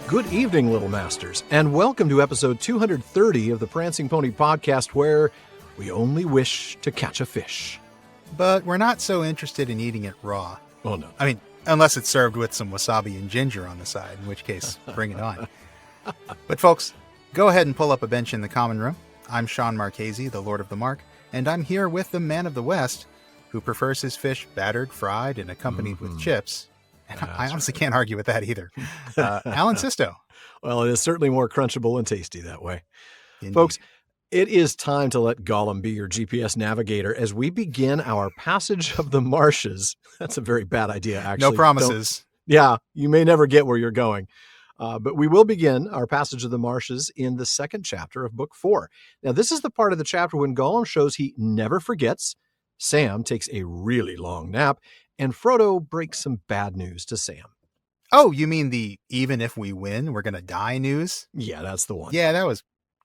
Good evening, Little Masters, and welcome to episode 230 of the Prancing Pony Podcast, where we only wish to catch a fish. But we're not so interested in eating it raw. Oh, no. I mean, unless it's served with some wasabi and ginger on the side, in which case, bring it on. But folks, go ahead and pull up a bench in the common room. I'm Sean Marchese, the Lord of the Mark, and I'm here with the man of the West, who prefers his fish battered, fried, and accompanied with chips. And I honestly can't argue with that either. Alan Sisto. Well, it is certainly more crunchable and tasty that way. Indeed. Folks, it is time to let Gollum be your GPS navigator as we begin our passage of the Marshes. That's a very bad idea, actually. No promises. Yeah, you may never get where you're going. But we will begin our passage of the Marshes in the second chapter of Book 4. Now, this is the part of the chapter when Gollum shows he never forgets, Sam takes a really long nap, and Frodo breaks some bad news to Sam. Oh, you mean the even if we win, we're going to die news? Yeah, that's the one. Yeah, that was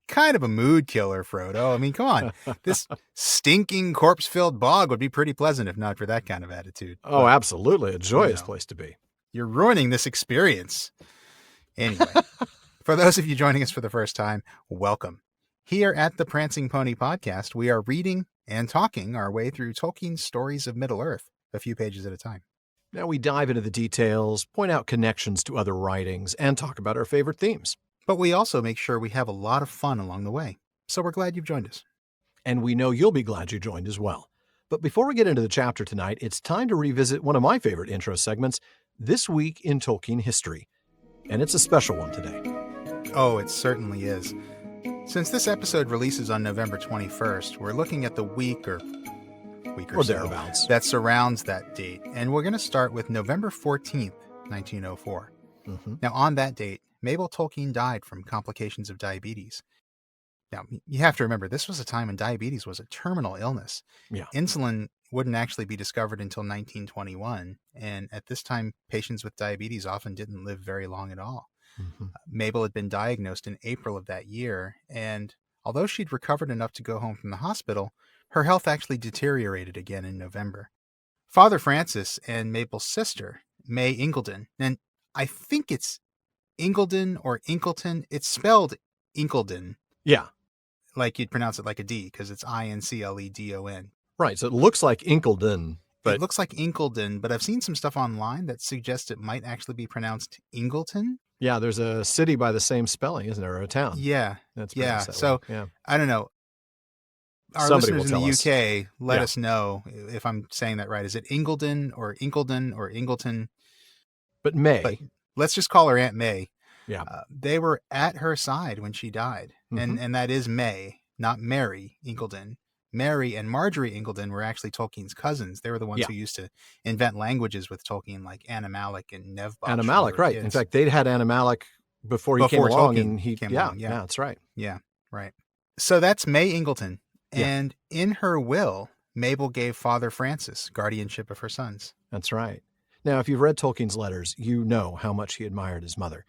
kind of a mood killer, Frodo. I mean, come on. This stinking corpse-filled bog would be pretty pleasant if not for that kind of attitude. Oh, but, absolutely. A joyous place to be. You're ruining this experience. Anyway, for those of you joining us for the first time, welcome. Here at the Prancing Pony Podcast, we are reading and talking our way through Tolkien's stories of Middle-earth, a few pages at a time. Now we dive into the details, point out connections to other writings, and talk about our favorite themes. But we also make sure we have a lot of fun along the way. So we're glad you've joined us. And we know you'll be glad you joined as well. But before we get into the chapter tonight, it's time to revisit one of my favorite intro segments, This Week in Tolkien History. And it's a special one today. Oh, it certainly is. Since this episode releases on November 21st, we're looking at the week or so thereabouts that surrounds that date. And we're going to start with November 14th, 1904. Mm-hmm. Now, on that date, Mabel Tolkien died from complications of diabetes. Now, you have to remember, this was a time when diabetes was a terminal illness. Yeah. Insulin wouldn't actually be discovered until 1921. And at this time, patients with diabetes often didn't live very long at all. Mm-hmm. Mabel had been diagnosed in April of that year, and although she'd recovered enough to go home from the hospital, her health actually deteriorated again in November. Father Francis and Mabel's sister, May Ingledon, and I think it's Ingledon or Inkleton, it's spelled Inkledon. Yeah. Like you'd pronounce it like a D, because it's Incledon. Right, so it looks like Inkledon. But it looks like Inkledon, but I've seen some stuff online that suggests it might actually be pronounced Ingleton. Yeah, there's a city by the same spelling, isn't there, or a town? Yeah. That's So, yeah. I don't know. Our Somebody listeners in the UK, let Yeah. us know if I'm saying that right. Is it Ingledon or Inkledon or Ingleton? But May. But let's just call her Aunt May. Yeah. They were at her side when she died. Mhm. And that is May, not Mary Ingledon. Mary and Marjorie Ingledon were actually Tolkien's cousins. They were the ones who used to invent languages with Tolkien, like Animalic and Nevbosh. Animalic, right. In fact, they'd had Animalic before he came along. Tolkien And he came along. Yeah, that's right. Yeah, right. So that's May Ingleton. Yeah. And in her will, Mabel gave Father Francis guardianship of her sons. That's right. Now, if you've read Tolkien's letters, you know how much he admired his mother.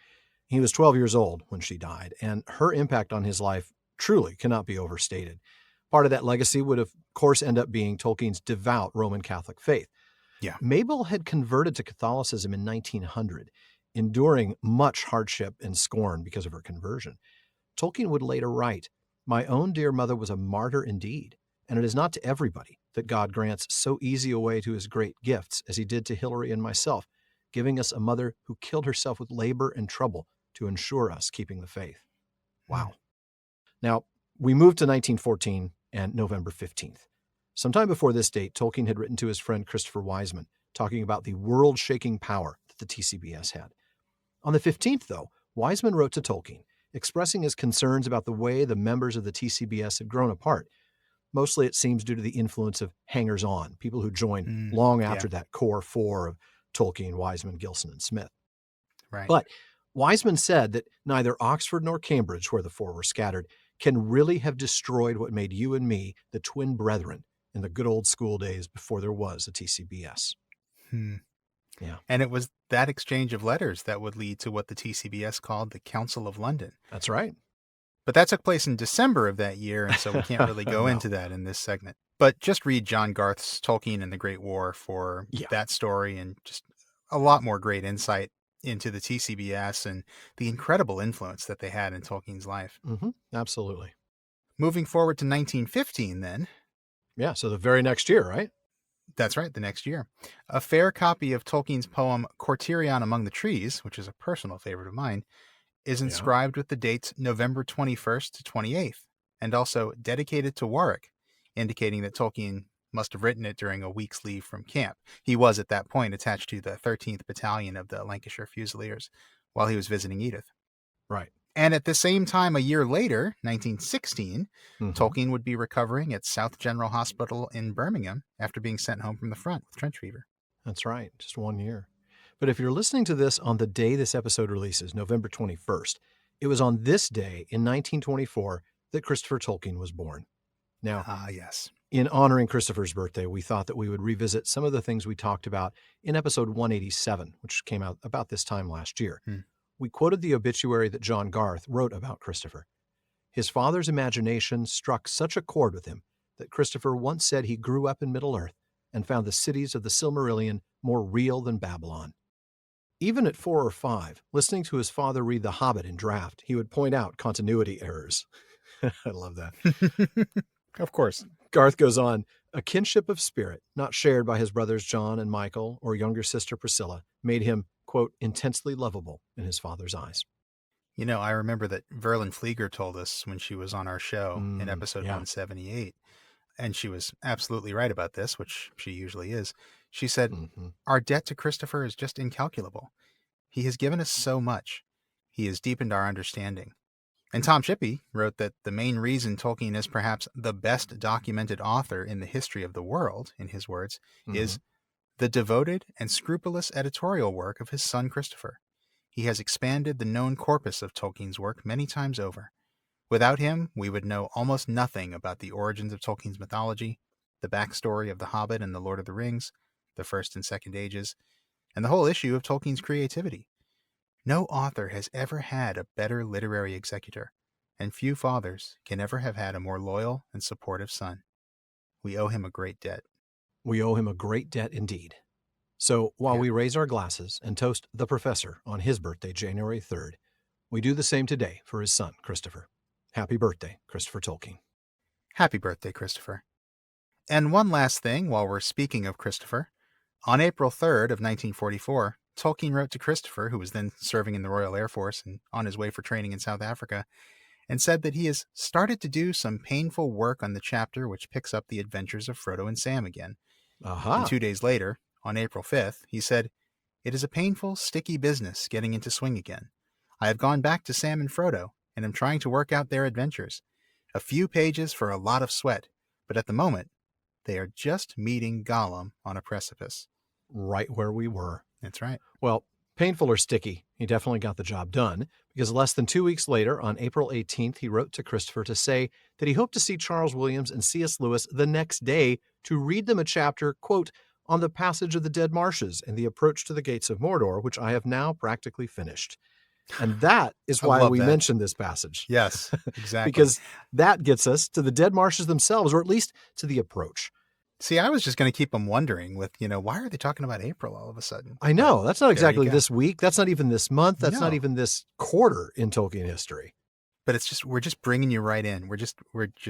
He was 12 years old when she died, and her impact on his life truly cannot be overstated. Part of that legacy would, of course, end up being Tolkien's devout Roman Catholic faith. Yeah. Mabel had converted to Catholicism in 1900, enduring much hardship and scorn because of her conversion. Tolkien would later write, "My own dear mother was a martyr indeed, and it is not to everybody that God grants so easy a way to his great gifts as he did to Hilary and myself, giving us a mother who killed herself with labor and trouble to ensure us keeping the faith." Wow. Now, we move to 1914 and November 15th. Sometime before this date, Tolkien had written to his friend Christopher Wiseman, talking about the world-shaking power that the TCBS had. On the 15th, though, Wiseman wrote to Tolkien, expressing his concerns about the way the members of the TCBS had grown apart. Mostly, it seems, due to the influence of hangers-on, people who joined long after that core four of Tolkien, Wiseman, Gilson, and Smith. Right. But Wiseman said that neither Oxford nor Cambridge, where the four were scattered, can really have destroyed what made you and me the twin brethren in the good old school days before there was a TCBS. Yeah. And it was that exchange of letters that would lead to what the TCBS called the Council of London. That's right. But that took place in December of that year, and so we can't really go into that in this segment. But just read John Garth's Tolkien and the Great War for that story and just a lot more great insight into the TCBS and the incredible influence that they had in Tolkien's life. Absolutely. Moving forward to 1915 then. Yeah, so the very next year, right? That's right, the next year. A fair copy of Tolkien's poem Cortirion Among the Trees, which is a personal favorite of mine, is Yeah. inscribed with the dates November 21st to 28th, and also dedicated to Warwick, indicating that Tolkien must have written it during a week's leave from camp. He was at that point attached to the 13th Battalion of the Lancashire Fusiliers while he was visiting Edith. Right. And at the same time, a year later, 1916, Tolkien would be recovering at South General Hospital in Birmingham after being sent home from the front with trench fever. That's right, just 1 year. But if you're listening to this on the day this episode releases, November 21st, it was on this day in 1924 that Christopher Tolkien was born. Now, yes. In honoring Christopher's birthday, we thought that we would revisit some of the things we talked about in episode 187, which came out about this time last year. We quoted the obituary that John Garth wrote about Christopher. His father's imagination struck such a chord with him that Christopher once said he grew up in Middle-earth and found the cities of the Silmarillion more real than Babylon. Even at 4 or 5, listening to his father read The Hobbit in draft, he would point out continuity errors. I love that. Of course. Garth goes on, a kinship of spirit, not shared by his brothers John and Michael or younger sister Priscilla, made him, quote, intensely lovable in his father's eyes. You know, I remember that Verlin Flieger told us when she was on our show in episode 178, and she was absolutely right about this, which she usually is. She said, our debt to Christopher is just incalculable. He has given us so much. He has deepened our understanding. And Tom Shippey wrote that the main reason Tolkien is perhaps the best documented author in the history of the world, in his words, is the devoted and scrupulous editorial work of his son Christopher. He has expanded the known corpus of Tolkien's work many times over. Without him, we would know almost nothing about the origins of Tolkien's mythology, the backstory of The Hobbit and The Lord of the Rings, the First and Second Ages, and the whole issue of Tolkien's creativity. No author has ever had a better literary executor, and few fathers can ever have had a more loyal and supportive son. We owe him a great debt. We owe him a great debt indeed. So while we raise our glasses and toast the professor on his birthday, January 3rd, we do the same today for his son, Christopher. Happy birthday, Christopher Tolkien. Happy birthday, Christopher. And one last thing while we're speaking of Christopher. On April 3rd of 1944, Tolkien wrote to Christopher, who was then serving in the Royal Air Force and on his way for training in South Africa, and said that he has started to do some painful work on the chapter which picks up the adventures of Frodo and Sam again. And 2 days later, on April 5th, he said, it is a painful, sticky business getting into swing again. I have gone back to Sam and Frodo, and am trying to work out their adventures. A few pages for a lot of sweat, but at the moment, they are just meeting Gollum on a precipice. Right where we were. That's right. Well, painful or sticky, he definitely got the job done, because less than 2 weeks later, on April 18th, he wrote to Christopher to say that he hoped to see Charles Williams and C.S. Lewis the next day to read them a chapter, quote, on the passage of the dead marshes and the approach to the gates of Mordor, which I have now practically finished. And that is why we mentioned this passage. Yes, exactly. Because that gets us to the dead marshes themselves, or at least to the approach. See, I was just going to keep them wondering with, why are they talking about April all of a sudden? I know. That's not exactly this week. That's not even this month. That's not even this quarter in Tolkien history. But it's just, we're just bringing you right in. We're just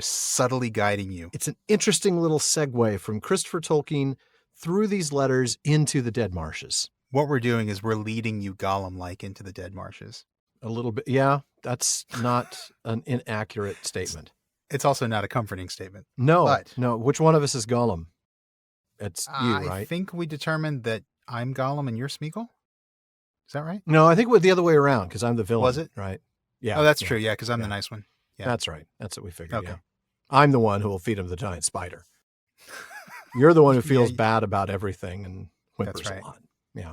subtly guiding you. It's an interesting little segue from Christopher Tolkien through these letters into the dead marshes. What we're doing is we're leading you Gollum-like into the dead marshes. A little bit. Yeah, that's not an inaccurate statement. It's also not a comforting statement. No. Which one of us is Gollum? It's you, right? I think we determined that I'm Gollum and you're Sméagol. Is that right? No, I think it was the other way around because I'm the villain. Was it? Right. Yeah. Oh, that's true. Yeah, because I'm the nice one. Yeah. That's right. That's what we figured. Okay. Yeah. I'm the one who will feed him the giant spider. You're the one who feels bad about everything and whimpers a lot. Yeah.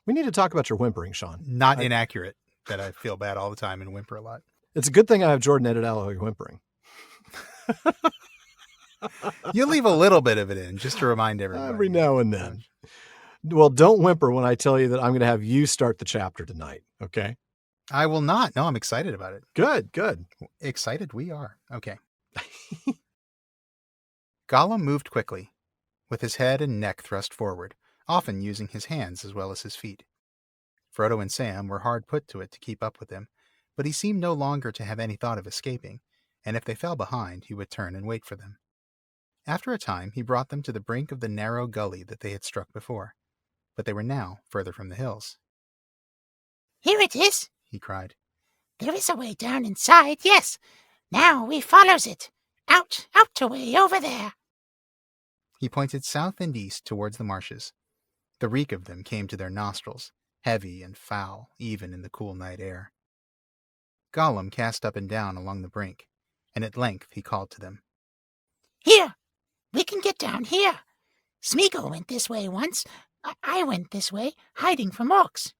We need to talk about your whimpering, Sean. Not inaccurate that I feel bad all the time and whimper a lot. It's a good thing I have Jordan edit out all your whimpering. You leave a little bit of it in just to remind everybody. Every now and then. Well, don't whimper when I tell you that I'm going to have you start the chapter tonight. Okay. I will not. No, I'm excited about it. Good. Excited we are. Okay. Gollum moved quickly, with his head and neck thrust forward, often using his hands as well as his feet. Frodo and Sam were hard put to it to keep up with him, but he seemed no longer to have any thought of escaping, and if they fell behind, he would turn and wait for them. After a time, he brought them to the brink of the narrow gully that they had struck before, but they were now further from the hills. "Here it is," he cried. "There is a way down inside, yes. Now we follows it. Out away over there." He pointed south and east towards the marshes. The reek of them came to their nostrils, heavy and foul, even in the cool night air. Gollum cast up and down along the brink, and at length he called to them. "Here! We can get down here. Sméagol went this way once. I went this way, hiding from orcs."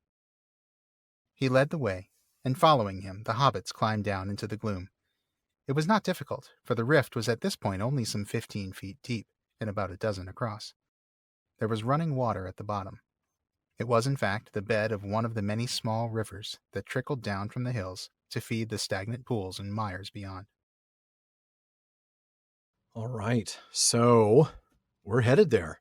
He led the way, and following him, the hobbits climbed down into the gloom. It was not difficult, for the rift was at this point only some 15 feet deep and about a dozen across. There was running water at the bottom. It was, in fact, the bed of one of the many small rivers that trickled down from the hills to feed the stagnant pools and mires beyond. All right, so we're headed there.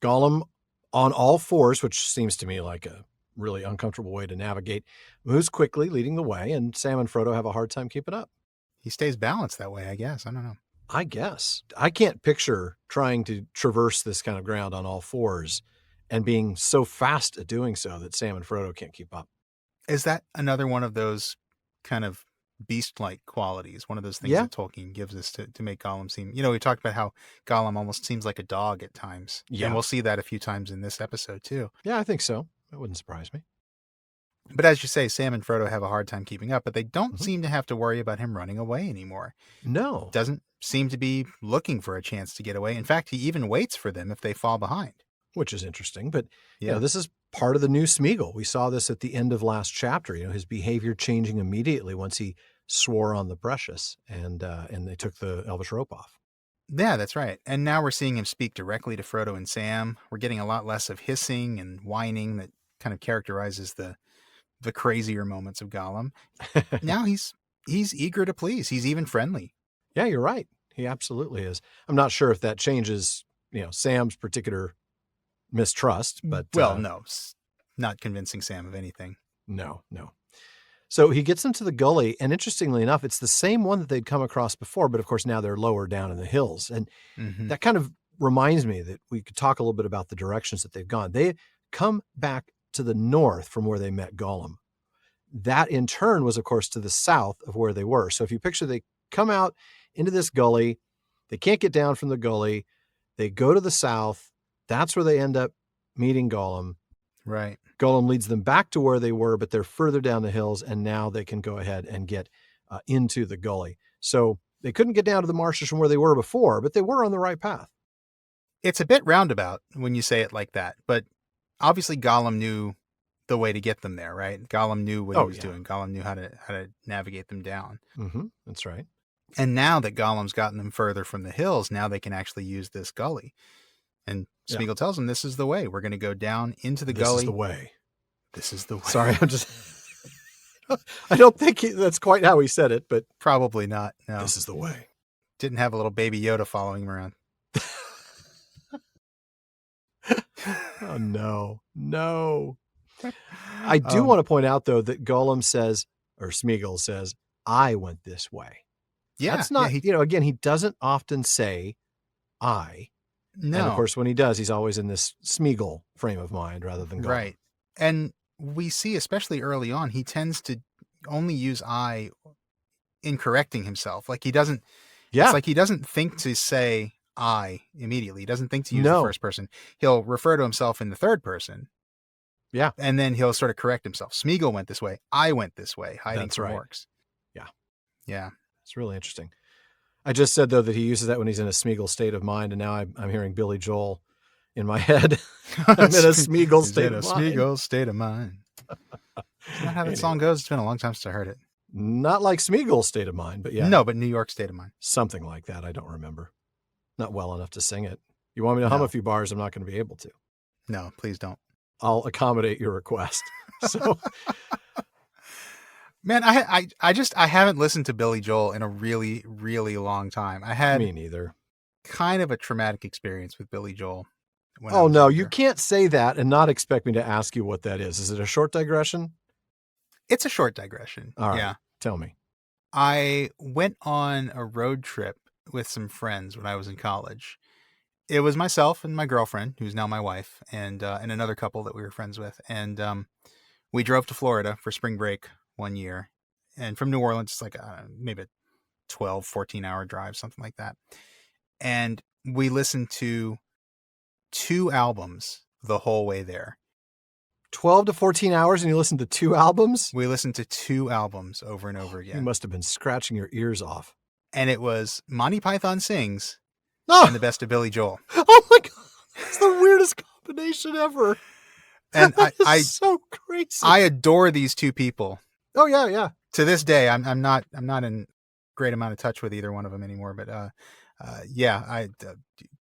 Gollum on all fours, which seems to me like a really uncomfortable way to navigate, moves quickly, leading the way, and Sam and Frodo have a hard time keeping up. He stays balanced that way, I guess. I don't know. I guess. I can't picture trying to traverse this kind of ground on all fours and being so fast at doing so that Sam and Frodo can't keep up. Is that another one of those kind of beast-like qualities, one of those things that Tolkien gives us to make Gollum seem... we talked about how Gollum almost seems like a dog at times. Yeah. And we'll see that a few times in this episode, too. Yeah, I think so. That wouldn't surprise me. But as you say, Sam and Frodo have a hard time keeping up, but they don't seem to have to worry about him running away anymore. No. Doesn't seem to be looking for a chance to get away. In fact, he even waits for them if they fall behind. Which is interesting, but this is part of the new Sméagol. We saw this at the end of last chapter, his behavior changing immediately once he swore on the precious and they took the Elvish rope off. Yeah, that's right. And now we're seeing him speak directly to Frodo and Sam. We're getting a lot less of hissing and whining that kind of characterizes the crazier moments of Gollum. Now he's eager to please. He's even friendly. Yeah, you're right. He absolutely is. I'm not sure if that changes, Sam's particular mistrust, but no, not convincing Sam of anything. No. So he gets into the gully, and interestingly enough, it's the same one that they'd come across before, but of course now they're lower down in the hills. And that kind of reminds me that we could talk a little bit about the directions that they've gone. They come back to the north from where they met Gollum. That in turn was, of course, to the south of where they were. So if you picture, they come out into this gully, they can't get down from the gully, they go to the south, that's where they end up meeting Gollum. Right. Gollum leads them back to where they were, but they're further down the hills, and now they can go ahead and get into the gully. So they couldn't get down to the marshes from where they were before, but they were on the right path. It's a bit roundabout when you say it like that, but obviously Gollum knew the way to get them there, right? Gollum knew what he was doing. Gollum knew how to navigate them down. That's right. And now that Gollum's gotten them further from the hills, now they can actually use this gully. And Sméagol tells them, this is the way. We're going to go down into the gully. This is the way. This is the way. Sorry, I'm just... I don't think that's quite how he said it, but... Probably not, no. This is the way. Didn't have a little baby Yoda following him around. Oh, no. I do want to point out, though, that Gollum says, or Sméagol says, I went this way. Yeah. That's not, again, he doesn't often say I. No. And of course, when he does, he's always in this Sméagol frame of mind rather than Gollum. Right. And we see, especially early on, he tends to only use I in correcting himself. Like he doesn't, it's like he doesn't think to say I immediately. He doesn't think to use the first person. He'll refer to himself in the third person. Yeah. And then he'll sort of correct himself. Sméagol went this way. I went this way, hiding from orcs. Yeah. Yeah. It's really interesting. I just said, though, that he uses that when he's in a Sméagol state of mind, and now I'm hearing Billy Joel in my head. I'm in a Sméagol state of mind. Sméagol state of mind. Isn't that how that song goes? It's been a long time since I heard it. Not like Sméagol state of mind, but yeah. No, but New York state of mind. Something like that. I don't remember. Not well enough to sing it. You want me to hum a few bars? I'm not going to be able to. No, please don't. I'll accommodate your request. So... Man, I haven't listened to Billy Joel in a really, really long time. I had me neither. Kind of a traumatic experience with Billy Joel. when I Oh, was no, younger. you can't say that and not expect me to ask you what that is. Is it a short digression? It's a short digression. All right. Yeah. Tell me. I went on a road trip with some friends when I was in college. It was myself and my girlfriend, who's now my wife, and another couple that we were friends with. And we drove to Florida for spring break one year. And from New Orleans, it's like maybe a 12, 14-hour drive, something like that. And we listened to 2 albums the whole way there. 12 to 14 hours and you listened to 2 albums? We listened to 2 albums over and over You again. must have been scratching your ears off. And it was Monty Python Sings Oh, and the Best of Billy Joel. oh my God. It's the weirdest combination ever. And I so crazy. I adore these 2 people. Oh yeah, yeah. To this day, I'm not in great amount of touch with either one of them anymore. But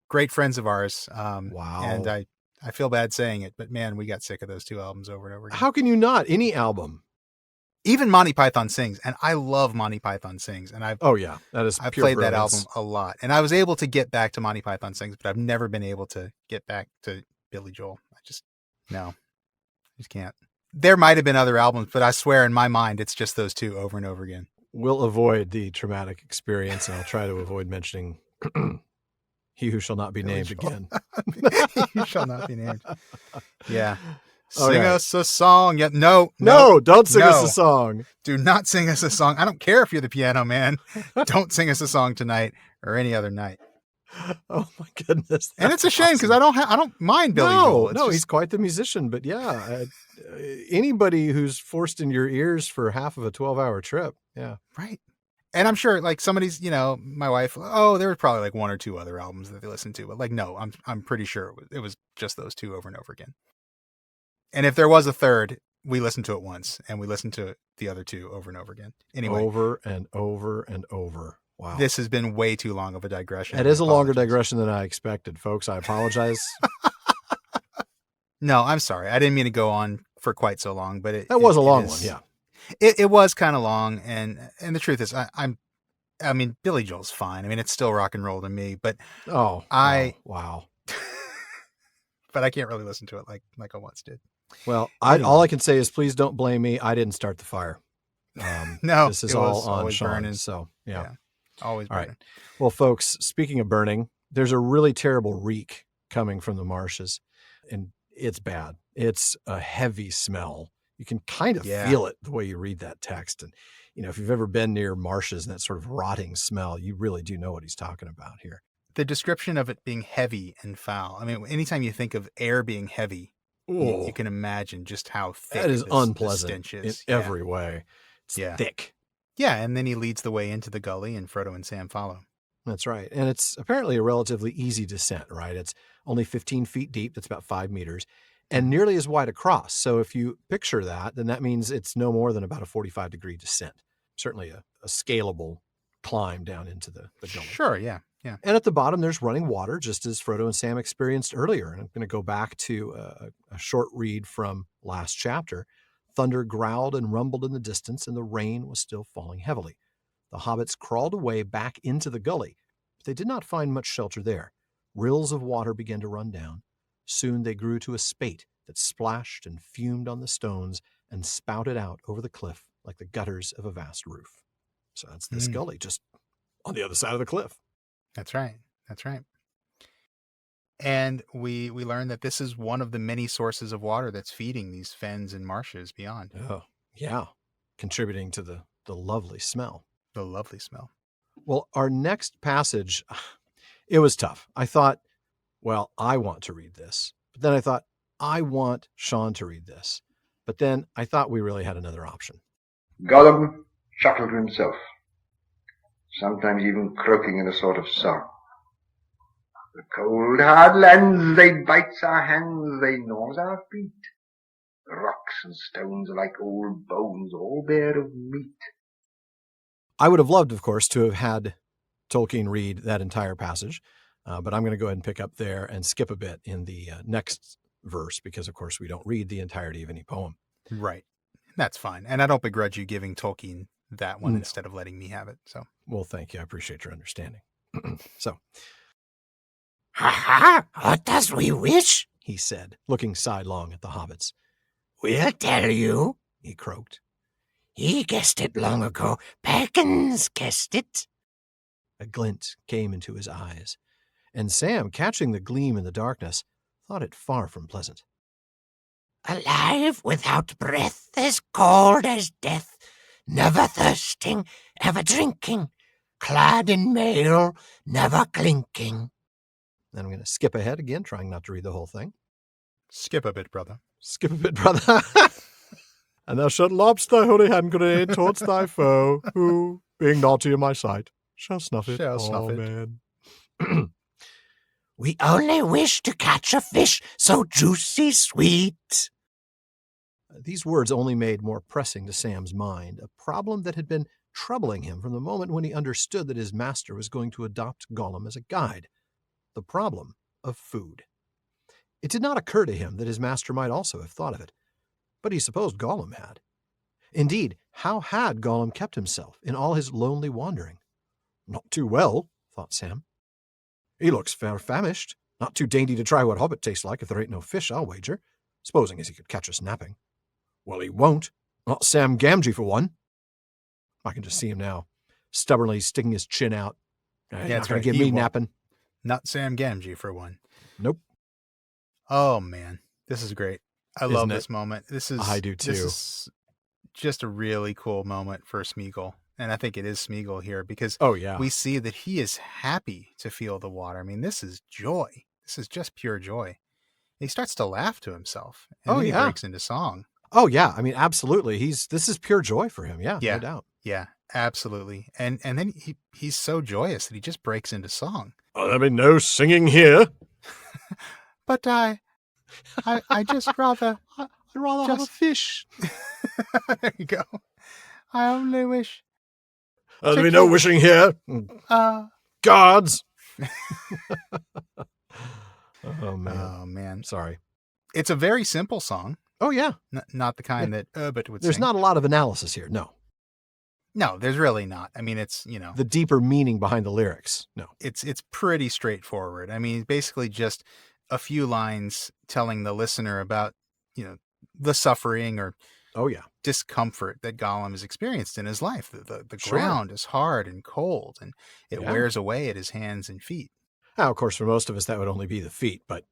great friends of ours. Wow. And I feel bad saying it, but man, we got sick of those 2 albums over and over again. How can you not? Any album. Even Monty Python Sings, and I love Monty Python Sings, and Oh yeah, that is. I pure played that brilliance. album a lot, and I was able to get back to Monty Python Sings, but I've never been able to get back to Billy Joel. I just can't. There might have been other albums, but I swear in my mind, it's just those 2 over and over again. We'll avoid the traumatic experience, and I'll try to avoid mentioning He Who Shall Not Be Billy Named Joel. again. You shall not be named. Yeah. Okay. Sing us a song. Yeah. No, No, don't sing us no. a song. Do not sing us a song. I don't care if you're the piano man. Don't sing us a song tonight or any other night. Oh my goodness. And it's a shame because I don't mind Billy Joel. It's No, just- he's quite the musician. But yeah, anybody who's forced in your ears for half of a 12-hour trip. Yeah. right. And I'm sure like somebody's, my wife, there was probably like 1 or 2 other albums that they listened to, but like, no, I'm pretty sure it was just those 2 over and over again. And if there was a third, we listened to it once and we listened to the other 2 over and over again. Anyway, Over and over and over. Wow. this has been way too long of a digression. It is a longer Apologies. digression than I expected, folks. I apologize. No, I'm sorry. I didn't mean to go on for quite so long, but That was a long is- one. Yeah. It was kind of long, and the truth is, I mean, Billy Joel's fine. I mean, it's still rock and roll to me, but Oh, wow. but I can't really listen to it like I once did. Well, Anyway. all I can say is please don't blame me. I didn't start the fire. No, This is it all was on always Sean. burning. So yeah. Always All right. burning. Well, folks, speaking of burning, there's a really terrible reek coming from the marshes, and it's bad. It's a heavy smell. You can kind of Yeah. feel it the way you read that text. And, if you've ever been near marshes and that sort of rotting smell, you really do know what he's talking about here. The description of it being heavy and foul. I mean, anytime you think of air being heavy, Ooh, you can imagine just how thick that is this unpleasant stench in is. every way. It's Yeah. thick. Yeah, and then he leads the way into the gully, and Frodo and Sam follow. That's right. And it's apparently a relatively easy descent, right? It's only 15 feet deep. That's about 5 meters and nearly as wide across. So if you picture that, then that means it's no more than about a 45-degree descent. Certainly a scalable climb down into the gully. Sure, yeah. And at the bottom, there's running water, just as Frodo and Sam experienced earlier. And I'm going to go back to a short read from last chapter. Thunder growled and rumbled in the distance, and the rain was still falling heavily. The hobbits crawled away back into the gully, but they did not find much shelter there. Rills of water began to run down. Soon they grew to a spate that splashed and fumed on the stones and spouted out over the cliff like the gutters of a vast roof. So that's this gully, just on the other side of the cliff. That's right. And we learn that this is one of the many sources of water that's feeding these fens and marshes beyond. Oh, yeah. Contributing to the lovely smell. The lovely smell. Well, our next passage, it was tough. I thought, well, I want to read this. But then I thought, I want Sean to read this. But then I thought we really had another option. Gollum chuckled to himself, sometimes even croaking in a sort of song. The cold hard lands, they bites our hands, they gnaws our feet. The rocks and stones are like old bones, all bare of meat. I would have loved, of course, to have had Tolkien read that entire passage, but I'm going to go ahead and pick up there and skip a bit in the next verse because, of course, we don't read the entirety of any poem. Right. That's fine. And I don't begrudge you giving Tolkien that one No. instead of letting me have it. So Well, thank you. I appreciate your understanding. So, Ha! What does we wish? he said, looking sidelong at the hobbits. We'll tell you, he croaked. He guessed it long ago. Perkins guessed it. A glint came into his eyes, and Sam, catching the gleam in the darkness, thought it far from pleasant. Alive without breath, as cold as death, never thirsting, ever drinking, clad in mail, never clinking. Then I'm going to skip ahead again, trying not to read the whole thing. Skip a bit, brother. Skip a bit, brother. And thou shalt lobst thy holy hand grenade towards thy foe, who, being naughty in my sight, shall snuff it. Shall snuff it. Amen. We only wish to catch a fish so juicy sweet. These words only made more pressing to Sam's mind, a problem that had been troubling him from the moment when he understood that his master was going to adopt Gollum as a guide. The problem of food. It did not occur to him that his master might also have thought of it, but he supposed Gollum had. Indeed, how had Gollum kept himself in all his lonely wandering? Not too well, thought Sam. He looks fair famished, not too dainty to try what Hobbit tastes like if there ain't no fish, I'll wager, supposing as he could catch us napping. Well, he won't, not Sam Gamgee for one. I can just see him now, stubbornly sticking his chin out. Yeah, He's that's not going right. to get He me won't. napping. Not Sam Gamgee for one. Nope. Oh man, this is great. I Isn't love it? this moment. This is I do too. This is just a really cool moment for Sméagol, and I think it is Sméagol here because Oh, yeah. we see that he is happy to feel the water. I mean, this is joy. This is just pure joy. He starts to laugh to himself, and Oh, then he yeah. breaks into song. Oh, yeah. I mean, absolutely. This is pure joy for him. Yeah, Yeah. no doubt. Yeah, absolutely. And then he's so joyous that he just breaks into song. Oh, there'll be no singing here. But I just rather I'd rather have a Just- fish. there you go. I only wish There'll be no wishing here. Guards. Oh, man. Oh man, Sorry. it's a very simple song. Oh, yeah. Not the kind that Herbert would There's sing. not a lot of analysis here. No. No, there's really not. I mean, it's The deeper meaning behind the lyrics. No. it's pretty straightforward. I mean, basically just a few lines telling the listener about the suffering or Oh, yeah. discomfort that Gollum has experienced in his life. The Sure. ground is hard and cold, and it Yeah. wears away at his hands and feet Now, of course, for most of us, that would only be the feet, but,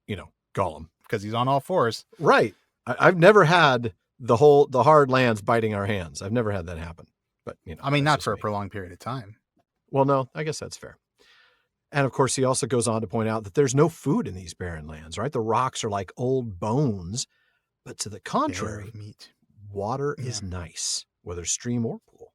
Gollum. because he's on all fours. Right. I've never had the hard lands biting our hands. I've never had that happen. But, I mean, that's not just for a me. prolonged period of time. Well, no, I guess that's fair. And of course, he also goes on to point out that there's no food in these barren lands, right? The rocks are like old bones. But to the Bare contrary, of meat. water is nice, whether stream or pool.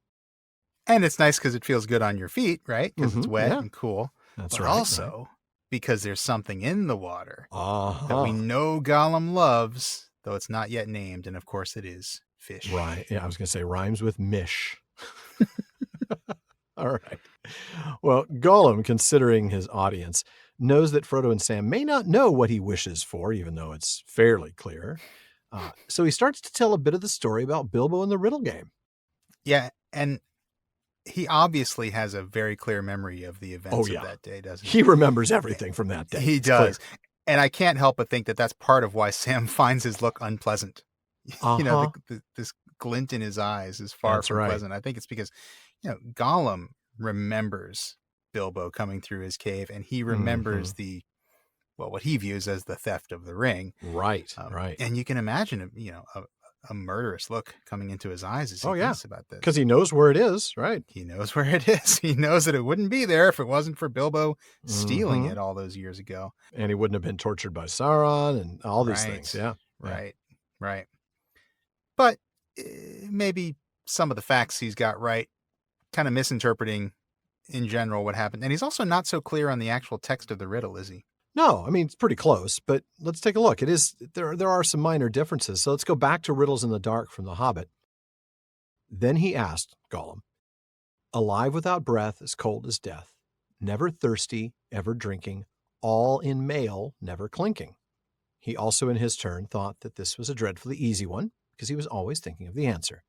And it's nice because it feels good on your feet, right? Because it's Mhm, wet yeah. and cool. That's But right. also because there's something in the water Uh-huh. that we know Gollum loves, though it's not yet named. And of course it is fish. Right. Yeah, I was going to say rhymes with mish. All right. Well, Gollum, considering his audience, knows that Frodo and Sam may not know what he wishes for, even though it's fairly clear. So he starts to tell a bit of the story about Bilbo and the riddle game. Yeah. And he obviously has a very clear memory of the events yeah. of that day, doesn't He remembers everything from that day. He It's does. clear. And I can't help but think that that's part of why Sam finds his look unpleasant. Uh-huh. This glint in his eyes is far That's from right. pleasant. I think it's because, Gollum remembers Bilbo coming through his cave, and he remembers what he views as the theft of the ring. Right. Right. And you can imagine, a murderous look coming into his eyes as he Oh, yeah. thinks about this. Because he knows where it is, right? He knows where it is. He knows that it wouldn't be there if it wasn't for Bilbo stealing Mhm. it all those years ago. And he wouldn't have been tortured by Sauron and all these Right. things. Yeah. Yeah. Right. But maybe some of the facts he's got right, kind of misinterpreting in general what happened. And he's also not so clear on the actual text of the riddle, is he? No, I mean, it's pretty close, but let's take a look. There are some minor differences. So let's go back to Riddles in the Dark from The Hobbit. Then he asked Gollum, alive without breath, as cold as death, never thirsty, ever drinking, all in mail, never clinking. He also, in his turn, thought that this was a dreadfully easy one, because he was always thinking of the answer.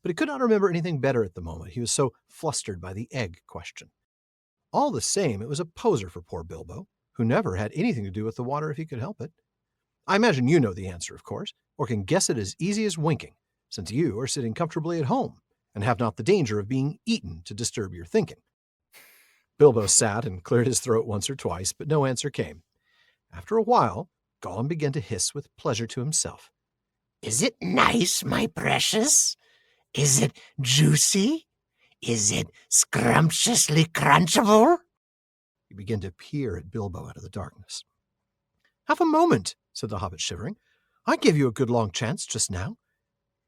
But he could not remember anything better at the moment. He was so flustered by the egg question. All the same, it was a poser for poor Bilbo. who never had anything to do with the water if he could help it. I imagine you know the answer, of course, or can guess it as easy as winking, since you are sitting comfortably at home and have not the danger of being eaten to disturb your thinking. Bilbo sat and cleared his throat once or twice, but no answer came. After a while, Gollum began to hiss with pleasure to himself. Is it nice, my precious? Is it juicy? Is it scrumptiously crunchable? He began to peer at Bilbo out of the darkness. Have a moment, said the hobbit, shivering. I gave you a good long chance just now.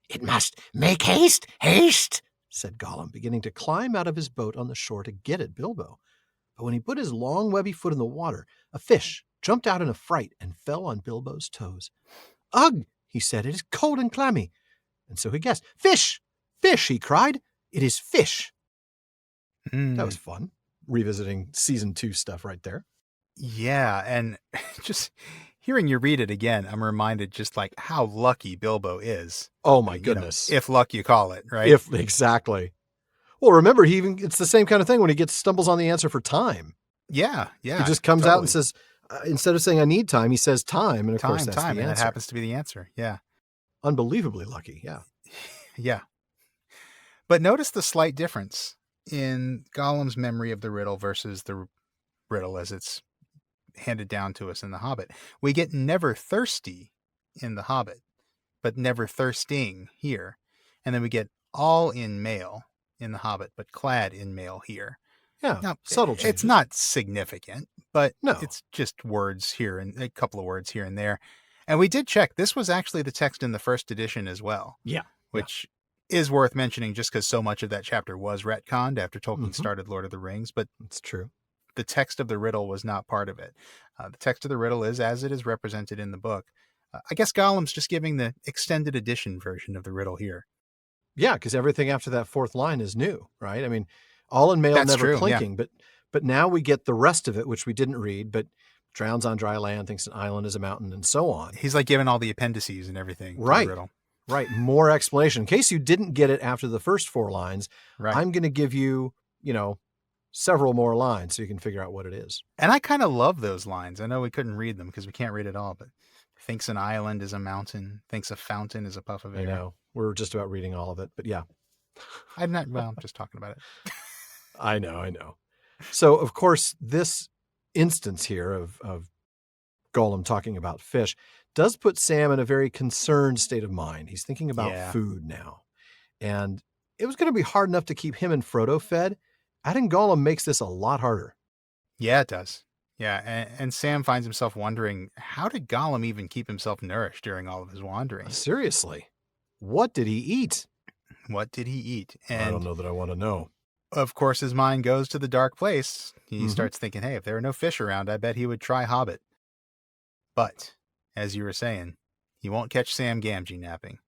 It must make haste, haste, said Gollum, beginning to climb out of his boat on the shore to get at Bilbo. But when he put his long webby foot in the water, a fish jumped out in a fright and fell on Bilbo's toes. Ugh, he said, it is cold and clammy. And so he guessed. Fish! Fish, he cried. It is fish. That was fun. Revisiting season 2 stuff right there. Yeah, and just hearing you read it again, I'm reminded just like how lucky Bilbo is. Oh my goodness. If luck you call it, right? Exactly. Well, remember, it's the same kind of thing when he stumbles on the answer for time. Yeah. He just comes out and says, instead of saying I need time, he says time. And of course, that's the answer. And that happens to be the answer. Yeah. Unbelievably lucky. Yeah. Yeah. But notice the slight difference in Gollum's memory of the riddle versus the riddle as it's handed down to us in The Hobbit. We get never thirsty in The Hobbit, but never thirsting here. And then we get all in mail in The Hobbit, but clad in mail here. Yeah, now, subtle changes. It's not significant, but no. It's just words here and a couple of words here and there. And we did check. This was actually the text in the first edition as well. Yeah. Which is worth mentioning just because so much of that chapter was retconned after Tolkien started Lord of the Rings. But it's true. The text of the riddle was not part of it. The text of the riddle is as it is represented in the book. I guess Gollum's just giving the extended edition version of the riddle here. Yeah, because everything after that fourth line is new, right? I mean, all in mail, never clinking, but now we get the rest of it, which we didn't read, but drowns on dry land, thinks an island is a mountain, and so on. He's like giving all the appendices and everything. Right. To the riddle. Right. More explanation. In case you didn't get it after the first 4 lines, I'm going to give you, several more lines so you can figure out what it is. And I kind of love those lines. I know we couldn't read them because we can't read it all, but thinks an island is a mountain, thinks a fountain is a puff of air. I know. We're just about reading all of it, but yeah. I'm just talking about it. I know. So, of course, this instance here of Gollum talking about fish does put Sam in a very concerned state of mind. He's thinking about food now. And it was going to be hard enough to keep him and Frodo fed. Adding Gollum makes this a lot harder. Yeah, it does. Yeah, and Sam finds himself wondering, how did Gollum even keep himself nourished during all of his wandering? Seriously, what did he eat? What did he eat? And I don't know that I want to know. Of course, his mind goes to the dark place. He starts thinking, hey, if there are no fish around, I bet he would try Hobbit. But, as you were saying, he won't catch Sam Gamgee napping.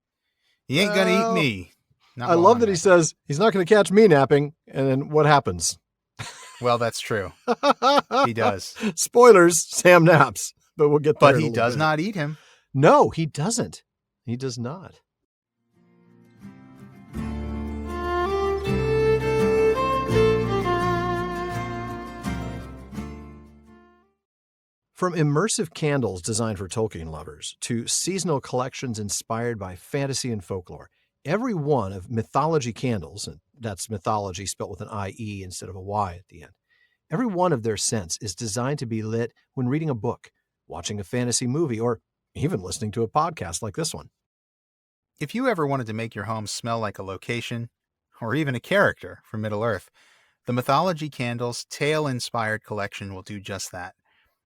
He ain't going to eat me. I love that he says he's not going to catch me napping. And then what happens? Well, that's true. He does. Spoilers, Sam naps. But we'll get there. But he does not eat him. No, he doesn't. He does not. From immersive candles designed for Tolkien lovers to seasonal collections inspired by fantasy and folklore, every one of mythology candles, and that's mythology spelled with an I-E instead of a Y at the end, every one of their scents is designed to be lit when reading a book, watching a fantasy movie, or even listening to a podcast like this one. If you ever wanted to make your home smell like a location, or even a character from Middle-earth, the Mythology Candles Tale-inspired collection will do just that.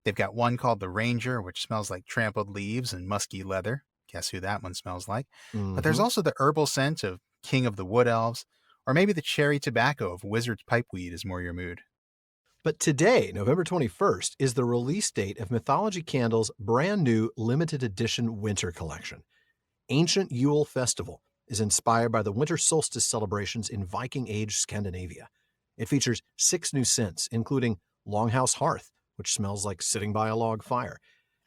They've got one called the Ranger, which smells like trampled leaves and musky leather. Guess who that one smells like? But there's also the herbal scent of King of the Wood Elves, or maybe the cherry tobacco of Wizard's Pipeweed is more your mood. But today, November 21st, is the release date of Mythology Candles' brand new limited edition winter collection. Ancient Yule Festival is inspired by the winter solstice celebrations in Viking Age Scandinavia. It features 6 new scents, including Longhouse Hearth, which smells like sitting by a log fire,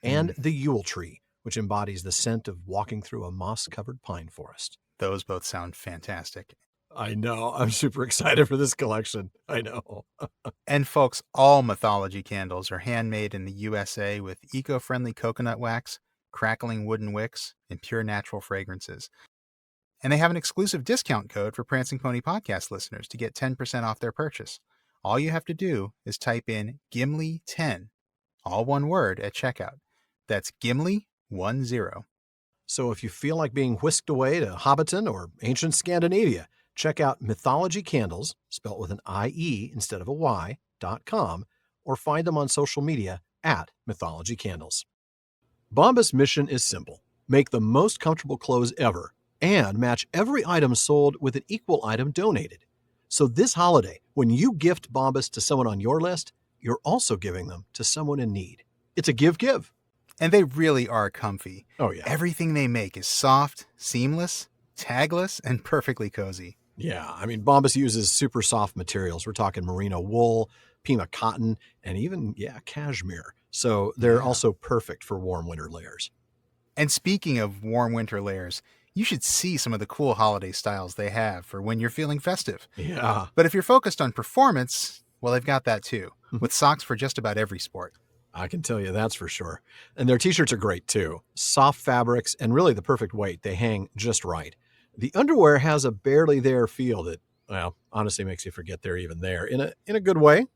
and the Yule Tree, which embodies the scent of walking through a moss-covered pine forest. Those both sound fantastic. I know. I'm super excited for this collection. I know. And folks, all mythology candles are handmade in the USA with eco-friendly coconut wax, crackling wooden wicks, and pure natural fragrances. And they have an exclusive discount code for Prancing Pony podcast listeners to get 10% off their purchase. All you have to do is type in Gimli10, all one word, at checkout. That's Gimli10. So if you feel like being whisked away to Hobbiton or ancient Scandinavia, check out Mythology Candles, spelt with an IE instead of a Y.com, or find them on social media at Mythology Candles. Bombas' mission is simple. Make the most comfortable clothes ever and match every item sold with an equal item donated. So this holiday, when you gift Bombas to someone on your list, you're also giving them to someone in need. It's a give-give. And they really are comfy. Oh, yeah. Everything they make is soft, seamless, tagless, and perfectly cozy. Yeah, I mean, Bombas uses super soft materials. We're talking merino wool, Pima cotton, and even, cashmere. So they're also perfect for warm winter layers. And speaking of warm winter layers, you should see some of the cool holiday styles they have for when you're feeling festive. Yeah. But if you're focused on performance, well, they've got that too, with socks for just about every sport. I can tell you that's for sure. And their t-shirts are great too. Soft fabrics and really the perfect weight. They hang just right. The underwear has a barely there feel that, well, honestly makes you forget they're even there in a good way.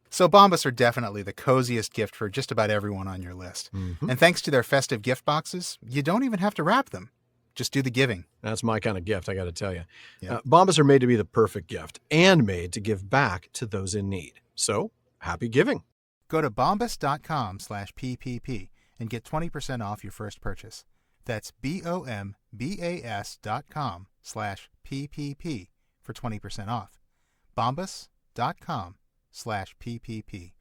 So Bombas are definitely the coziest gift for just about everyone on your list. Mm-hmm. And thanks to their festive gift boxes, you don't even have to wrap them. Just do the giving. That's my kind of gift, I got to tell you. Yeah. Bombas are made to be the perfect gift and made to give back to those in need. So, happy giving. Go to bombas.com/PPP and get 20% off your first purchase. That's BOMBAS.com/PPP for 20% off. Bombas.com/PPP.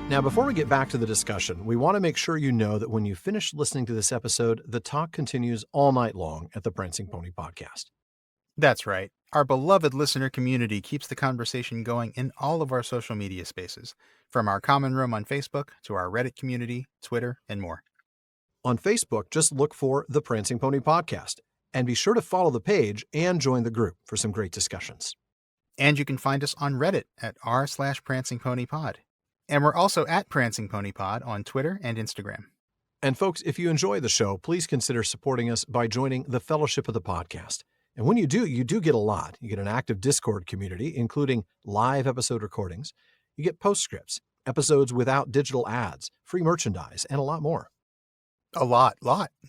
Now, before we get back to the discussion, we want to make sure you know that when you finish listening to this episode, the talk continues all night long at the Prancing Pony Podcast. That's right. Our beloved listener community keeps the conversation going in all of our social media spaces, from our common room on Facebook to our Reddit community, Twitter, and more. On Facebook, just look for the Prancing Pony Podcast, and be sure to follow the page and join the group for some great discussions. And you can find us on Reddit at r/PrancingPonyPod. And we're also at Prancing Pony Pod on Twitter and Instagram. And folks, if you enjoy the show, please consider supporting us by joining the Fellowship of the Podcast. And when you do get a lot. You get an active Discord community, including live episode recordings. You get postscripts, episodes without digital ads, free merchandise, and a lot more. A lot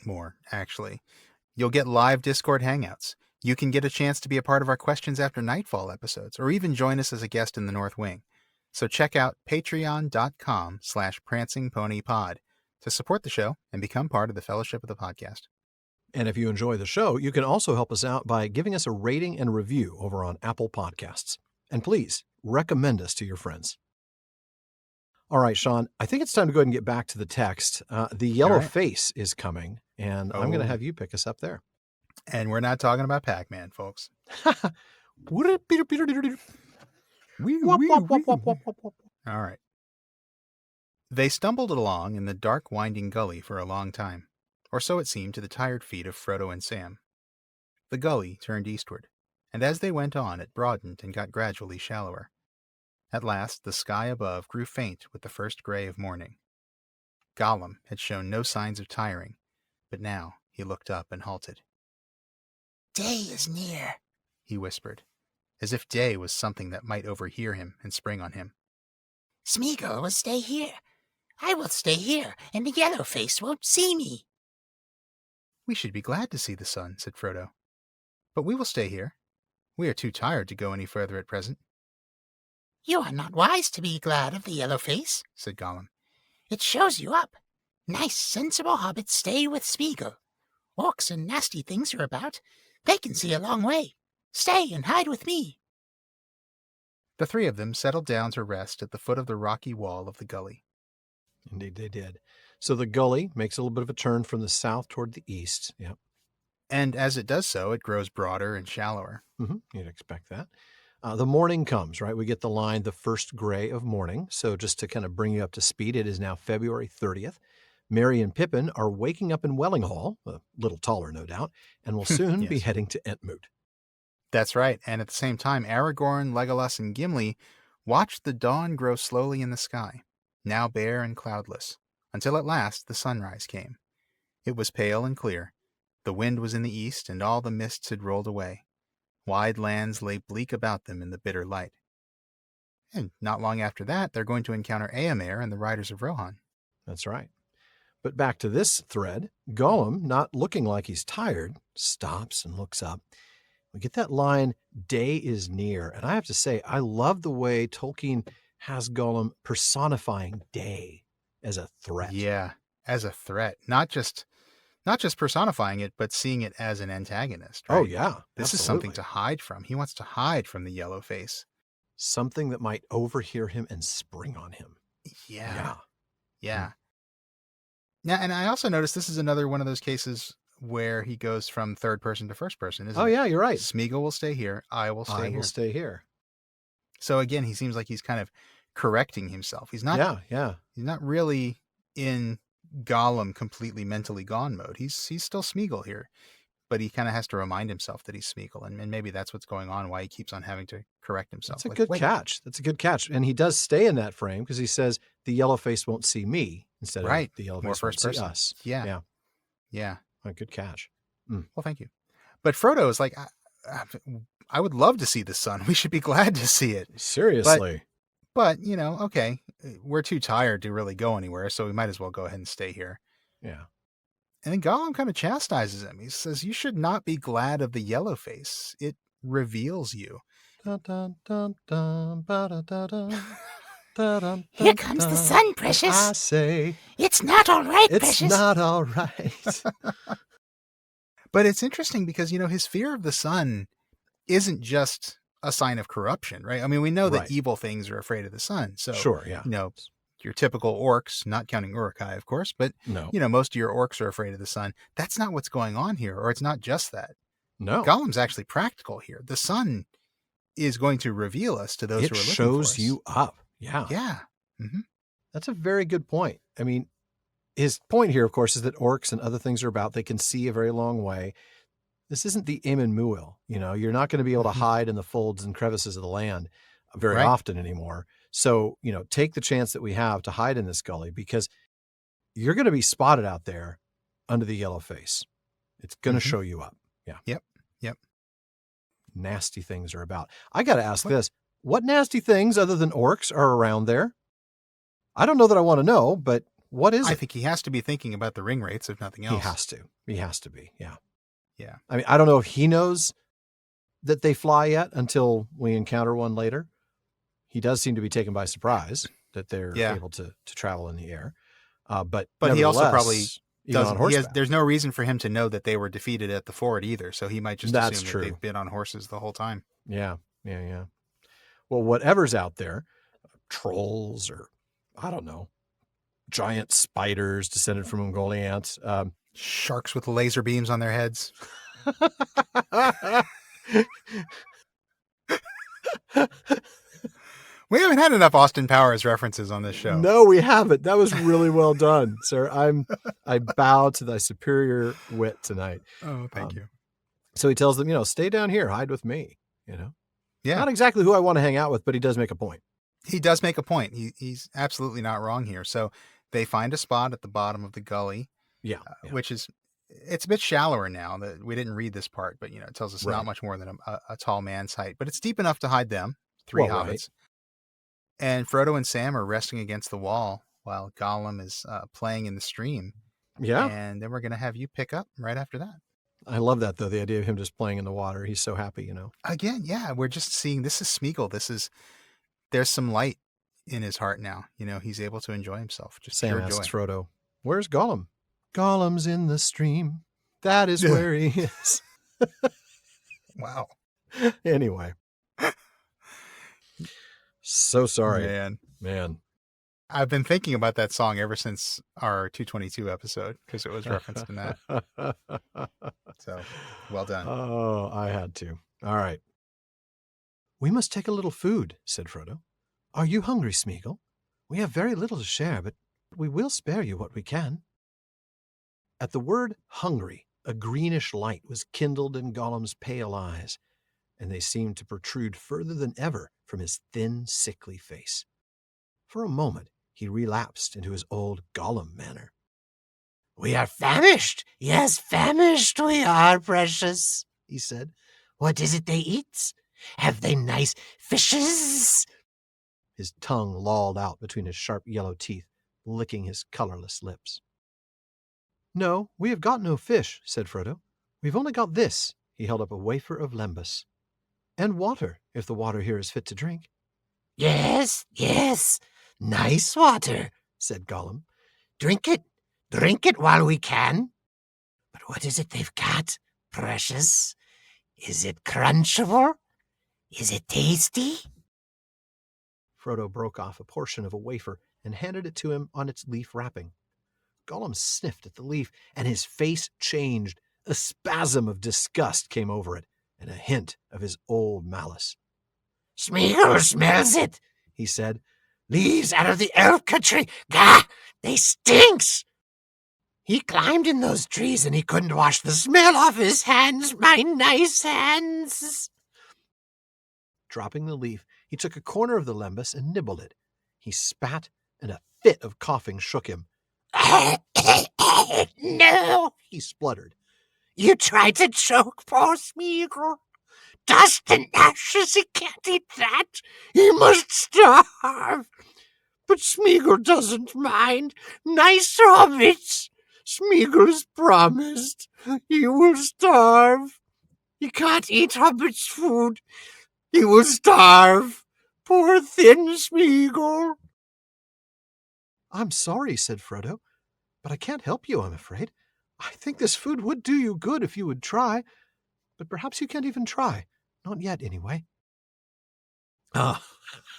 more, actually. You'll get live Discord hangouts. You can get a chance to be a part of our Questions After Nightfall episodes, or even join us as a guest in the North Wing. So check out patreon.com/prancingponypod to support the show and become part of the Fellowship of the Podcast. And if you enjoy the show, you can also help us out by giving us a rating and review over on Apple Podcasts. And please, recommend us to your friends. All right, Sean, I think it's time to go ahead and get back to the text. The yellow face is coming, and I'm going to have you pick us up there. And we're not talking about Pac-Man, folks. All right. They stumbled along in the dark, winding gully for a long time, or so it seemed to the tired feet of Frodo and Sam. The gully turned eastward, and as they went on, it broadened and got gradually shallower. At last, the sky above grew faint with the first gray of morning. Gollum had shown no signs of tiring, but now he looked up and halted. Day is near, he whispered, as if day was something that might overhear him and spring on him. Sméagol will stay here. I will stay here, and the yellow face won't see me. We should be glad to see the sun, said Frodo. But we will stay here. We are too tired to go any further at present. You are not wise to be glad of the yellow face, said Gollum. It shows you up. Nice, sensible hobbits stay with Sméagol. Orcs and nasty things are about. They can see a long way. Stay and hide with me. The three of them settled down to rest at the foot of the rocky wall of the gully. Indeed, they did. So the gully makes a little bit of a turn from the south toward the east. Yep. And as it does so, it grows broader and shallower. You'd expect that. The morning comes, right? We get the line, the first gray of morning. So just to kind of bring you up to speed, it is now February 30th. Merry and Pippin are waking up in Wellinghall, a little taller, no doubt, and will soon be Yes. heading to Entmoot. That's right. And at the same time, Aragorn, Legolas, and Gimli watched the dawn grow slowly in the sky, now bare and cloudless, until at last the sunrise came. It was pale and clear. The wind was in the east, and all the mists had rolled away. Wide lands lay bleak about them in the bitter light. And not long after that, they're going to encounter Éomer and the Riders of Rohan. That's right. But back to this thread, Gollum, not looking like he's tired, stops and looks up. We get that line, day is near. And I have to say, I love the way Tolkien has Gollum personifying day as a threat. Yeah, as a threat. Not just personifying it, but seeing it as an antagonist. Right? Oh, yeah. This is something to hide from. He wants to hide from the yellow face. Something that might overhear him and spring on him. Yeah. Now, and I also noticed this is another one of those cases where he goes from third person to first person, isn't it? Oh, yeah, you're right. Sméagol will stay here. I will stay here. So again, he seems like he's kind of correcting himself. He's not. Yeah. He's not really in Gollum completely mentally gone mode. He's still Sméagol here, but he kind of has to remind himself that he's Sméagol, and maybe that's what's going on. Why he keeps on having to correct himself. That's a good catch. That's a good catch, and he does stay in that frame because he says the yellow face won't see me instead of the yellow face won't see us. Yeah. Oh, good catch. Well, thank you. But Frodo is like, I would love to see the sun. We should be glad to see it. Seriously. But, okay, we're too tired to really go anywhere, so we might as well go ahead and stay here. Yeah. And then Gollum kind of chastises him. He says, you should not be glad of the yellow face. It reveals you. Here comes the sun, precious. I say, it's not all right, it's precious. not all right. But it's interesting because, his fear of the sun isn't just a sign of corruption, right? I mean, we know that evil things are afraid of the sun. So, sure, yeah. Your typical orcs, not counting Uruk-hai, of course, but, most of your orcs are afraid of the sun. That's not what's going on here, or it's not just that. No. Gollum's actually practical here. The sun is going to reveal us to those who are looking for us. It shows you up. Yeah. Yeah. Mm-hmm. That's a very good point. I mean, his point here, of course, is that orcs and other things are about. They can see a very long way. This isn't the Eamon Muil. You're not going to be able to hide in the folds and crevices of the land very often anymore. So, take the chance that we have to hide in this gully because you're going to be spotted out there under the yellow face. It's going to show you up. Yeah. Yep. Nasty things are about. I got to ask this. What nasty things other than orcs are around there? I don't know that I want to know, but what is it? I think he has to be thinking about the ring rates, if nothing else. He has to be. Yeah. Yeah. I mean, I don't know if he knows that they fly yet until we encounter one later. He does seem to be taken by surprise that they're able to travel in the air. But he also probably doesn't. There's no reason for him to know that they were defeated at the ford either. So he might just assume that they've been on horses the whole time. Yeah. Well, whatever's out there, trolls or I don't know, giant spiders descended from Ungoliant, sharks with laser beams on their heads. We haven't had enough Austin Powers references on this show. No, we haven't. That was really well done, sir. I bow to thy superior wit tonight. Oh, thank you. So he tells them, stay down here, hide with me, Yeah. Not exactly who I want to hang out with, but he does make a point. He does make a point. He's absolutely not wrong here. So they find a spot at the bottom of the gully. Yeah. Which it's a bit shallower now. That we didn't read this part, but it tells us not much more than a tall man's height, but it's deep enough to hide them, three hobbits. Right. And Frodo and Sam are resting against the wall while Gollum is playing in the stream. Yeah. And then we're going to have you pick up right after that. I love that, though, the idea of him just playing in the water. He's so happy, Again, yeah, we're just seeing this is Sméagol. There's some light in his heart now. He's able to enjoy himself. Just Sam asks Frodo, where's Gollum? Gollum's in the stream. That is where he is. Wow. Anyway. So sorry. Man. I've been thinking about that song ever since our 222 episode because it was referenced in that. So, well done. Oh, I had to. All right. We must take a little food, said Frodo. Are you hungry, Sméagol? We have very little to share, but we will spare you what we can. At the word hungry, a greenish light was kindled in Gollum's pale eyes, and they seemed to protrude further than ever from his thin, sickly face. For a moment, he relapsed into his old Gollum manner. "We are famished. Yes, famished we are, precious," he said. "What is it they eat? Have they nice fishes?" His tongue lolled out between his sharp yellow teeth, licking his colorless lips. "No, we have got no fish," said Frodo. "We've only got this." He held up a wafer of lembas. "And water, if the water here is fit to drink." Yes, nice water," said Gollum. Drink it while we can." "But what is it they've got, precious? Is it crunchable? Is it tasty?" Frodo broke off a portion of a wafer and handed it to him on its leaf wrapping. Gollum sniffed at the leaf, and his face changed. A spasm of disgust came over it, and a hint of his old malice. "Sméagol smells it," he said. "Leaves out of the elf country. Gah! They stinks! He climbed in those trees and he couldn't wash the smell off his hands, my nice hands." Dropping the leaf, he took a corner of the lembas and nibbled it. He spat, and a fit of coughing shook him. "No," he spluttered. "You tried to choke poor Sméagol. Dust and ashes, he can't eat that. He must starve. But Sméagol doesn't mind. Nice hobbits. Sméagol has promised he will starve. He can't eat hobbits' food. He will starve. Poor thin Sméagol." "I'm sorry," said Frodo, "but I can't help you, I'm afraid. I think this food would do you good if you would try, but perhaps you can't even try. Not yet, anyway."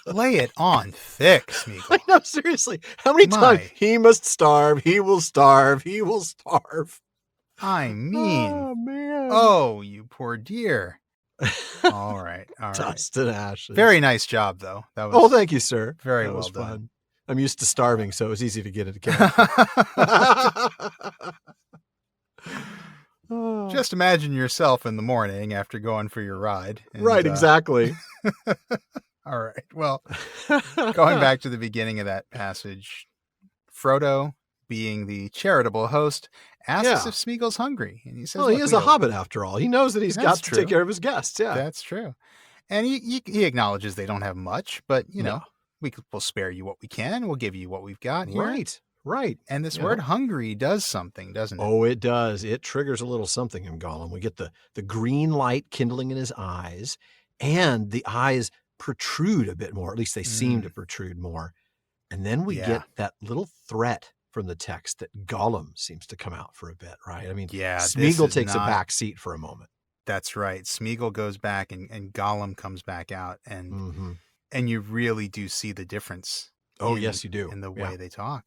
Lay it on thick, I Sméagol. know, seriously. How many times? He must starve. He will starve. He will starve. I mean, Oh, man. oh, you poor dear. All right. Dust and ashes. Very nice job, though. That was. Oh, thank you, sir. Very that well was done. Fun. I'm used to starving, so it was easy to get it again. Just imagine yourself in the morning after going for your ride. And, right, exactly. All right. Well, going back to the beginning of that passage, Frodo, being the charitable host, asks if Sméagol's hungry. And he says, well, he is a hobbit after all. He knows that he's got to take care of his guests. Yeah, that's true. And he acknowledges they don't have much, but, you know, we'll spare you what we can. We'll give you what we've got here. Right. And this word hungry does something, doesn't it? Oh, it does. It triggers a little something in Gollum. We get the green light kindling in his eyes, and the eyes protrude a bit more. At least they seem to protrude more. And then we get that little threat from the text that Gollum seems to come out for a bit, right? I mean, Sméagol takes a back seat for a moment. That's right. Sméagol goes back and Gollum comes back out, and you really do see the difference. Oh, yes, you do. In the way they talk.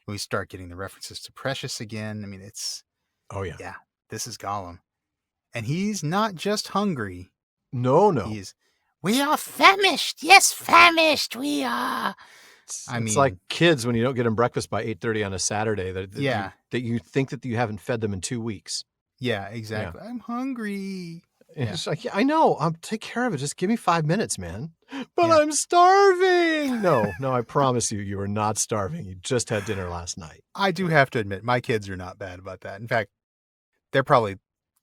We start getting the references to Precious again. I mean, it's... Oh, yeah. Yeah, this is Gollum. And he's not just hungry. No. He's... "We are famished. Yes, famished we are." It's like kids when you don't get them breakfast by 8:30 on a Saturday. That you think that you haven't fed them in 2 weeks. Yeah, exactly. Yeah. I'm hungry. It's like, I know. Take care of it. Just give me 5 minutes, man. But I'm starving. No, I promise you are not starving. You just had dinner last night. I do have to admit, my kids are not bad about that. In fact, they're probably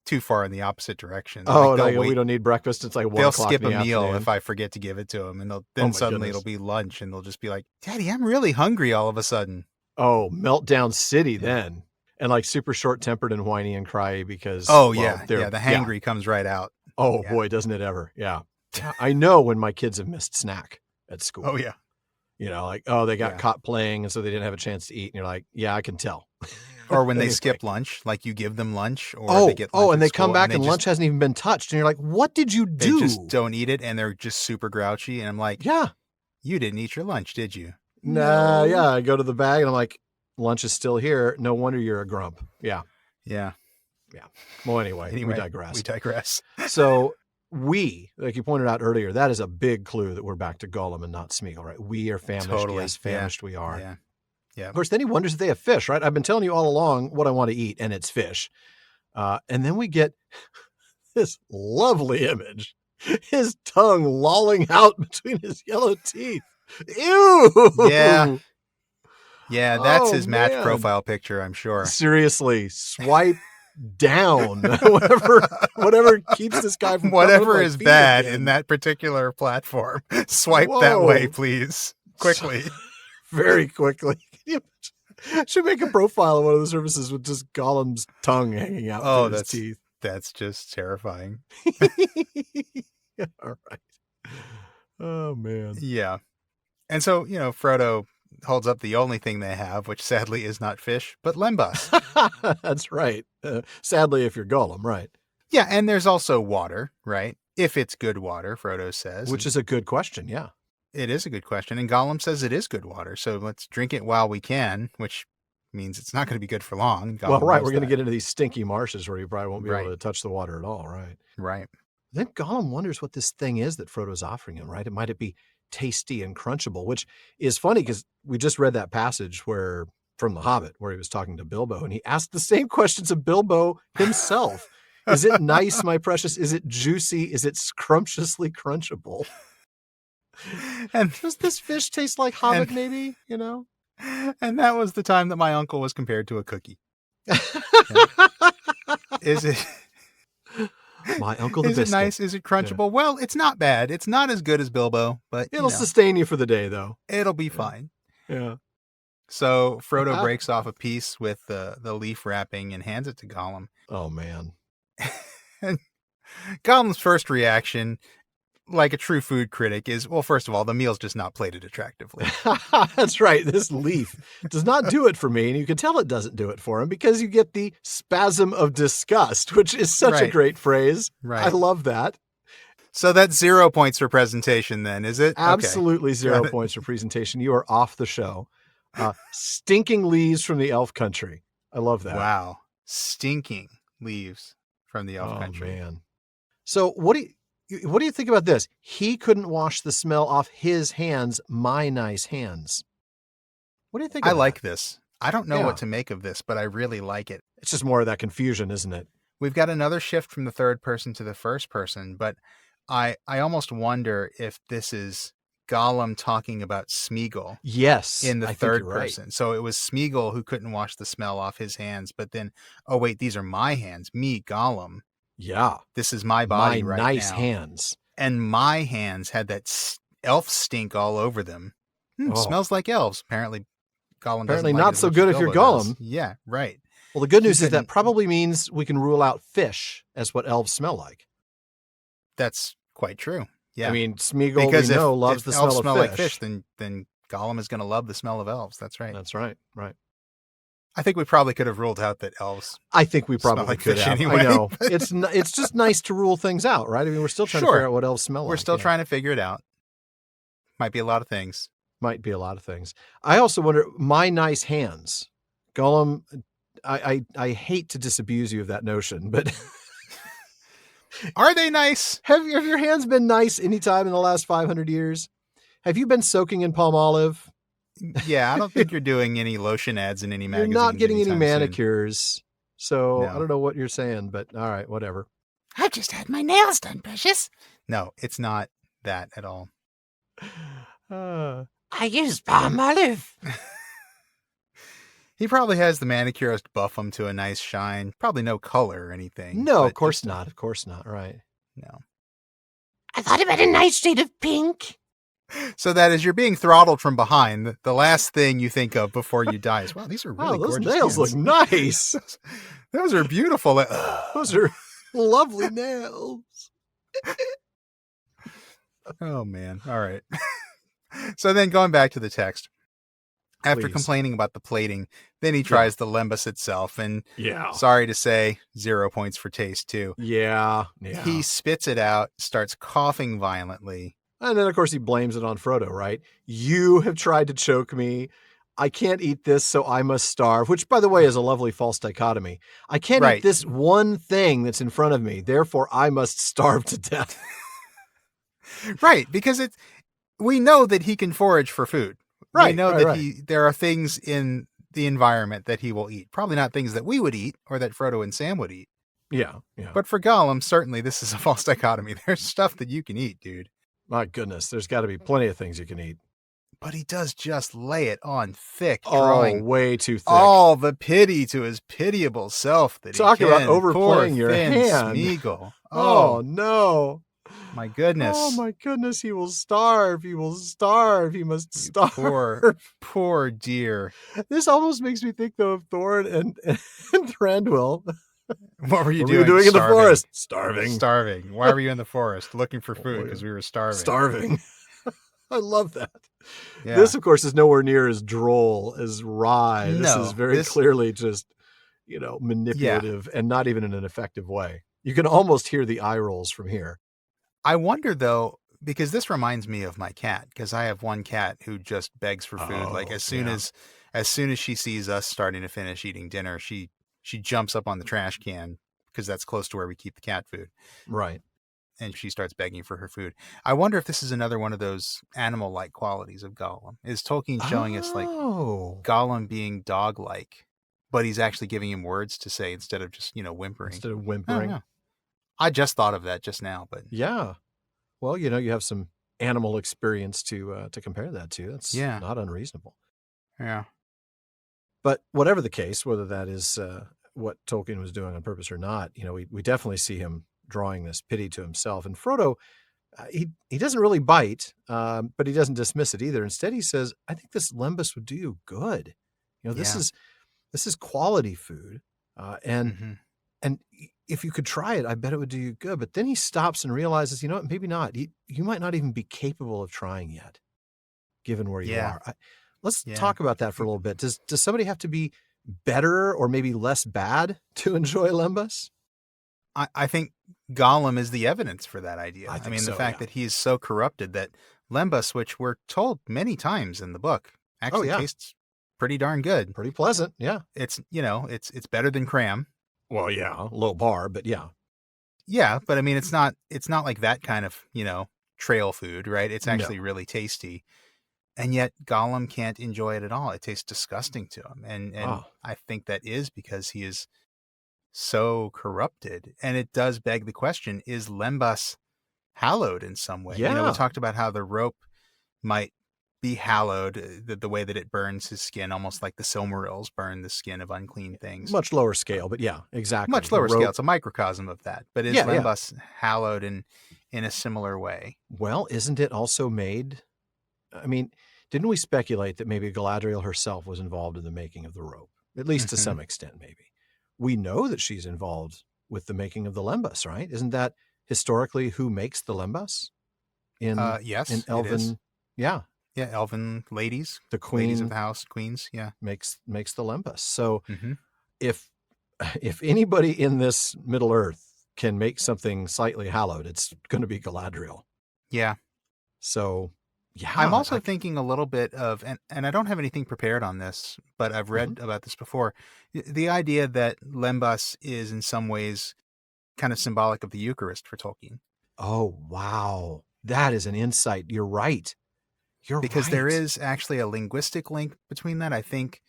too far in the opposite direction. We don't need breakfast. It's like 1 they'll o'clock skip in the a meal afternoon. if I forget to give it to them, and then suddenly goodness. It'll be lunch, and they'll just be like, "Daddy, I'm really hungry." All of a sudden, meltdown city then, and like super short-tempered and whiny and cryy because the hangry comes right out. Oh boy, doesn't it ever? Yeah, I know when my kids have missed snack at school. Oh yeah, you know, like they got caught playing, and so they didn't have a chance to eat, and you're like, yeah, I can tell. Or when they skip lunch, like you give them lunch, or they get lunch and they come back and lunch hasn't even been touched, and you're like, what did you do? They just don't eat it, and they're just super grouchy, and I'm like, you didn't eat your lunch, did you? Nah, no. I go to the bag, and I'm like, lunch is still here. No wonder you're a grump. Yeah. Well, anyway, we digress. So like you pointed out earlier, that is a big clue that we're back to Gollum and not Sméagol, right? We are famished. Totally. Yes, famished we are. Yeah. Yeah. Of course, then he wonders if they have fish, right? I've been telling you all along what I want to eat, and it's fish. And then we get this lovely image. His tongue lolling out between his yellow teeth. Ew! Yeah. Yeah, that's Oh, his match man. profile picture, I'm sure. Seriously, swipe down. whatever keeps this guy from Whatever coming up is my feet bad again. in that particular platform. Swipe that Whoa. way, please. Quickly. Very quickly. Should make a profile of one of the services with just Gollum's tongue hanging out through his teeth. That's just terrifying. All right. Oh, man. Yeah. And so, Frodo holds up the only thing they have, which sadly is not fish, but lembas. That's right. Sadly, if you're Gollum, right. Yeah, and there's also water, right? If it's good water, Frodo says. Which is a good question, yeah. It is a good question. And Gollum says it is good water, so let's drink it while we can, which means it's not going to be good for long. Well, right, we're going to get into these stinky marshes where you probably won't be Right. able to touch the water at all, right? Right. Then Gollum wonders what this thing is that Frodo's offering him, right? Might it be tasty and crunchable, which is funny because we just read that passage from The Hobbit where he was talking to Bilbo, and he asked the same questions of Bilbo himself. Is it nice, my precious? Is it juicy? Is it scrumptiously crunchable? And does this fish taste like Hobbit, maybe? And that was the time that my uncle was compared to a cookie. Is it? My uncle the Is biscuit. it nice? Is it crunchable? Yeah. Well, it's not bad. It's not as good as Bilbo, but it'll sustain you for the day, though. It'll be fine. Yeah. So Frodo breaks off a piece with the leaf wrapping and hands it to Gollum. Oh, man. And Gollum's first reaction, like a true food critic, is, well, first of all, the meal's just not plated attractively. That's right. This leaf does not do it for me. And you can tell it doesn't do it for him because you get the spasm of disgust, which is such a great phrase. Right. I love that. So that's 0 points for presentation then, is it? Absolutely 0 points for presentation. You are off the show. Stinking leaves from the elf country. I love that. Wow. Stinking leaves from the elf country. Oh, man. So what do you think about this? He couldn't wash the smell off his hands, my nice hands. What do you think of that? Like this. I don't know what to make of this, but I really like it. It's just more of that confusion, isn't it? We've got another shift from the third person to the first person, but I almost wonder if this is Gollum talking about Sméagol. Yes. In the third person. Right. So it was Sméagol who couldn't wash the smell off his hands, but then, oh wait, these are my hands. Me, Gollum. Yeah. This is my body right now. My nice hands. And my hands had that elf stink all over them. Smells like elves. Apparently Gollum doesn't like not so good if you're Gollum. Yeah, right. Well, the good news is that probably means we can rule out fish as what elves smell like. That's quite true. Yeah. I mean, Sméagol loves the smell of fish. Like fish, then Gollum is going to love the smell of elves. That's right. That's right. Right. I think we probably could have ruled out that elves. I think we probably like could fish have. Anyway. I know. It's just nice to rule things out, right? I mean, we're still trying to figure out what elves smell like. We're still trying to figure it out. Might be a lot of things. Might be a lot of things. I also wonder, my nice hands. Gollum, I hate to disabuse you of that notion, but are they nice? Have your hands been nice any time in the last 500 years? Have you been soaking in palm olive? Yeah, I don't think you're doing any lotion ads in any magazines. You're not getting any manicures. Soon. So no. I don't know what you're saying, but all right, whatever. I've just had my nails done, precious. No, it's not that at all. I use palm olive. He probably has the manicurist buff him to a nice shine. Probably no color or anything. No, of course not. Of course not. Right. No. I thought about a nice shade of pink. So that as you're being throttled from behind, the last thing you think of before you die is, wow, these are really those gorgeous nails hands. Look nice. Those are beautiful. Those are lovely nails. Oh, man. All right. So then going back to the text. After complaining about the plating, then he tries the lembas itself, and sorry to say, 0 points for taste too. Yeah. He spits it out, starts coughing violently. And then, of course, he blames it on Frodo, right? You have tried to choke me. I can't eat this, so I must starve, which, by the way, is a lovely false dichotomy. I can't eat this one thing that's in front of me, therefore I must starve to death. Right, because we know that he can forage for food. They know that there are things in the environment that he will eat. Probably not things that we would eat or that Frodo and Sam would eat. Yeah. But for Gollum, certainly this is a false dichotomy. There's stuff that you can eat, dude. My goodness, there's got to be plenty of things you can eat. But he does just lay it on thick, drawing way too thick. all the pity to his pitiable self that Talk he can. about overplaying Poor your thin hand. Sméagol. Oh, no. My goodness. Oh, my goodness. He will starve. He will starve. He must starve. Poor dear. This almost makes me think, though, of Thorin and Thranduil. What were you doing in the forest? Starving. Why were you in the forest? Looking for food because we were starving. I love that. Yeah. This, of course, is nowhere near as droll as wry. This is very clearly just, manipulative and not even in an effective way. You can almost hear the eye rolls from here. I wonder, though, because this reminds me of my cat, because I have one cat who just begs for food. Like as soon as she sees us starting to finish eating dinner, she jumps up on the trash can because that's close to where we keep the cat food. Right. And she starts begging for her food. I wonder if this is another one of those animal-like qualities of Gollum. Is Tolkien showing us like Gollum being dog-like, but he's actually giving him words to say instead of just, whimpering. Instead of whimpering. I just thought of that just now, but yeah. Well, you have some animal experience to compare that to. That's not unreasonable. Yeah. But whatever the case, whether that is what Tolkien was doing on purpose or not, we definitely see him drawing this pity to himself. And Frodo, he doesn't really bite, but he doesn't dismiss it either. Instead, he says, "I think this lembas would do you good. This is quality food, and if you could try it, I bet it would do you good." But then he stops and realizes, maybe not. You might not even be capable of trying yet, given where you are. Let's talk about that for a little bit. Does somebody have to be better or maybe less bad to enjoy lembas? I think Gollum is the evidence for that idea. I mean, the fact that he's so corrupted that lembas, which we're told many times in the book, actually tastes pretty darn good. Pretty pleasant, yeah. It's it's better than cram. Well, yeah, low bar, but yeah. Yeah, but I mean, it's not like that kind of, trail food, right? It's actually really tasty. And yet Gollum can't enjoy it at all. It tastes disgusting to him. And I think that is because he is so corrupted. And it does beg the question, is lembas hallowed in some way? Yeah. We talked about how the rope might be hallowed, the way that it burns his skin, almost like the Silmarillions burn the skin of unclean things. Much lower scale, but yeah, exactly. Much lower scale. It's a microcosm of that. But is lembas hallowed in a similar way? Well, isn't it also made? I mean, didn't we speculate that maybe Galadriel herself was involved in the making of the rope? At least to some extent, maybe. We know that she's involved with the making of the lembas, right? Isn't that historically who makes the lembas? Yes, in Elven, it is. Yeah, Elven ladies, the queen, ladies of the house, queens, makes the lembas. So if anybody in this Middle Earth can make something slightly hallowed, it's going to be Galadriel. Yeah. So yeah, I'm also thinking a little bit of, and I don't have anything prepared on this, but I've read about this before. The idea that lembas is in some ways kind of symbolic of the Eucharist for Tolkien. Oh, wow. That is an insight. You're right. Because there is actually a linguistic link between that. I think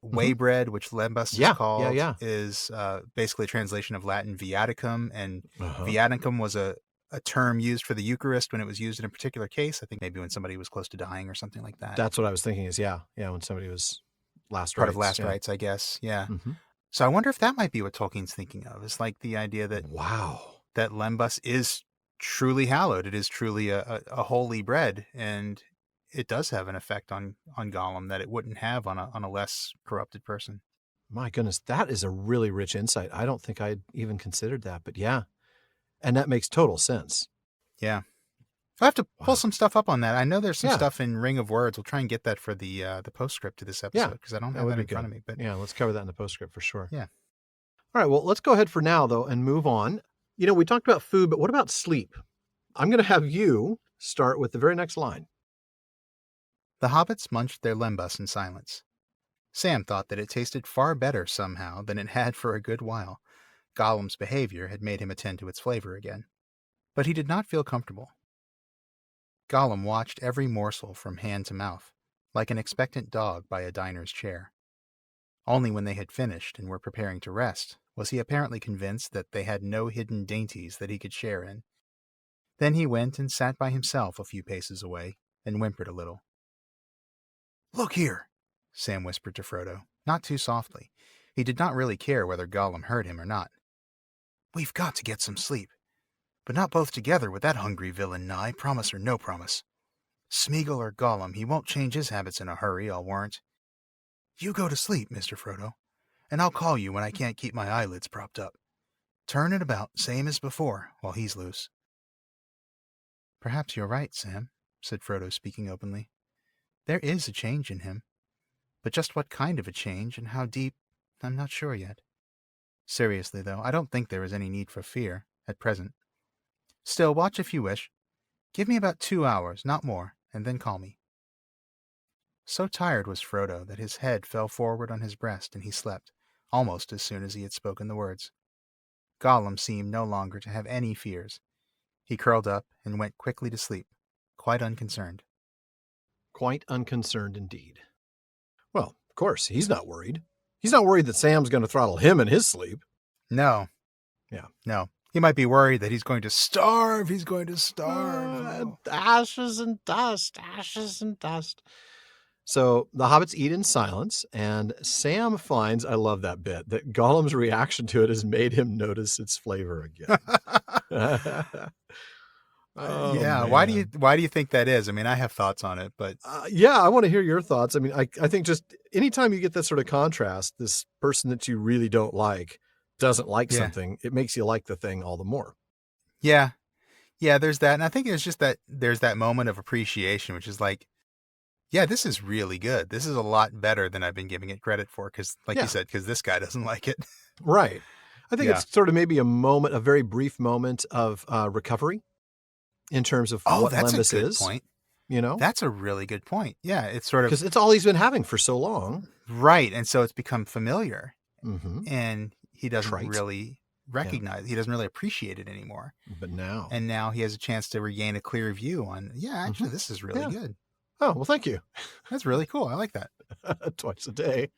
waybread, which lembas is called, is basically a translation of Latin viaticum, and viaticum was a term used for the Eucharist when it was used in a particular case. I think maybe when somebody was close to dying or something like that. That's what I was thinking is, when somebody was part of last rites, I guess. Yeah. So I wonder if that might be what Tolkien's thinking of. It's like the idea that that lembas is truly hallowed. It is truly a holy bread, and it does have an effect on Gollum that it wouldn't have on a less corrupted person. My goodness, that is a really rich insight. I don't think I'd even considered that, but yeah. And that makes total sense. Yeah. I have to pull some stuff up on that. I know there's some stuff in Ring of Words. We'll try and get that for the postscript to this episode, because I don't have that in front of me. But yeah, let's cover that in the postscript for sure. Yeah. All right, well, let's go ahead for now, though, and move on. We talked about food, but what about sleep? I'm going to have you start with the very next line. The hobbits munched their lembas in silence. Sam thought that it tasted far better somehow than it had for a good while. Gollum's behavior had made him attend to its flavor again. But he did not feel comfortable. Gollum watched every morsel from hand to mouth, like an expectant dog by a diner's chair. Only when they had finished and were preparing to rest was he apparently convinced that they had no hidden dainties that he could share in. Then he went and sat by himself a few paces away and whimpered a little. "Look here," Sam whispered to Frodo, not too softly. He did not really care whether Gollum heard him or not. "We've got to get some sleep, but not both together with that hungry villain nigh, promise or no promise. Sméagol or Gollum, he won't change his habits in a hurry, I'll warrant. You go to sleep, Mr. Frodo, and I'll call you when I can't keep my eyelids propped up. Turn it about, same as before, while he's loose." "Perhaps you're right, Sam," said Frodo, speaking openly. "There is a change in him. But just what kind of a change and how deep, I'm not sure yet. Seriously, though, I don't think there is any need for fear, at present. Still, watch if you wish. Give me about 2 hours, not more, and then call me." So tired was Frodo that his head fell forward on his breast and he slept, almost as soon as he had spoken the words. Gollum seemed no longer to have any fears. He curled up and went quickly to sleep, quite unconcerned. Quite unconcerned indeed. Well, of course, he's not worried. He's not worried that Sam's going to throttle him in his sleep. No. Yeah. No. He might be worried that he's going to starve. He's going to starve. Ashes and dust, ashes and dust. So the hobbits eat in silence, and Sam finds, I love that bit, that Gollum's reaction to it has made him notice its flavor again. Oh, yeah. man. Why do you think that is? I mean, I have thoughts on it, but yeah, I want to hear your thoughts. I mean, I think just anytime you get that sort of contrast, this person that you really don't like doesn't like something, it makes you like the thing all the more. Yeah. Yeah, there's that. And I think it's just that there's that moment of appreciation, which is like, yeah, this is really good. This is a lot better than I've been giving it credit for. Because like you said, because this guy doesn't like it. Right. I think it's sort of maybe a very brief moment of recovery in terms of what lembas is. Point. You know? That's a really good point. Yeah, it's sort of... Because it's all he's been having for so long. Right. And so it's become familiar. Mm-hmm. And he doesn't really recognize, he doesn't really appreciate it anymore. But now. And now he has a chance to regain a clear view on, actually, this is really good. Oh, well, thank you. That's really cool. I like that. Twice a day.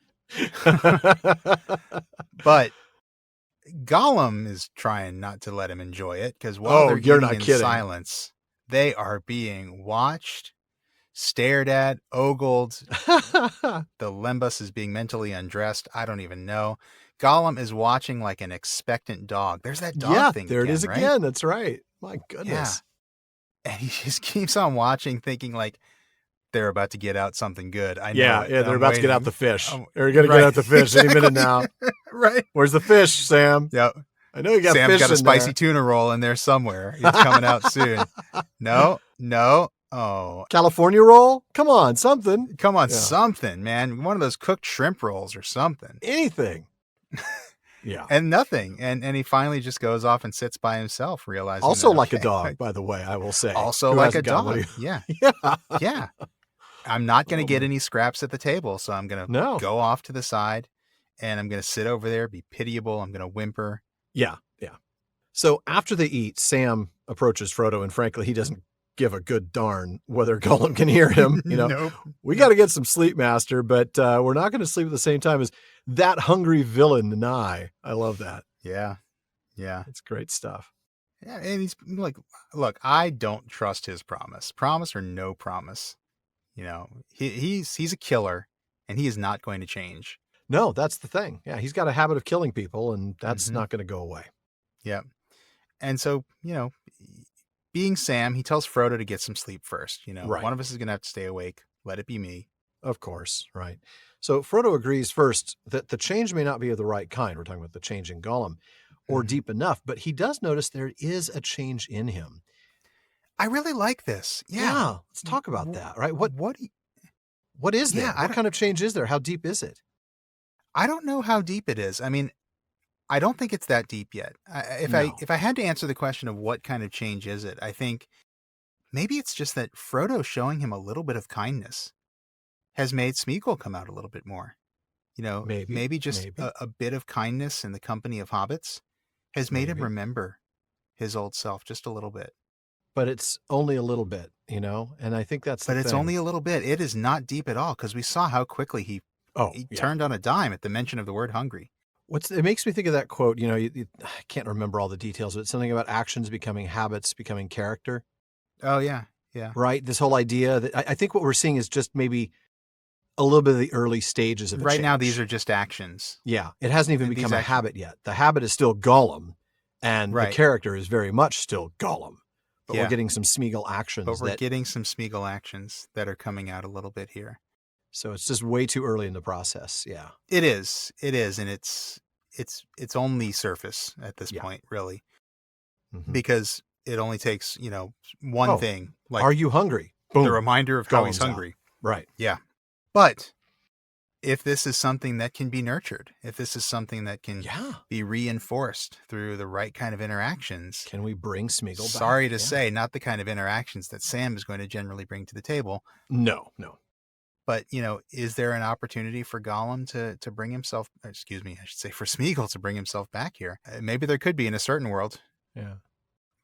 But Gollum is trying not to let him enjoy it because while they're eating in silence, they are being watched, stared at, ogled. The lembas is being mentally undressed. I don't even know. Gollum is watching like an expectant dog. There's that dog thing. There again, it is right? again. That's right. My goodness. Yeah. And he just keeps on watching, thinking like, they're about to get out something good. I know. Yeah, they're about to get out the fish. They're going to right. get out the fish any minute now. Right. Where's the fish, Sam? Yep. I know you got Sam's fish got a in spicy there. tuna roll in there somewhere. It's coming out soon. No. Oh. California roll? Come on, something. Come on, something, man. One of those cooked shrimp rolls or something. Anything. Yeah. And nothing. And he finally just goes off and sits by himself, realizing also like a dog, by the way, I will say. Also like a dog. Yeah. Yeah. I'm not going to get any scraps at the table, so I'm going to go off to the side, and I'm going to sit over there, be pitiable. I'm going to whimper. Yeah. So after they eat, Sam approaches Frodo, and frankly, he doesn't give a good darn whether Gollum can hear him. You know, Nope. We got to get some sleep, Master, but we're not going to sleep at the same time as that hungry villain nigh. I love that. Yeah. It's great stuff. Yeah, and he's like, look, I don't trust his promise. Promise or no promise. You know, he's a killer, and he is not going to change. No, that's the thing. Yeah, he's got a habit of killing people, and that's not going to go away. Yeah. And so, you know, being Sam, he tells Frodo to get some sleep first. You know, one of us is going to have to stay awake. Let it be me. Of course, right. So Frodo agrees first that the change may not be of the right kind. We're talking about the change in Gollum, or deep enough, but he does notice there is a change in him. I really like this. Yeah. Let's talk about that, right? What is that? What kind of change is there? How deep is it? I don't know how deep it is. I mean, I don't think it's that deep yet. If I had to answer the question of what kind of change is it, I think maybe it's just that Frodo showing him a little bit of kindness has made Sméagol come out a little bit more. You know, maybe just a bit of kindness in the company of hobbits has made him remember his old self just a little bit. but it's only a little bit, and I think that's the But it's thing. only a little bit. It is not deep at all, because we saw how quickly he Yeah. turned on a dime at the mention of the word hungry. It makes me think of that quote, I can't remember all the details, but it's something about actions becoming habits, becoming character, Oh, yeah. Yeah. right? This whole idea that I think what we're seeing is just maybe a little bit of the early stages of a Right now, change. these are just actions. Yeah, it hasn't even These become a actions- habit yet. The habit is still Gollum, and the Right. character is very much still Gollum. But Yeah. we're getting some Sméagol actions But we're getting some Sméagol actions that are coming out a little bit here. so it's just way too early in the process. Yeah. It is, and it's only surface at this Yeah. point, really, Mhm. because it only takes one Oh, thing, like Are you hungry? Boom. the reminder of how he's Gollum's out. hungry. Right. Yeah, but if this is something that can be nurtured, if this is something that can Yeah. be reinforced through the right kind of interactions, Can we bring Sméagol back? sorry to Yeah. say, not the kind of interactions that Sam is going to generally bring to the table. No. But, is there an opportunity for Gollum to bring himself, excuse me, I should say for Sméagol to bring himself back here? Maybe there could be in a certain world, Yeah.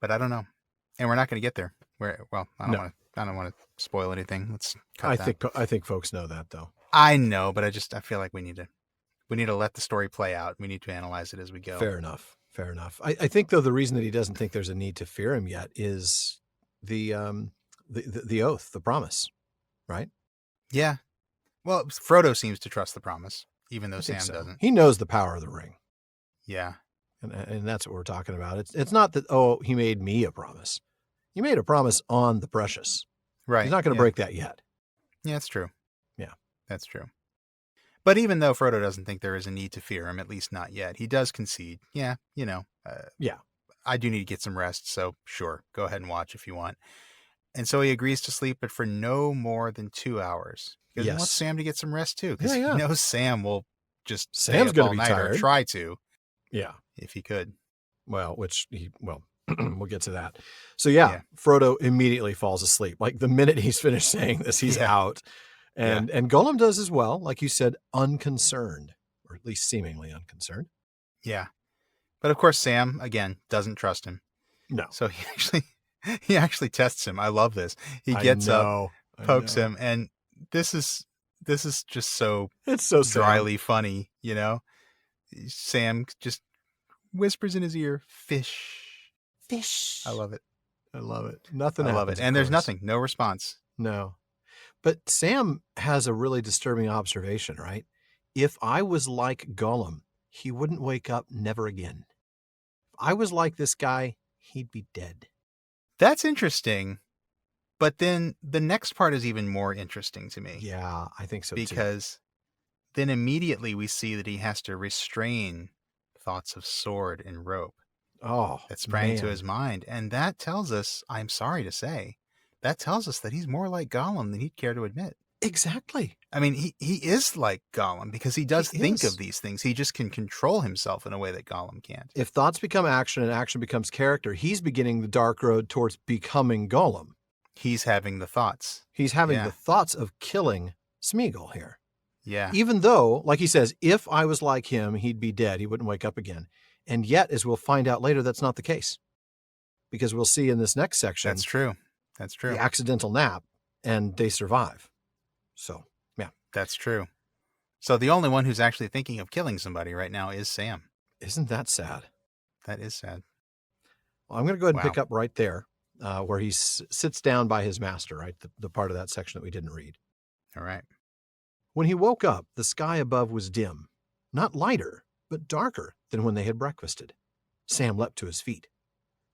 but I don't know. And we're not going to get there. I No. don't want to spoil anything. Let's cut that. I think folks know that though. I know, but I feel like we need to let the story play out. We need to analyze it as we go. Fair enough. I think though the reason that he doesn't think there's a need to fear him yet is the oath, the promise, right? Yeah. Well, Frodo seems to trust the promise, even though I think Sam so. doesn't. He knows the power of the ring. Yeah. And that's what we're talking about. It's not that, he made me a promise. He made a promise on the precious. Right. He's not going to break that yet. Yeah, that's true. Yeah. That's true. But even though Frodo doesn't think there is a need to fear him, at least not yet, he does concede. Yeah, Yeah. I do need to get some rest, so sure, go ahead and watch if you want. And so he agrees to sleep, but for no more than 2 hours. Because he wants Yes. Sam to get some rest too, because Yeah. he knows Sam will just Sam's stay gonna up all be night or tired. try to, Yeah. if he could. Well, we'll get to that. So yeah, Frodo immediately falls asleep. Like the minute he's finished saying this, he's out. And Gollum does as well, like you said, unconcerned, or at least seemingly unconcerned. Yeah. But of course, Sam, again, doesn't trust him. No. So he actually tests him. I love this. He gets up, pokes him, and this is just so It's so dryly funny, Sam just whispers in his ear, "Fish." Fish. I love it. Nothing I love happens, it. of And there's course. nothing, no response. No. But Sam has a really disturbing observation, right? If I was like Gollum, he wouldn't wake up never again. If I was like this guy, he'd be dead. That's interesting. But then the next part is even more interesting to me. Yeah, I think so because then immediately we see that he has to restrain thoughts of sword and rope that sprang to his mind. And that tells us, I'm sorry to say, that tells us that he's more like Gollum than he'd care to admit. Exactly. I mean, he is like Gollum because he does think is. of these things. He just can control himself in a way that Gollum can't. If thoughts become action and action becomes character, he's beginning the dark road towards becoming Gollum. He's having the thoughts. He's having the thoughts of killing Sméagol here. Yeah. Even though, like he says, if I was like him, he'd be dead. He wouldn't wake up again. And yet, as we'll find out later, that's not the case. Because we'll see in this next section. That's true. The accidental nap, and they survive. So, yeah. That's true. So the only one who's actually thinking of killing somebody right now is Sam. Isn't that sad? That is sad. Well, I'm going to go ahead and pick up right there where he sits down by his master, right? The part of that section that we didn't read. All right. When he woke up, the sky above was dim, not lighter, but darker than when they had breakfasted. Sam leapt to his feet.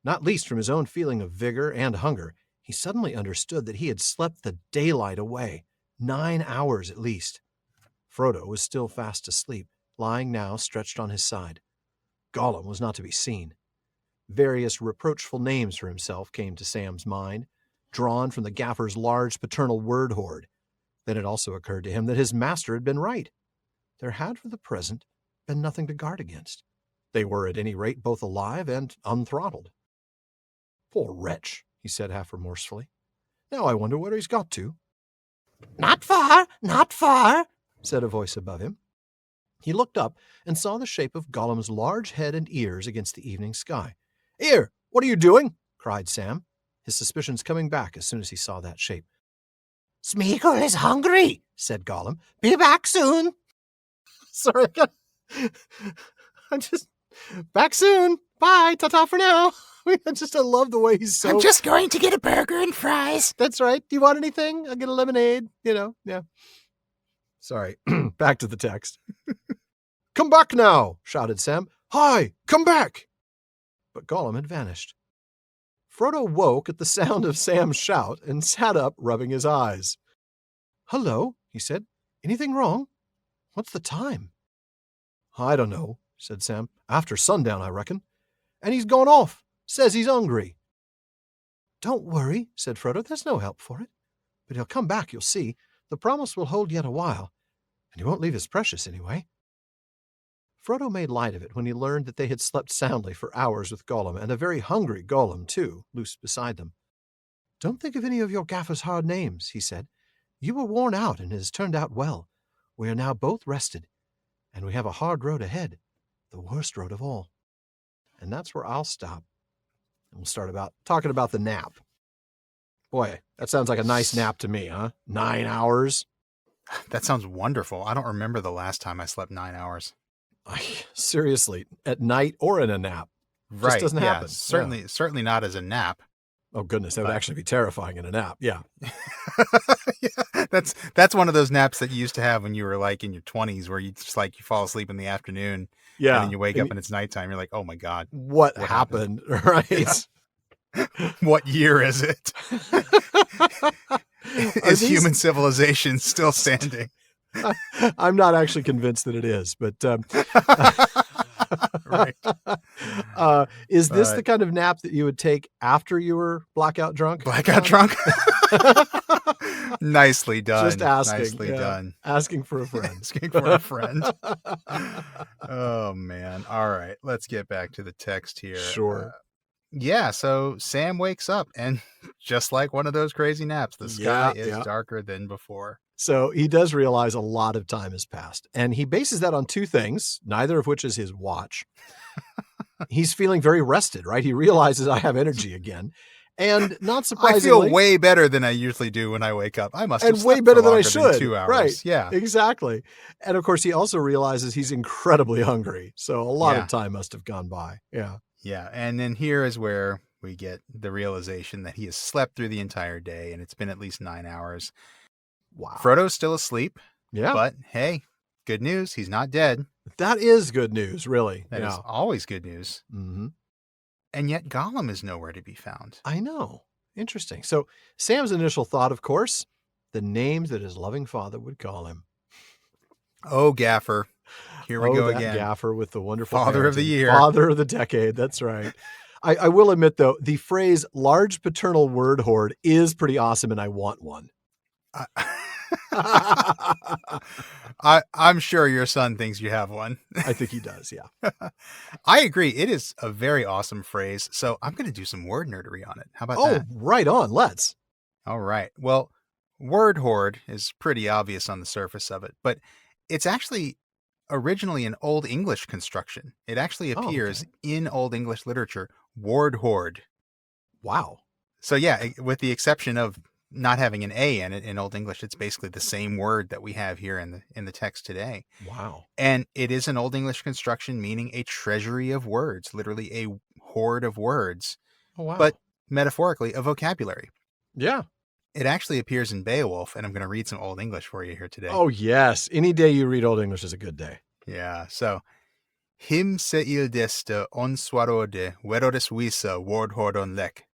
Not least from his own feeling of vigor and hunger, he suddenly understood that he had slept the daylight away, 9 hours at least. Frodo was still fast asleep, lying now stretched on his side. Gollum was not to be seen. Various reproachful names for himself came to Sam's mind, drawn from the Gaffer's large paternal word-hoard. Then it also occurred to him that his master had been right. There had, for the present, been nothing to guard against. They were, at any rate, both alive and unthrottled. Poor wretch, he said half remorsefully. Now I wonder where he's got to. Not far, said a voice above him. He looked up and saw the shape of Gollum's large head and ears against the evening sky. Here, what are you doing? Cried Sam. his suspicions coming back as soon as he saw that shape. Sméagol is hungry, said Gollum. Be back soon. Sorry, I'm just back soon. Bye, ta-ta for now. I love the way he's so... I'm just going to get a burger and fries. That's right. Do you want anything? I'll get a lemonade, yeah. Sorry, back to the text. Come back now, shouted Sam. Hi, come back. But Gollum had vanished. Frodo woke at the sound of Sam's shout and sat up, rubbing his eyes. Hello, he said. Anything wrong? What's the time? I don't know, said Sam. After sundown, I reckon. And he's gone off. Says he's hungry. Don't worry, said Frodo. There's no help for it. But he'll come back, you'll see. The promise will hold yet a while. And he won't leave his precious anyway. Frodo made light of it when he learned that they had slept soundly for hours with Gollum, and a very hungry Gollum, too, loose beside them. Don't think of any of your Gaffer's hard names, he said. You were worn out, and it has turned out well. We are now both rested, and we have a hard road ahead, the worst road of all. And that's where I'll stop. And we'll start talking about the nap. Boy, that sounds like a nice nap to me, huh? 9 hours? That sounds wonderful. I don't remember the last time I slept 9 hours. Seriously, at night or in a nap. Right. Just doesn't happen. Certainly not as a nap. Oh, goodness. That would actually be terrifying in a nap. Yeah. Yeah. That's one of those naps that you used to have when you were like in your 20s where you just like you fall asleep in the afternoon. Yeah. And then you wake up and it's nighttime. You're like, oh my God. What happened? Right. Yeah. What year is it? Is human civilization still standing? I'm not actually convinced that it is, but right. Is this the kind of nap that you would take after you were blackout drunk? Blackout drunk? Nicely done. Just asking. Nicely done. Asking for a friend. Asking for a friend. Oh, man. All right. Let's get back to the text here. Sure. Yeah, so Sam wakes up, and just like one of those crazy naps, the sky is darker than before. So he does realize a lot of time has passed, and he bases that on two things, neither of which is his watch. He's feeling very rested, right? He realizes I have energy again. And not surprisingly, I feel way better than I usually do when I wake up. I must have slept way better for than I longer should. 2 hours. Right. Yeah. Exactly. And of course, he also realizes he's incredibly hungry. So a lot of time must have gone by. Yeah. Yeah. And then here is where we get the realization that he has slept through the entire day, and it's been at least 9 hours. Wow. Frodo's still asleep. Yeah. But hey, good news. He's not dead. That is good news, really. That is always good news. Mm-hmm. And yet Gollum is nowhere to be found. I know. Interesting. So Sam's initial thought, of course, the name that his loving father would call him. Oh, Gaffer. Here we go again. Gaffer with the wonderful Father of the year. Father of the decade. That's right. I will admit, though, the phrase large paternal word hoard is pretty awesome, and I want one. I'm sure your son thinks you have one. I think he does, yeah. I agree. It is a very awesome phrase. So I'm going to do some word nerdery on it. How about that? Oh, right on. Let's. All right. Well, word hoard is pretty obvious on the surface of it, but it's actually originally an Old English construction. It actually appears in Old English literature, word hoard. Wow. So yeah, with the exception of not having an A in it in Old English, it's basically the same word that we have here in the text today. Wow. And it is an Old English construction, meaning a treasury of words, literally a hoard of words. Oh, wow. But metaphorically, a vocabulary. Yeah. It actually appears in Beowulf, and I'm going to read some Old English for you here today. Oh, yes. Any day you read Old English is a good day. Yeah. So, him se il deste on swarode werodes wisa word hoard on lek.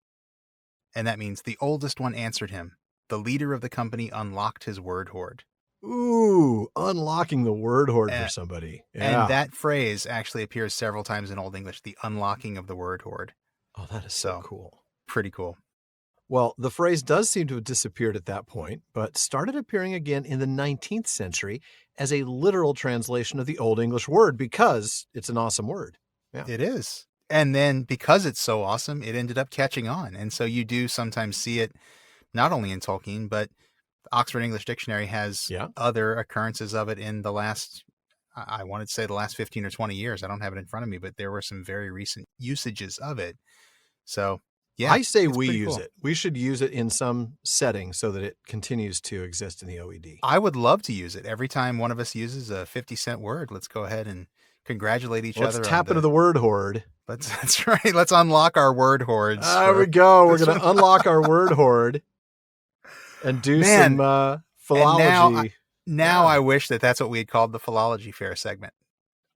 And that means the oldest one answered him. The leader of the company unlocked his word hoard. Ooh, unlocking the word hoard for somebody. Yeah. And that phrase actually appears several times in Old English, the unlocking of the word hoard. Oh, that is so cool. Pretty cool. Well, the phrase does seem to have disappeared at that point, but started appearing again in the 19th century as a literal translation of the Old English word because it's an awesome word. Yeah. It is. And then because it's so awesome, it ended up catching on. And so you do sometimes see it not only in Tolkien, but Oxford English Dictionary has other occurrences of it in the last, I wanted to say the last 15 or 20 years. I don't have it in front of me, but there were some very recent usages of it. So Yeah, I say it's we pretty use cool. it. We should use it in some setting so that it continues to exist in the OED. I would love to use it. Every time one of us uses a 50-cent word, let's go ahead and congratulate each Let's other. tap into the word hoard. That's right. Let's unlock our word hoards. There we go. We're this going to one. unlock our word hoard and do Man, some And philology. now I wish that's what we had called the philology fair segment.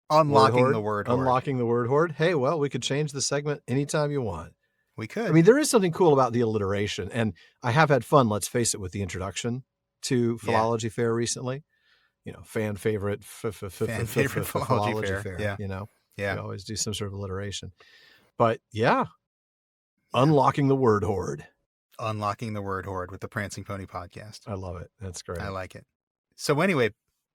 Unlocking the word hoard. Unlocking the word hoard. Hey, well, we could change the segment anytime you want. We could. I mean, there is something cool about the alliteration, and I have had fun, let's face it, with the introduction to Philology Fair recently. You know, fan favorite Philology Fair. Yeah. You know, yeah. We always do some sort of alliteration. But yeah, unlocking the word hoard. Unlocking the word hoard with the Prancing Pony podcast. I love it. That's great. I like it. So anyway,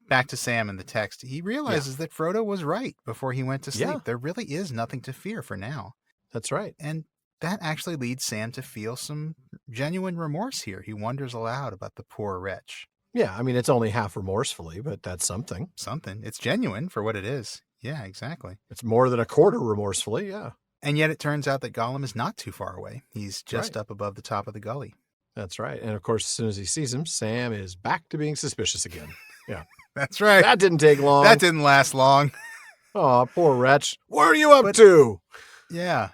back to Sam in the text. He realizes that Frodo was right before he went to sleep. Yeah. There really is nothing to fear for now. That's right. And that actually leads Sam to feel some genuine remorse here. He wonders aloud about the poor wretch. Yeah, I mean, it's only half remorsefully, but that's something. Something. It's genuine for what it is. Yeah, exactly. It's more than a quarter remorsefully, yeah. And yet it turns out that Gollum is not too far away. He's just up above the top of the gully. That's right. And of course, as soon as he sees him, Sam is back to being suspicious again. Yeah. That's right. That didn't take long. That didn't last long. Oh, poor wretch. What are you up to? Yeah.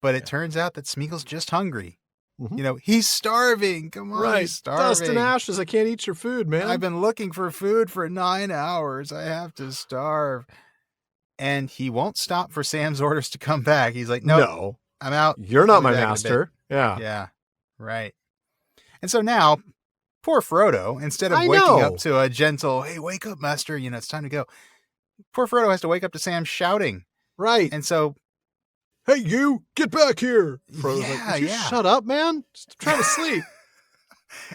But it turns out that Sméagol's just hungry. Mm-hmm. You know, he's starving. Come on, he's starving. Dust and ashes. I can't eat your food, man. I've been looking for food for 9 hours. I have to starve. And he won't stop for Sam's orders to come back. He's like, no, I'm out. You're not my master. Yeah. Yeah, right. And so now, poor Frodo, instead of waking up to a gentle, hey, wake up, master, you know, it's time to go. Poor Frodo has to wake up to Sam shouting. Right. And so, hey, you, get back here. Frodo's like, would you shut up, man? Just trying to sleep.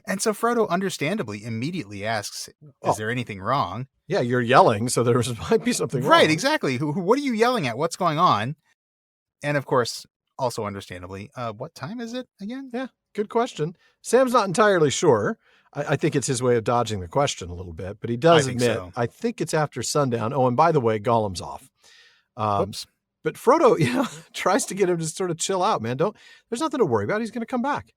And so Frodo understandably immediately asks, is there anything wrong? Yeah, you're yelling, so there might be something wrong. Right, exactly. What are you yelling at? What's going on? And of course, also understandably, what time is it again? Yeah, good question. Sam's not entirely sure. I think it's his way of dodging the question a little bit, but he does admit, I think it's after sundown. Oh, and by the way, Gollum's off. Whoops. But Frodo, tries to get him to sort of chill out, man. There's nothing to worry about. He's going to come back.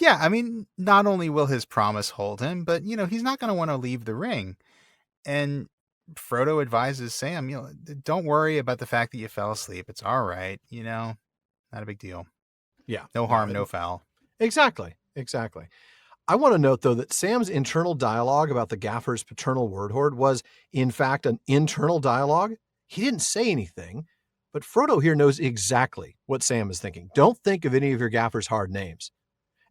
Yeah, I mean, not only will his promise hold him, but, he's not going to want to leave the ring. And Frodo advises Sam, don't worry about the fact that you fell asleep. It's all right. Not a big deal. Yeah. No harm, no foul. Exactly. I want to note, though, that Sam's internal dialogue about the Gaffer's paternal word hoard was, in fact, an internal dialogue. He didn't say anything, but Frodo here knows exactly what Sam is thinking. Don't think of any of your Gaffer's hard names.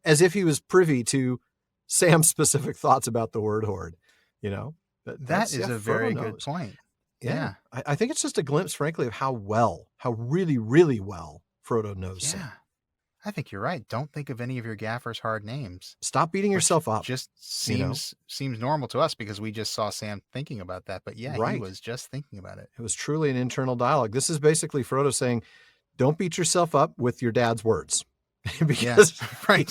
As if he was privy to Sam's specific thoughts about the word hoard, That is a very good point. Yeah. I think it's just a glimpse, frankly, of how really, really well Frodo knows Sam. I think you're right. Don't think of any of your Gaffer's hard names. Stop beating yourself up. Just seems normal to us because we just saw Sam thinking about that. But he was just thinking about it. It was truly an internal dialogue. This is basically Frodo saying, don't beat yourself up with your dad's words. Because he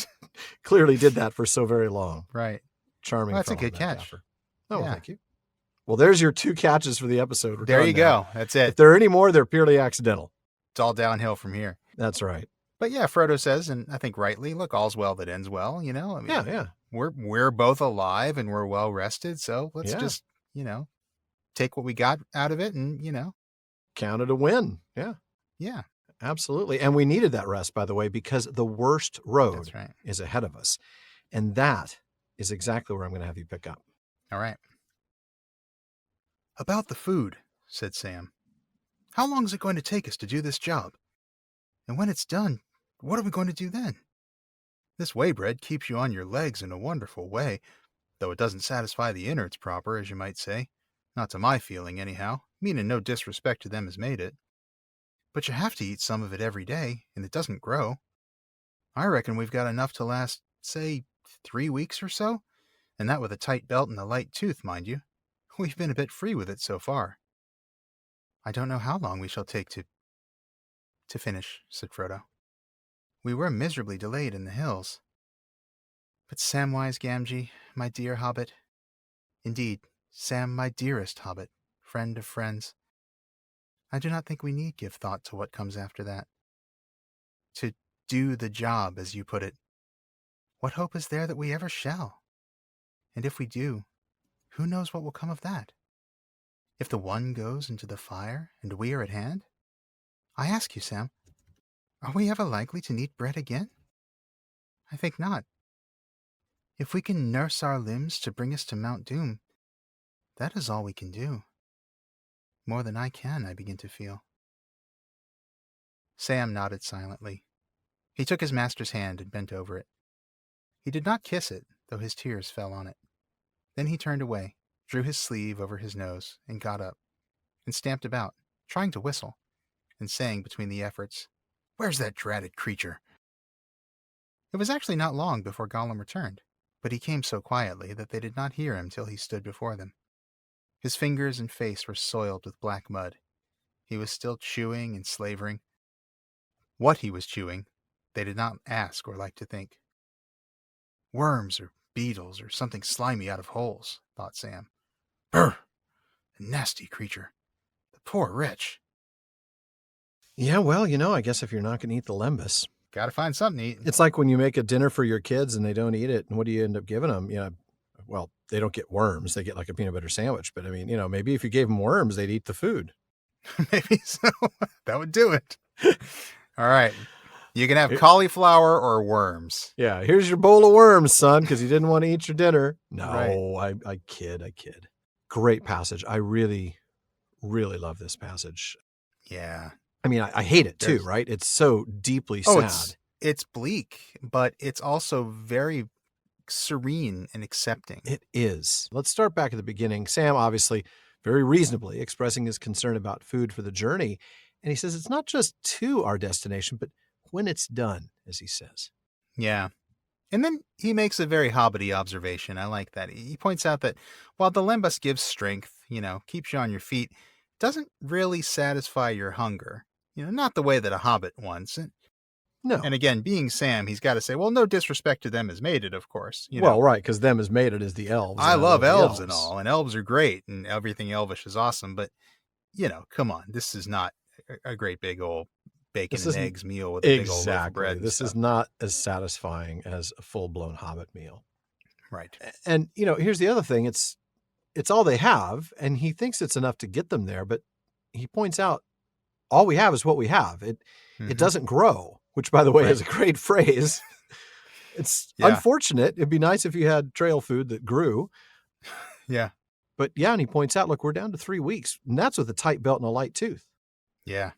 clearly did that for so very long. Right. Charming. Well, that's a good catch. Gaffer. Oh, thank you. Well, there's your 2 catches for the episode. We're there you go. Now. That's it. If there are any more, they're purely accidental. It's all downhill from here. That's right. But yeah, Frodo says, and I think rightly, look, all's well that ends well. I mean, yeah. We're both alive and we're well rested, so let's just take what we got out of it and count it a win. Yeah, absolutely. And we needed that rest, by the way, because the worst road is ahead of us, and that is exactly where I'm going to have you pick up. All right. About the food, said Sam. How long is it going to take us to do this job? And when it's done, what are we going to do then? This whey bread keeps you on your legs in a wonderful way, though it doesn't satisfy the innards proper, as you might say. Not to my feeling, anyhow, meaning no disrespect to them as made it. But you have to eat some of it every day, and it doesn't grow. I reckon we've got enough to last, say, 3 weeks or so, and that with a tight belt and a light tooth, mind you. We've been a bit free with it so far. I don't know how long we shall take to finish, said Frodo. We were miserably delayed in the hills. But Samwise Gamgee, my dear Hobbit, indeed, Sam, my dearest Hobbit, friend of friends, I do not think we need give thought to what comes after that. To do the job, as you put it, what hope is there that we ever shall? And if we do, who knows what will come of that? If the one goes into the fire and we are at hand, I ask you, Sam, are we ever likely to need bread again? I think not. If we can nurse our limbs to bring us to Mount Doom, that is all we can do. More than I can, I begin to feel. Sam nodded silently. He took his master's hand and bent over it. He did not kiss it, though his tears fell on it. Then he turned away, drew his sleeve over his nose, and got up, and stamped about, trying to whistle, and saying between the efforts, "Where's that dratted creature?" It was actually not long before Gollum returned, but he came so quietly that they did not hear him till he stood before them. His fingers and face were soiled with black mud. He was still chewing and slavering. What he was chewing, they did not ask or like to think. Worms or beetles or something slimy out of holes, thought Sam. Brr! A nasty creature. The poor wretch. Yeah, well, I guess if you're not going to eat the lembas. Gotta find something to eat. It's like when you make a dinner for your kids and they don't eat it, and what do you end up giving them? Well, they don't get worms. They get like a peanut butter sandwich. But maybe if you gave them worms, they'd eat the food. Maybe so. That would do it. All right. You can have cauliflower or worms. Yeah, here's your bowl of worms, son, because you didn't want to eat your dinner. No, Right. I kid. Great passage. I really, really love this passage. Yeah. I mean, I hate it too, right? It's so deeply sad. It's bleak, but it's also very serene and accepting. It is. Let's start back at the beginning. Sam, obviously, very reasonably expressing his concern about food for the journey. And he says it's not just to our destination, but when it's done, as he says. Yeah. And then he makes a very hobbity observation. I like that. He points out that while the lembas gives strength, keeps you on your feet, doesn't really satisfy your hunger. Not the way that a hobbit wants. No. And again, being Sam, he's got to say, well, no disrespect to them has made it, of course. Well, right, because them has made it as the elves. I love elves and all, and elves are great, and everything elvish is awesome, but, come on, this is not a great big old bacon and eggs meal with a big old loaf of bread. This is not as satisfying as a full-blown hobbit meal. Right. And, here's the other thing. It's all they have, and he thinks it's enough to get them there, but he points out all we have is what we have. It doesn't grow, which, by the way, is a great phrase. It's unfortunate. It'd be nice if you had trail food that grew. Yeah. But and he points out, look, we're down to 3 weeks, and that's with a tight belt and a light tooth. Yeah.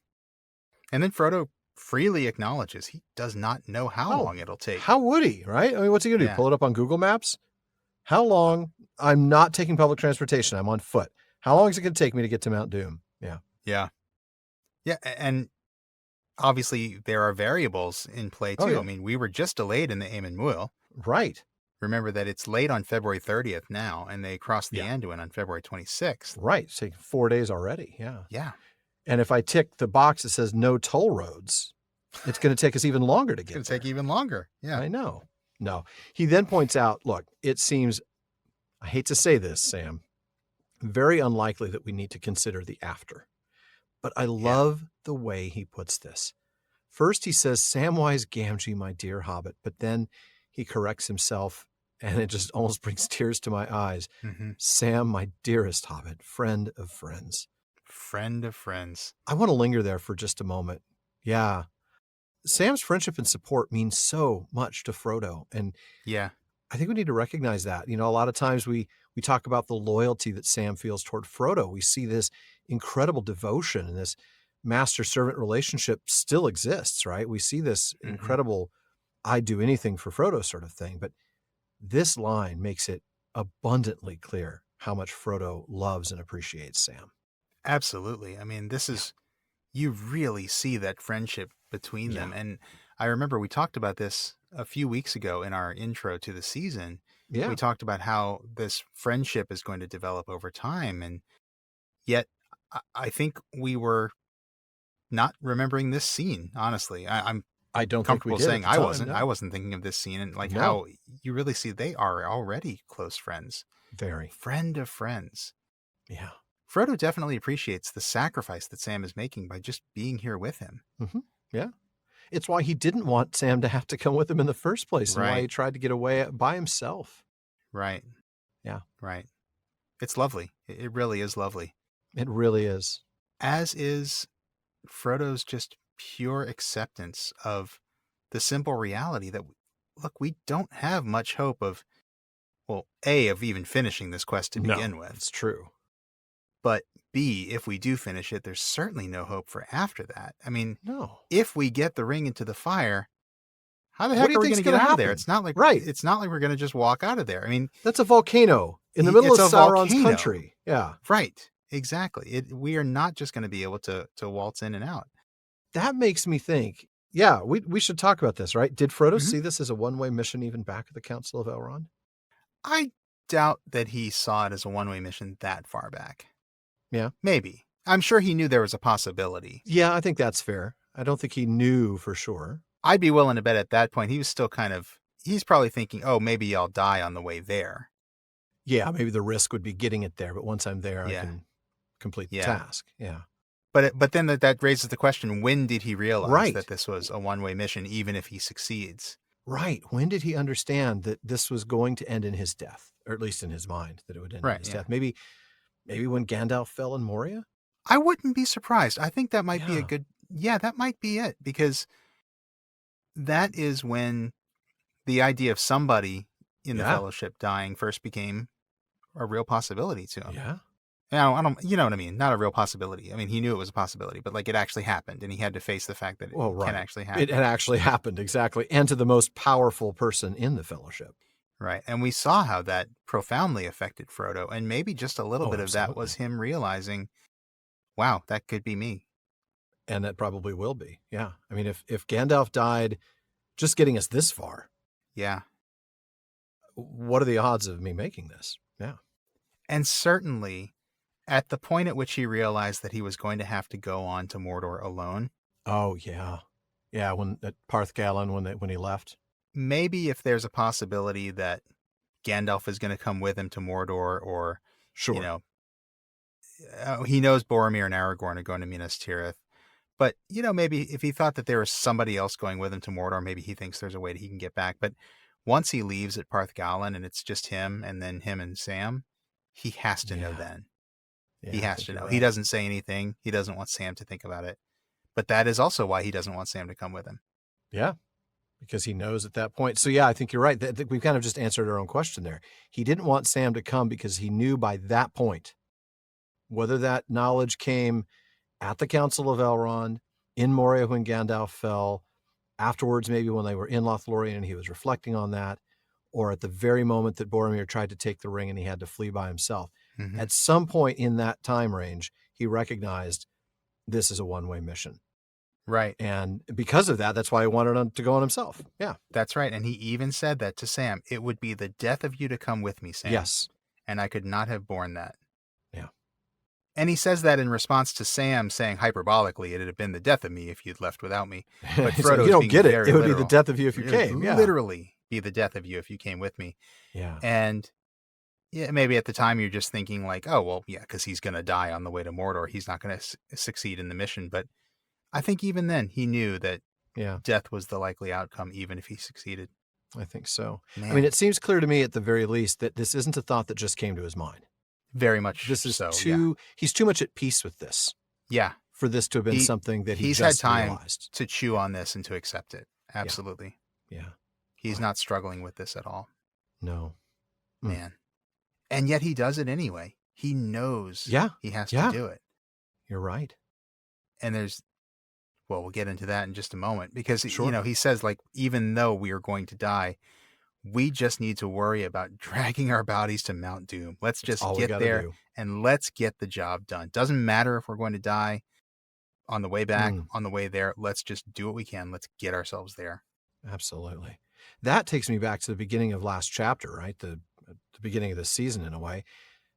And then Frodo freely acknowledges he does not know how long it'll take. How would he, right? I mean, what's he going to do? Pull it up on Google Maps? How long? I'm not taking public transportation. I'm on foot. How long is it going to take me to get to Mount Doom? Yeah. Yeah. Yeah. And obviously there are variables in play too. Oh, yeah. I mean, we were just delayed in the Aemon Muil. Right. Remember that it's late on February 30th now, and they crossed the Anduin on February 26th. Right. It's taking 4 days already. Yeah. Yeah. And if I tick the box that says no toll roads, it's going to take us even longer to get there. It's going to take even longer. Yeah. I know. No. He then points out, look, it seems, I hate to say this, Sam, very unlikely that we need to consider the after. But I love the way he puts this. First, he says, Samwise Gamgee, my dear hobbit. But then he corrects himself, and it just almost brings tears to my eyes. Mm-hmm. Sam, my dearest hobbit, friend of friends. Friend of friends. I want to linger there for just a moment. Yeah. Sam's friendship and support means so much to Frodo. And yeah, I think we need to recognize that. A lot of times we talk about the loyalty that Sam feels toward Frodo. We see this incredible devotion, and this master-servant relationship still exists, right? We see this incredible I'd do anything for Frodo sort of thing. But this line makes it abundantly clear how much Frodo loves and appreciates Sam. Absolutely. I mean, this is, you really see that friendship between them. And I remember we talked about this a few weeks ago in our intro to the season. Yeah. We talked about how this friendship is going to develop over time. And yet I think we were not remembering this scene, honestly. I don't comfortable think we did saying at the time, wasn't. no. I wasn't thinking of this scene, and how you really see they are already close friends. Very. Friend of friends. Yeah. Frodo definitely appreciates the sacrifice that Sam is making by just being here with him. Mm-hmm. Yeah. It's why he didn't want Sam to have to come with him in the first place, and why he Right. tried to get away by himself. Right. Yeah. Right. It's lovely. It really is lovely. It really is. As is Frodo's just pure acceptance of the simple reality that, look, we don't have much hope of, well, A, of even finishing this quest to begin with. It's true. But B, if we do finish it, there's certainly no hope for after that. I mean, No. if we get the ring into the fire, how the What heck do you are we think's going to get gonna out of there? happen? It's not like Right. It's not like we're going to just walk out of there. I mean, That's a volcano in the middle of it's a Sauron's volcano. country. Yeah. Right. Exactly. We are not just going to be able to waltz in and out. That makes me think, yeah, we should talk about this, right? Did Frodo Mhm. see this as a one-way mission even back at the Council of Elrond? I doubt that he saw it as a one-way mission that far back. Yeah. Maybe. I'm sure he knew there was a possibility. Yeah, I think that's fair. I don't think he knew for sure. I'd be willing to bet at that point he was still he's probably thinking, oh, maybe I'll die on the way there. Yeah, maybe the risk would be getting it there, but once I'm there, Yeah. I can complete the Yeah. task. Yeah. But then that raises the question, when did he realize Right. that this was a one-way mission, even if he succeeds? Right. When did he understand that this was going to end in his death, or at least in his mind, that it would end in Right, his yeah. death? Maybe when Gandalf fell in Moria? I wouldn't be surprised. I think that might be Yeah. that might be it, because that is when the idea of somebody in the Yeah. Fellowship dying first became a real possibility to him. Yeah. Now, you know what I mean? Not a real possibility. I mean, he knew it was a possibility, but like it actually happened, and he had to face the fact that it Well, right. can actually happen. It had actually happened, exactly. And to the most powerful person in the Fellowship. Right. And we saw how that profoundly affected Frodo, and maybe just a little Oh, bit of that was absolutely. him realizing, wow, that could be me. And that probably will be. Yeah. I mean, if Gandalf died just getting us this far, Yeah. what are the odds of me making this? Yeah. And certainly at the point at which he realized that he was going to have to go on to Mordor alone, Oh, yeah. Yeah, when at Parthgalen, when he left. maybe if there's a possibility that Gandalf is going to come with him to Mordor, or, Sure. you know, he knows Boromir and Aragorn are going to Minas Tirith. But, you know, maybe if he thought that there was somebody else going with him to Mordor, maybe he thinks there's a way that he can get back. But once he leaves at Parthgalen and it's just him, and then him and Sam, he has to know Yeah. then. Yeah, He I has think to you're know. right. He doesn't say anything. He doesn't want Sam to think about it. But that is also why he doesn't want Sam to come with him. Yeah, because he knows at that point. So, yeah, I think you're right. We've kind of just answered our own question there. He didn't want Sam to come because he knew by that point, whether that knowledge came at the Council of Elrond, in Moria when Gandalf fell, afterwards maybe when they were in Lothlorien and he was reflecting on that, or at the very moment that Boromir tried to take the ring and he had to flee by himself. Mhm. At some point in that time range, he recognized this is a one-way mission. Right. And because of that, that's why he wanted him to go on himself. Yeah. That's right. And he even said that to Sam. It would be the death of you to come with me, Sam. Yes. And I could not have borne that. Yeah. And he says that in response to Sam saying hyperbolically, it'd have been the death of me if you'd left without me. But So Frodo's you don't being get it. very It would be literal. the death of you if you It would came. Yeah. literally be the death of you if you came with me. Yeah. And yeah, maybe at the time you're just thinking like, oh, well, yeah, because he's going to die on the way to Mordor. He's not going to succeed in the mission. But I think even then he knew that Yeah. death was the likely outcome, even if he succeeded. I think so. Man, I mean, it seems clear to me at the very least that this isn't a thought that just came to his mind. very much This is so. he's too much at peace with this Yeah. for this to have been He- something that he he's just had time realized. to chew on this and to accept it. Absolutely. Yeah. He's not struggling with this at all. No. Mm. Man. And yet he does it anyway. He knows Yeah. he has Yeah. to do it. You're right. And we'll get into that in just a moment, because, Sure. you know, he says, like, even though we are going to die, we just need to worry about dragging our bodies to Mount Doom. Let's That's just all we get gotta there do. and let's get the job done. Doesn't matter if we're going to die on the way back, on the way there. Let's just do what we can. Let's get ourselves there. Absolutely. That takes me back to the beginning of last chapter, right? The beginning of the season, in a way,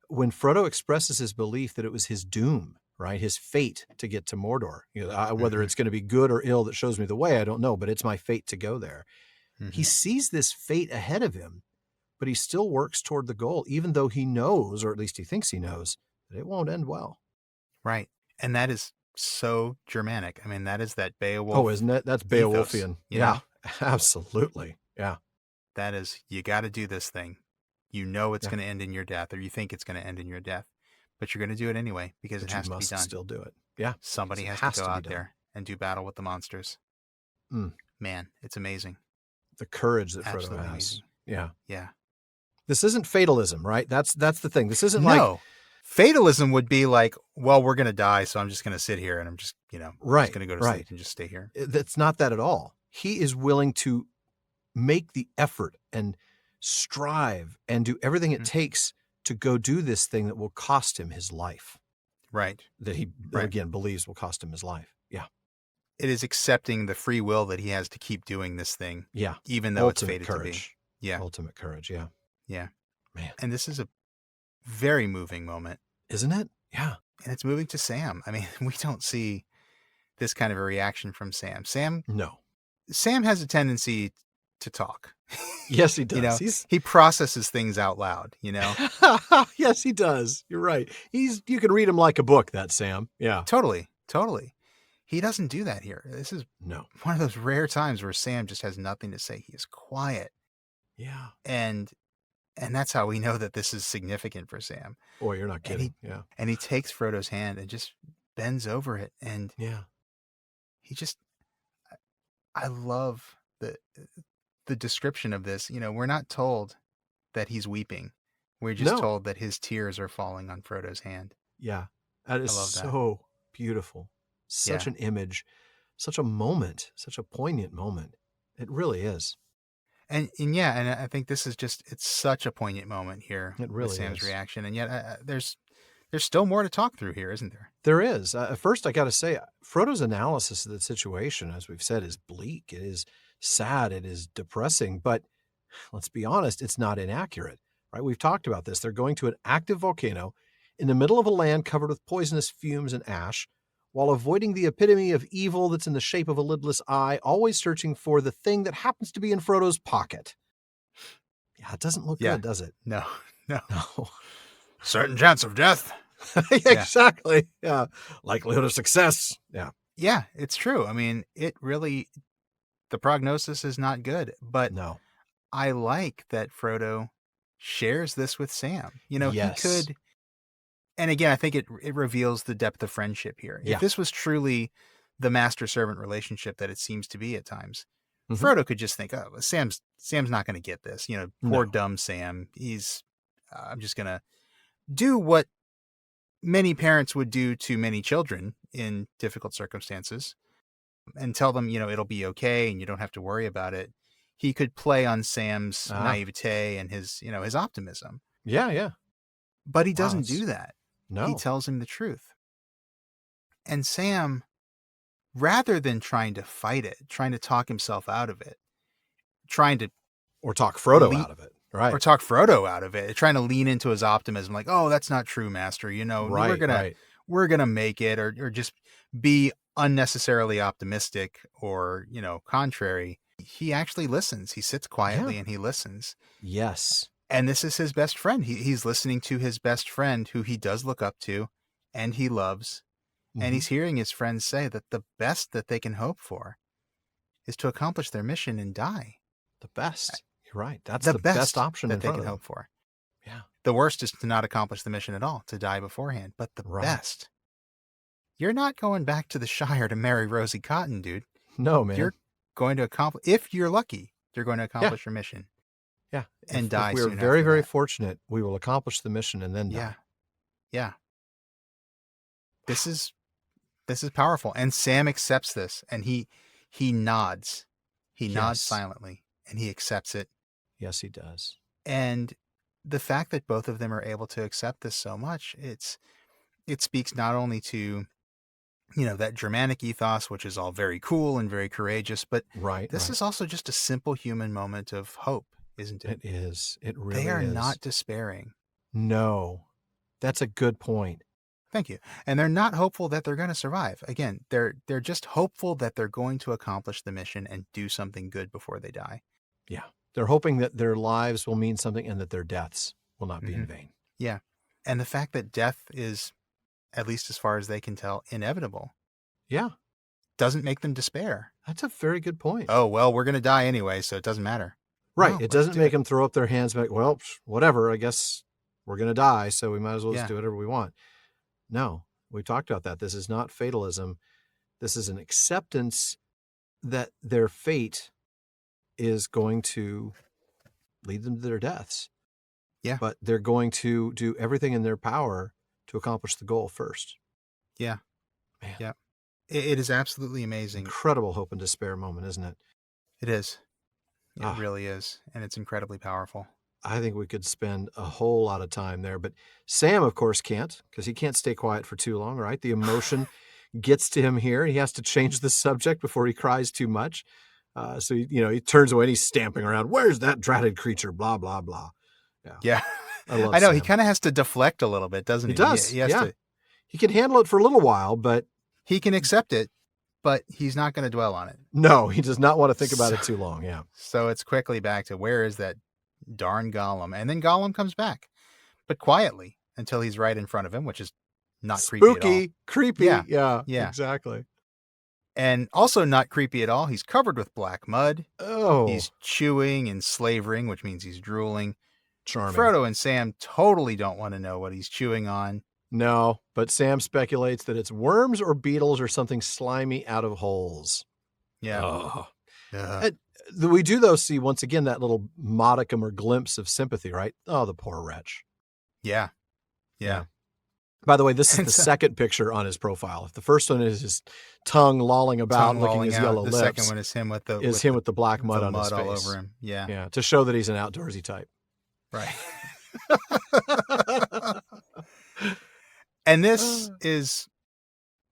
when Frodo expresses his belief that it was his doom, right? His fate to get to Mordor. You know, whether Mhm. it's going to be good or ill that shows me the way, I don't know, but it's my fate to go there. Mhm. He sees this fate ahead of him, but he still works toward the goal, even though he knows, or at least he thinks he knows, that it won't end well. Right. And that is so Germanic. I mean, that is that Beowulf. Oh, isn't it? That's ethos, Beowulfian. you Yeah, know? absolutely. Yeah. That is, you got to do this thing. You know it's Yeah. going to end in your death, or you think it's going to end in your death, but you're going to do it anyway because But it you has to be must done. still do it. Yeah. Somebody It has has to go to be out done. there and do battle with the monsters. Mm. Man, it's amazing. The courage that Frodo Absolutely has. amazing. Yeah. Yeah. This isn't fatalism, right? That's the thing. This isn't No. Fatalism would be like, well, we're going to die, so I'm just going to sit here and I'm just, Right, just going to go to right. sleep and just stay here. That's not that at all. He is willing to make the effort and strive and do everything it takes to go do this thing that will cost him his life. Right. That he, again, believes will cost him his life. Yeah. It is accepting the free will that he has to keep doing this thing. Yeah. Even though Ultimate it's fated courage. to be. Yeah. Ultimate courage. Yeah. Yeah. Man. And this is a very moving moment. Isn't it? Yeah. And it's moving to Sam. I mean, we don't see this kind of a reaction from Sam. No. Sam has a tendency to talk. Yes, he does. He processes things out loud, Yes, he does. You're right. You can read him like a book, that Sam. Yeah. Totally. He doesn't do that here. This is No. one of those rare times where Sam just has nothing to say. He is quiet. Yeah. And that's how we know that this is significant for Sam. Boy, you're not kidding. Yeah. And he takes Frodo's hand and just bends over it. And yeah, I love the description of this. We're not told that he's weeping. We're just told that his tears are falling on Frodo's hand. Yeah. That is so beautiful. Such an image, such a moment, such a poignant moment. It really is. And I think this is it's such a poignant moment here. It really with Sam's is. reaction. And yet there's still more to talk through here, isn't there? There is. First, I got to say, Frodo's analysis of the situation, as we've said, is bleak. It is sad. It is depressing. But let's be honest, it's not inaccurate, right? We've talked about this. They're going to an active volcano in the middle of a land covered with poisonous fumes and ash, while avoiding the epitome of evil that's in the shape of a lidless eye, always searching for the thing that happens to be in Frodo's pocket. Yeah, it doesn't look good, does it? No. Certain chance of death. Exactly. Yeah. Likelihood of success. Yeah. Yeah, it's true. I mean, the prognosis is not good, but no. I like that Frodo shares this with Sam. He could. And again, I think it reveals the depth of friendship here. Yeah. If this was truly the master-servant relationship that it seems to be at times, Frodo could just think, oh, Sam's not going to get this. Poor dumb Sam. I'm just going to do what many parents would do to many children in difficult circumstances and tell them, it'll be okay and you don't have to worry about it. He could play on Sam's naivete and his optimism. Yeah. But he doesn't do that. No. He tells him the truth. And Sam, rather than trying to fight it, trying to talk himself out of it, or talk Frodo out of it, right? Or talk Frodo out of it, trying to lean into his optimism, like, oh, that's not true, Master. We're gonna make it, or just be unnecessarily optimistic or contrary. He actually listens. He sits quietly and he listens. Yes. And this is his best friend. He's listening to his best friend, who he does look up to and he loves. And he's hearing his friends say that the best that they can hope for is to accomplish their mission and die. The best. You're right. That's the best option that they can hope for. Yeah. The worst is to not accomplish the mission at all, to die beforehand. But the best. You're not going back to the Shire to marry Rosie Cotton, dude. No, man. You're going to accomplish, if you're lucky, you're going to accomplish your mission. Yeah. And die. If we're very, very fortunate, we will accomplish the mission and then die. Yeah. This is powerful. And Sam accepts this and he nods. He nods silently and he accepts it. Yes, he does. And the fact that both of them are able to accept this so much, it speaks not only to that Germanic ethos, which is all very cool and very courageous, but this is also just a simple human moment of hope, isn't it? It is. It really is. They are not despairing. No. That's a good point. Thank you. And they're not hopeful that they're going to survive. Again, they're just hopeful that they're going to accomplish the mission and do something good before they die. Yeah. They're hoping that their lives will mean something and that their deaths will not be in vain. Yeah. And the fact that death is, at least as far as they can tell, inevitable. Yeah. doesn't make them despair. That's a very good point. Oh, well, we're going to die anyway, so it doesn't matter. Right. No, It let's doesn't do make them throw up their hands and be like, well, whatever. I guess we're going to die, so we might as well just Yeah. do whatever we want. No, we talked about that. This is not fatalism. This is an acceptance that their fate is going to lead them to their deaths. Yeah. But they're going to do everything in their power to accomplish the goal first. Yeah. Man. Yeah. It is absolutely amazing. Incredible hope and despair moment, isn't it? It is. It Ah. really is. And it's incredibly powerful. I think we could spend a whole lot of time there. But Sam, of course, can't, because he can't stay quiet for too long, right? The emotion gets to him here. He has to change the subject before he cries too much. So, he turns away and he's stamping around. Where's that dratted creature? Blah, blah, blah. Yeah. I love I know. Sam. He kind of has to deflect a little bit, doesn't he? He does. He has to. He can handle it for a little while, but He can accept it, but he's not going to dwell on it. no, he does not want to think about it too long. Yeah. So it's quickly back to, where is that darn Gollum? And then Gollum comes back, but quietly, until he's right in front of him, which is not creepy at all. Spooky, creepy. Yeah. Yeah, exactly. And also not creepy at all. He's covered with black mud. Oh, He's chewing and slavering, which means he's drooling. charming. Frodo and Sam totally don't want to know what he's chewing on. No, but Sam speculates that it's worms or beetles or something slimy out of holes. Yeah. Oh. Ugh. We do, though, see once again that little modicum or glimpse of sympathy, right? Oh, the poor wretch. Yeah. By the way, this is And the so- second picture on his profile. If the first one is his tongue lolling about, Tongue licking lolling his out. yellow The lips, second one is him with the with the black mud the on his mud all face. over him. Yeah. Yeah, to show that he's an outdoorsy type. Right. And this is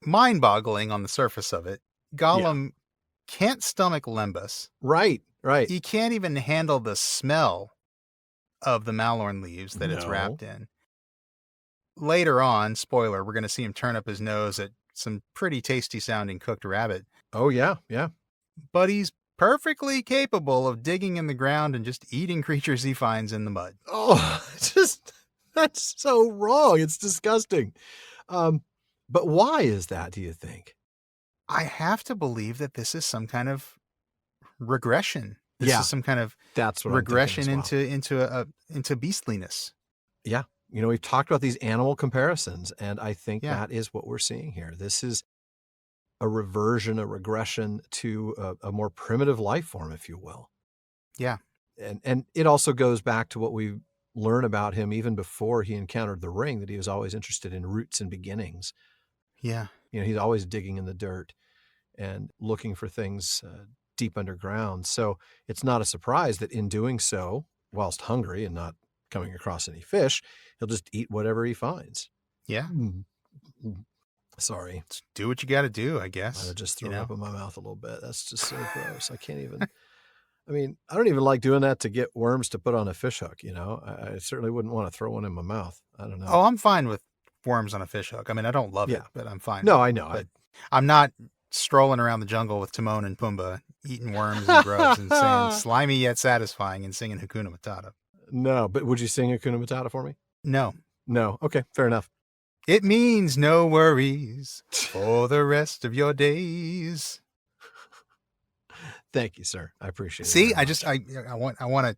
mind-boggling on the surface of it. Gollum can't stomach lembas. Right. He can't even handle the smell of the malorn leaves that it's No. wrapped in. Later on, spoiler, we're going to see him turn up his nose at some pretty tasty sounding cooked rabbit, Oh, yeah. but he's perfectly capable of digging in the ground and just eating creatures he finds in the mud. Oh, that's so wrong. It's disgusting. But why is that, do you think? I have to believe that this is some kind of regression. This Yeah. is some kind of That's what regression I'm thinking as well. into beastliness. Yeah. We've talked about these animal comparisons, and I think Yeah. that is what we're seeing here. This is a reversion, a regression to a more primitive life form, if you will. Yeah. And it also goes back to what we learn about him even before he encountered the ring, that he was always interested in roots and beginnings. Yeah. He's always digging in the dirt and looking for things deep underground. So it's not a surprise that in doing so, whilst hungry and not coming across any fish, he'll just eat whatever he finds. Yeah. Sorry. Do what you got to do, I guess. I just threw you know? up in my mouth a little bit. That's just so gross. I can't even. I mean, I don't even like doing that to get worms to put on a fish hook. I certainly wouldn't want to throw one in my mouth. I don't know. Oh, I'm fine with worms on a fish hook. I mean, I don't love it, Yeah. but I'm fine. No, with it. I know. But I'm not strolling around the jungle with Timon and Pumbaa, eating worms and grubs and saying slimy yet satisfying and singing Hakuna Matata. No, but would you sing Hakuna Matata for me? No. No. Okay, fair enough. It means no worries for the rest of your days. Thank you, sir. I appreciate it. See, very I much. just I want to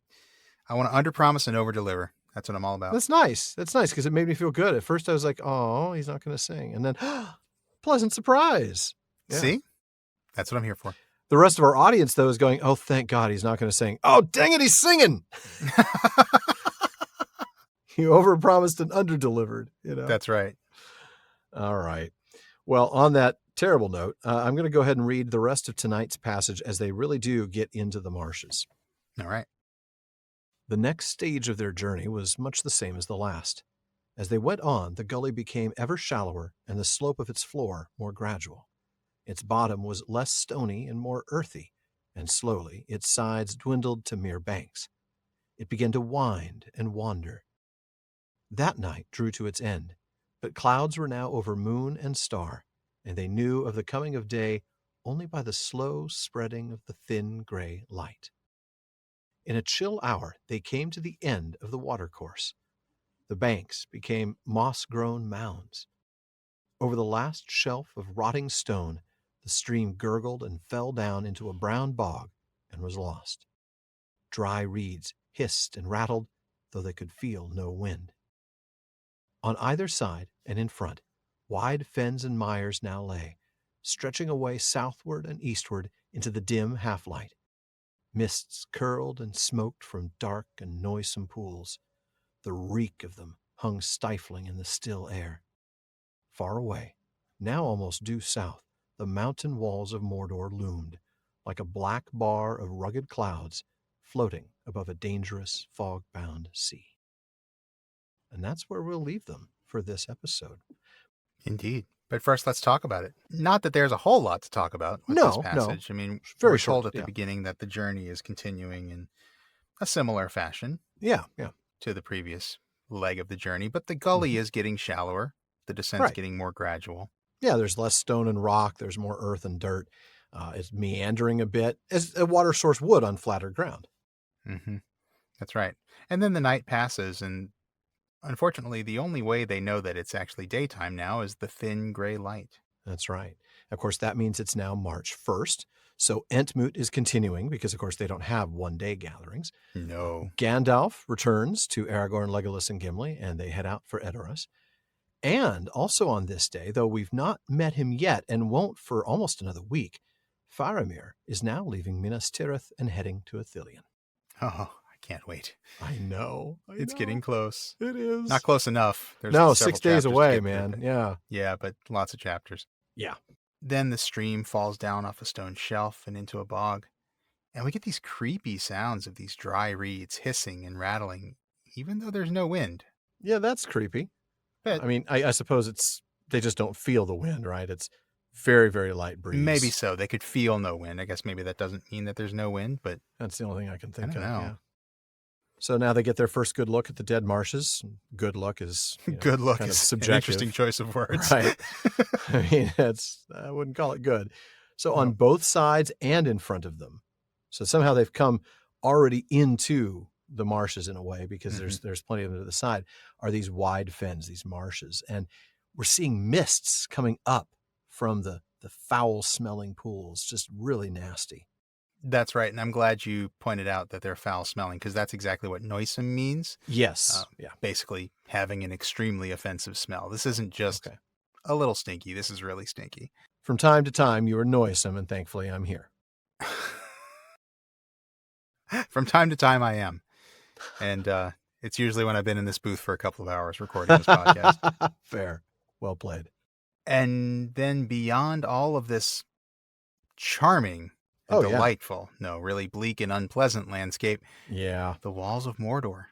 underpromise and overdeliver. That's what I'm all about. That's nice. That's nice because it made me feel good. At first, I was like, "Oh, he's not going to sing," and then, pleasant surprise. Yeah. See, that's what I'm here for. The rest of our audience, though, is going, "Oh, thank God, he's not going to sing." Oh, dang it, he's singing. You overpromised and underdelivered. That's right. All right. Well, on that terrible note, I'm going to go ahead and read the rest of tonight's passage as they really do get into the marshes. All right. The next stage of their journey was much the same as the last. As they went on, the gully became ever shallower and the slope of its floor more gradual. Its bottom was less stony and more earthy, and slowly its sides dwindled to mere banks. It began to wind and wander. That night drew to its end, but clouds were now over moon and star, and they knew of the coming of day only by the slow spreading of the thin gray light. In a chill hour they came to the end of the watercourse. The banks became moss-grown mounds. Over the last shelf of rotting stone The stream gurgled and fell down into a brown bog and was lost. Dry reeds hissed and rattled, though they could feel no wind. On either side and in front, wide fens and mires now lay, stretching away southward and eastward into the dim half-light. Mists curled and smoked from dark and noisome pools. The reek of them hung stifling in the still air. Far away, now almost due south, the mountain walls of Mordor loomed, like a black bar of rugged clouds floating above a dangerous fog-bound sea. And that's where we'll leave them for this episode. Indeed. But first, let's talk about it. Not that there's a whole lot to talk about with this passage. I mean, Very we're short, told at the beginning that the journey is continuing in a similar fashion to the previous leg of the journey, but the gully is getting shallower. The descent's getting more gradual. Yeah, there's less stone and rock. There's more earth and dirt. It's meandering a bit, as a water source would on flatter ground. Mm-hmm. That's right. And then the night passes, and unfortunately, the only way they know that it's actually daytime now is the thin gray light. That's right. Of course, that means it's now March 1st. So Entmoot is continuing because, of course, they don't have one-day gatherings. No. Gandalf returns to Aragorn, Legolas, and Gimli, and they head out for Edoras. And also on this day, though we've not met him yet and won't for almost another week, Faramir is now leaving Minas Tirith and heading to Ithilien. Oh, I can't wait. I know. It's getting close. It is. Not close enough. There's no, several 6 days chapters to away, get man. through. Yeah. Yeah, but lots of chapters. Yeah. Then the stream falls down off a stone shelf and into a bog. And we get these creepy sounds of these dry reeds hissing and rattling, even though there's no wind. Yeah, that's creepy. But I mean, I suppose they just don't feel the wind, right? It's very, very light breeze. Maybe so. They could feel no wind. I guess maybe that doesn't mean that there's no wind, but that's the only thing I can think I don't of. know. Yeah. So now they get their first good look at the dead marshes. Good look is good look kind is of an subjective. interesting choice of words. Right. I mean, I wouldn't call it good. So on both sides and in front of them. So somehow they've come already into the marshes in a way, because there's plenty of them to the side, are these wide fens, these marshes. And we're seeing mists coming up from the foul smelling pools, just really nasty. That's right. And I'm glad you pointed out that they're foul smelling, because that's exactly what noisome means. Yes. Basically having an extremely offensive smell. This isn't just a little stinky. This is really stinky. From time to time, you are noisome, and thankfully I'm here. From time to time, I am. And it's usually when I've been in this booth for a couple of hours recording this podcast. Fair. Well played. And then beyond all of this charming and delightful, really bleak and unpleasant landscape, the walls of Mordor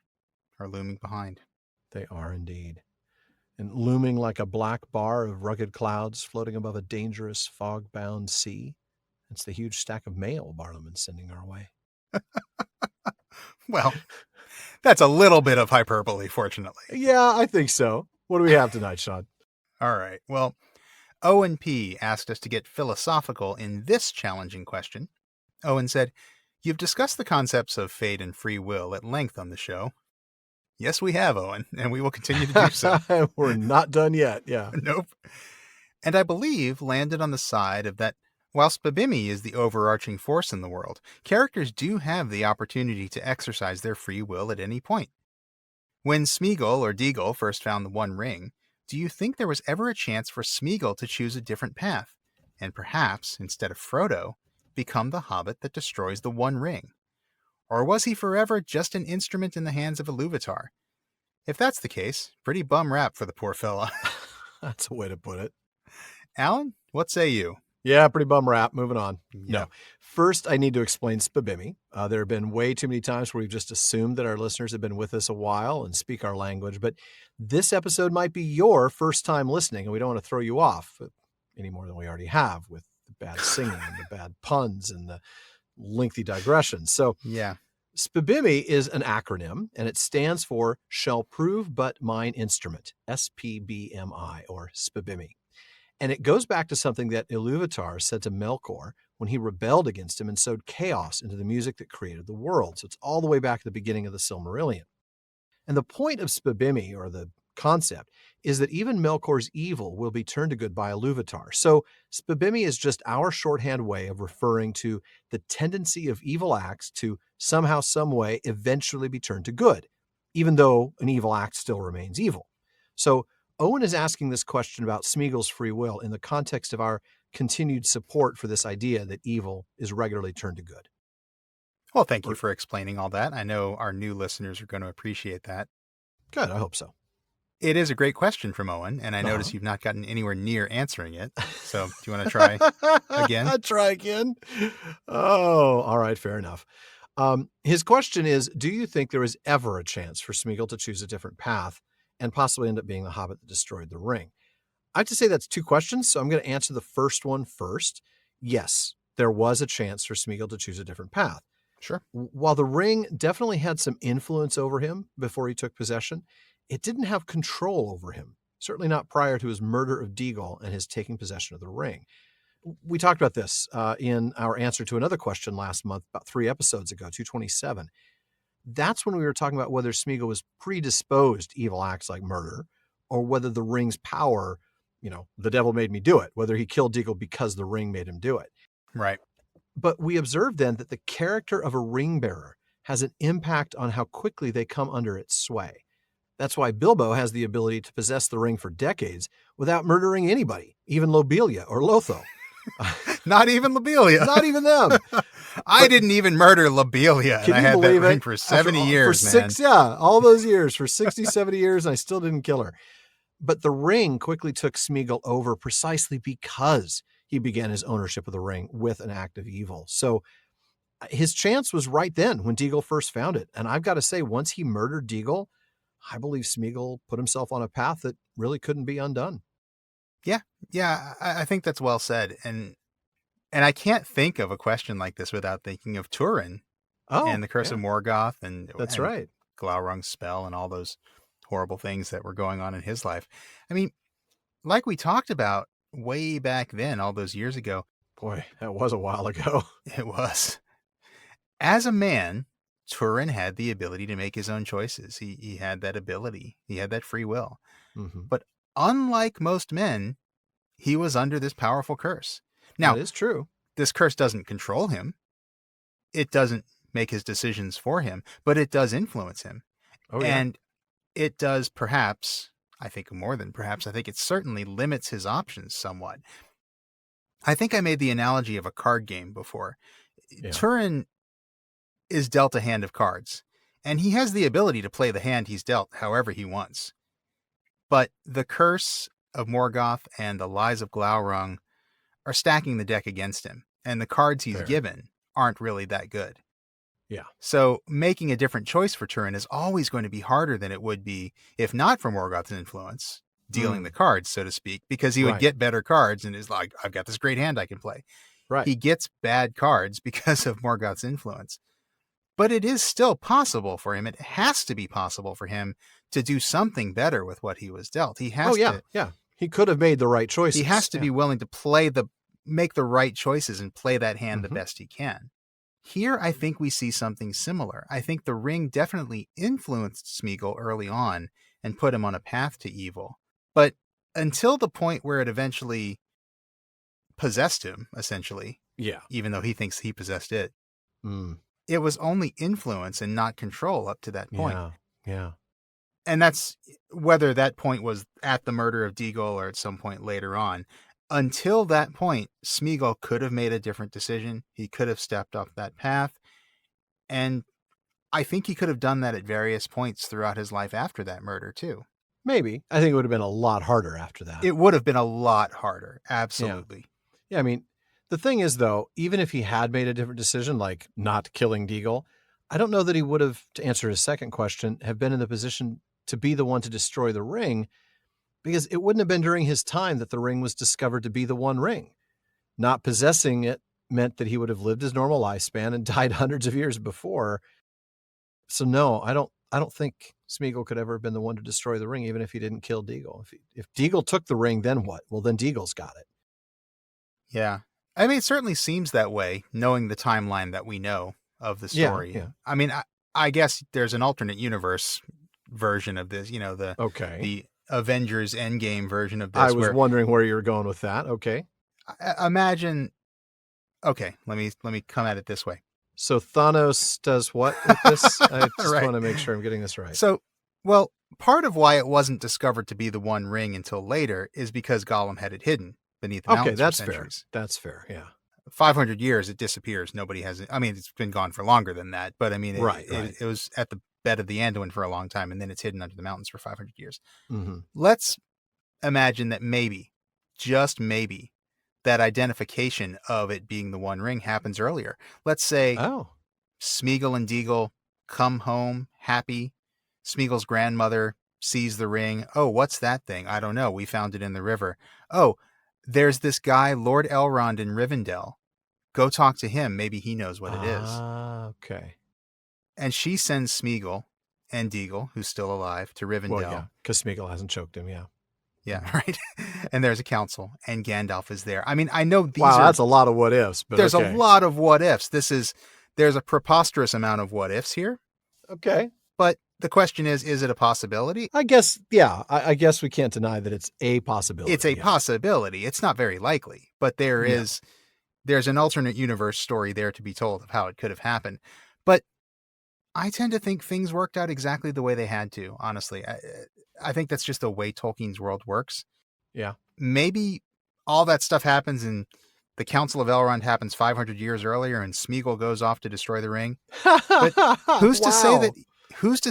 are looming behind. They are indeed. And looming like a black bar of rugged clouds floating above a dangerous fog-bound sea, it's the huge stack of mail Barlaman's sending our way. Well, that's a little bit of hyperbole, fortunately. Yeah, I think so. What do we have tonight, Sean? All right. Well, Owen P. asked us to get philosophical in this challenging question. Owen said, "You've discussed the concepts of fate and free will at length on the show." Yes, we have, Owen, and we will continue to do so. We're not done yet, yeah. Nope. And I believe landed on the side of that while Spibimi is the overarching force in the world, characters do have the opportunity to exercise their free will at any point. When Sméagol or Deagol first found the One Ring, do you think there was ever a chance for Sméagol to choose a different path, and perhaps, instead of Frodo, become the hobbit that destroys the One Ring? Or was he forever just an instrument in the hands of Ilúvatar? If that's the case, pretty bum rap for the poor fella. That's a way to put it. Alan, what say you? Yeah, pretty bum rap. Moving on. Yeah. No. First, I need to explain Spibimi. There have been way too many times where we've just assumed that our listeners have been with us a while and speak our language, but this episode might be your first time listening, and we don't want to throw you off any more than we already have with the bad singing and the bad puns and the lengthy digressions. So Spibimi is an acronym, and it stands for Shall Prove But Mine Instrument, SPBMI, or Spibimi. And it goes back to something that Ilúvatar said to Melkor when he rebelled against him and sowed chaos into the music that created the world. So it's all the way back to the beginning of the Silmarillion. And the point of Spibimi, or the concept is that even Melkor's evil will be turned to good by Iluvatar. So Spibimi is just our shorthand way of referring to the tendency of evil acts to somehow, some way, eventually be turned to good, even though an evil act still remains evil. So Owen is asking this question about Sméagol's free will in the context of our continued support for this idea that evil is regularly turned to good. Well, thank you for explaining all that. I know our new listeners are going to appreciate that. Good, I hope so. It is a great question from Owen, and I notice you've not gotten anywhere near answering it. So do you want to try again? Try again? Oh, all right, fair enough. His question is, do you think there is ever a chance for Sméagol to choose a different path and possibly end up being the hobbit that destroyed the ring? I have to say that's two questions, so I'm going to answer the first one first. Yes, there was a chance for Sméagol to choose a different path. Sure. While the ring definitely had some influence over him before he took possession, it didn't have control over him, certainly not prior to his murder of Deagol and his taking possession of the ring. We talked about this in our answer to another question last month, about 3 episodes ago, 227. That's when we were talking about whether Sméagol was predisposed to evil acts like murder, or whether the ring's power, the devil made me do it, whether he killed Deagol because the ring made him do it. Right. But we observed then that the character of a ring bearer has an impact on how quickly they come under its sway. That's why Bilbo has the ability to possess the ring for decades without murdering anybody, even Lobelia or Lotho. Not even Lobelia. Not even them. I didn't even murder Lobelia, and I had that ring for 70 years, man. All those years, for 60, 70 years, and I still didn't kill her. But the ring quickly took Sméagol over precisely because he began his ownership of the ring with an act of evil. So his chance was right then when Deagol first found it. And I've got to say, once he murdered Deagol, I believe Sméagol put himself on a path that really couldn't be undone. Yeah, I think that's well said. And I can't think of a question like this without thinking of Turin and the Curse of Morgoth and that's right, Glaurung's spell and all those horrible things that were going on in his life. I mean, like we talked about way back then, all those years ago. Boy, that was a while ago. It was. As a man, Turin had the ability to make his own choices. He had that ability. He had that free will. Mm-hmm. But unlike most men, he was under this powerful curse. Now, that is true. This curse doesn't control him. It doesn't make his decisions for him, but it does influence him. Oh, yeah. And it does perhaps, I think more than perhaps, I think it certainly limits his options somewhat. I think I made the analogy of a card game before. Yeah. Turin is dealt a hand of cards, and he has the ability to play the hand he's dealt however he wants. But the curse of Morgoth and the lies of Glaurung are stacking the deck against him, and the cards he's given aren't really that good. Yeah. So making a different choice for Turin is always going to be harder than it would be if not for Morgoth's influence, dealing the cards, so to speak, because he would get better cards and is like, I've got this great hand I can play. Right. He gets bad cards because of Morgoth's influence. But it is still possible for him. It has to be possible for him to do something better with what he was dealt. He has to. Yeah. He could have made the right choices. He has to be willing to make the right choices and play that hand the best he can. Here, I think we see something similar. I think the ring definitely influenced Sméagol early on and put him on a path to evil. But until the point where it eventually possessed him, essentially, even though he thinks he possessed it, it was only influence and not control up to that point. Yeah. And that's whether that point was at the murder of Deagol or at some point later on. Until that point, Sméagol could have made a different decision. He could have stepped off that path. And I think he could have done that at various points throughout his life after that murder, too. Maybe. I think it would have been a lot harder after that. It would have been a lot harder. Absolutely. Yeah, I mean, the thing is, though, even if he had made a different decision, like not killing Deagol, I don't know that he would have, to answer his second question, have been in the position to be the one to destroy the ring, because it wouldn't have been during his time that the ring was discovered to be the One Ring. Not possessing it meant that he would have lived his normal lifespan and died hundreds of years before. So no, I don't think Sméagol could ever have been the one to destroy the ring, even if he didn't kill Deagol. If Deagol took the ring, then what? Well, then Deagol's got it. Yeah. I mean, it certainly seems that way, knowing the timeline that we know of the story. Yeah. I mean, I guess there's an alternate universe version of this, the Okay. the Avengers Endgame version of this. I was wondering where you were going with that. Okay. Imagine. Okay, let me come at it this way. So Thanos does what with this? I just Right. want to make sure I'm getting this right. So, well, part of why it wasn't discovered to be the One Ring until later is because Gollum had it hidden beneath the mountains that's for fair. centuries. That's fair. Yeah. 500 years, it disappears. Nobody has it. I mean, it's been gone for longer than that, but I mean, Right. it was at the bed of the Anduin for a long time, and then it's hidden under the mountains for 500 years. Mm-hmm. Let's imagine that maybe, just maybe, that identification of it being the One Ring happens earlier. Let's say Sméagol and Deagle come home happy. Sméagol's grandmother sees the ring. Oh, what's that thing? I don't know. We found it in the river. Oh, there's this guy, Lord Elrond in Rivendell. Go talk to him. Maybe he knows what it is. Okay. And she sends Sméagol and Deagle, who's still alive, to Rivendell. Well, yeah, because Sméagol hasn't choked him, yeah. Yeah, right. And there's a council, and Gandalf is there. I mean, I know these that's a lot of what ifs, but there's a lot of what ifs. There's a preposterous amount of what ifs here. Okay. But the question is it a possibility? I guess, yeah. I guess we can't deny that it's a possibility. It's a possibility. It's not very likely, but there's an alternate universe story there to be told of how it could have happened. But I tend to think things worked out exactly the way they had to, honestly. I think that's just the way Tolkien's world works. Yeah. Maybe all that stuff happens and the Council of Elrond happens 500 years earlier and Sméagol goes off to destroy the ring. But who's to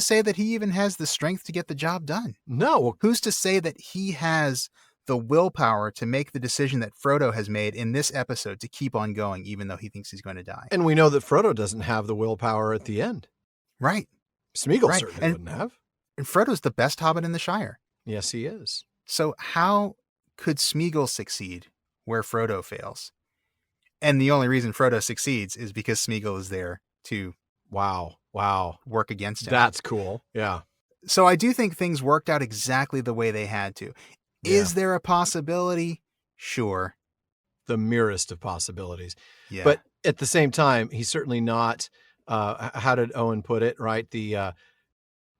say that he even has the strength to get the job done? No. Who's to say that he has the willpower to make the decision that Frodo has made in this episode to keep on going, even though he thinks he's going to die? And we know that Frodo doesn't have the willpower at the end. Right. Sméagol certainly wouldn't have. And Frodo's the best hobbit in the Shire. Yes, he is. So how could Sméagol succeed where Frodo fails? And the only reason Frodo succeeds is because Sméagol is there to work against him. That's cool. Yeah. So I do think things worked out exactly the way they had to. Yeah. Is there a possibility? Sure. The merest of possibilities. Yeah. But at the same time, he's certainly not, how did Owen put it, right?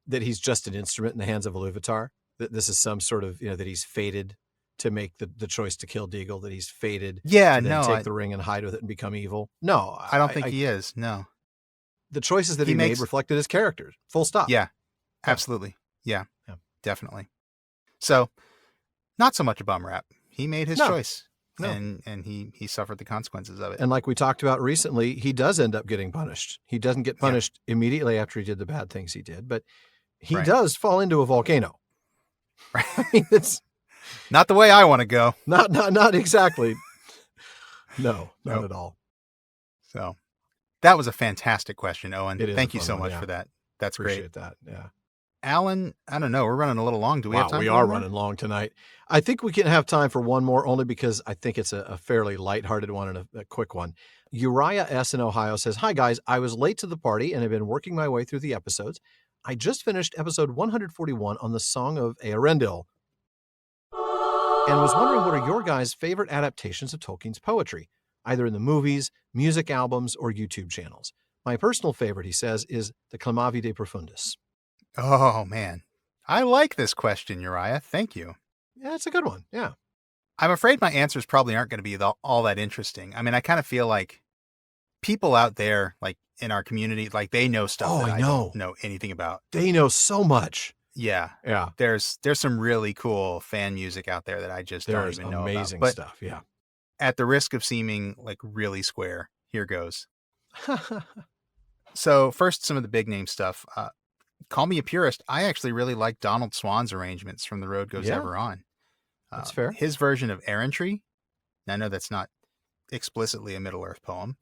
That he's just an instrument in the hands of Iluvatar. That this is some sort of, that he's fated to make the choice to kill Deagle, that he's fated to take the ring and hide with it and become evil. No. I don't think he is, no. The choices that he made reflected his character. Full stop. Yeah, absolutely. Yeah, definitely. So, not so much a bum rap. He made his choice. No. And he suffered the consequences of it. And like we talked about recently, he does end up getting punished. He doesn't get punished immediately after he did the bad things he did, but he does fall into a volcano. Right. I mean, it's not the way I want to go. Not exactly. No, not at all. So that was a fantastic question, Owen. Thank you so much for that. That's Appreciate great. That. Yeah. Alan, I don't know. We're running a little long. Do we have time? We are running long tonight. I think we can have time for one more, only because I think it's a fairly lighthearted one and a quick one. Uriah S. in Ohio says, "Hi, guys. I was late to the party and have been working my way through the episodes. I just finished episode 141 on the Song of Eärendil and was wondering what are your guys' favorite adaptations of Tolkien's poetry, either in the movies, music albums, or YouTube channels. My personal favorite," he says, "is the Clamavi de Profundis." Oh, man. I like this question, Uriah. Thank you. Yeah, it's a good one. Yeah. I'm afraid my answers probably aren't going to be all that interesting. I mean, I kind of feel like people out there, like in our community, like they know stuff that I don't know anything about. They know so much. Yeah. Yeah. There's some really cool fan music out there that I just don't even know about. There's amazing stuff. Yeah. At the risk of seeming like really square, here goes. So first, some of the big name stuff. Call me a purist. I actually really like Donald Swan's arrangements from The Road Goes Ever On. That's fair. His version of Errantry. I know that's not explicitly a Middle-earth poem,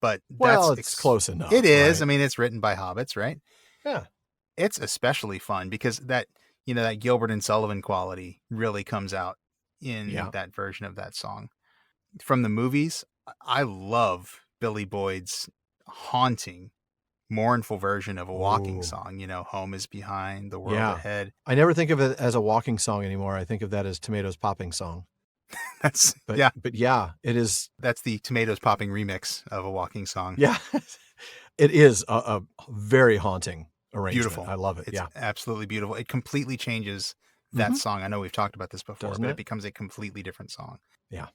but it's close enough. It is. Right? I mean, it's written by hobbits, right? Yeah. It's especially fun because that Gilbert and Sullivan quality really comes out in that version of that song. From the movies, I love Billy Boyd's haunting, mournful version of a walking song. Home is behind, the world ahead. I never think of it as a walking song anymore. I think of that as Tomatoes Popping song. But it is. That's the Tomatoes Popping remix of a walking song. Yeah, it is a very haunting arrangement. Beautiful. I love it. It's Yeah. absolutely beautiful. It completely changes that song. I know we've talked about this before, Doesn't but it? it becomes a completely different song. Yeah.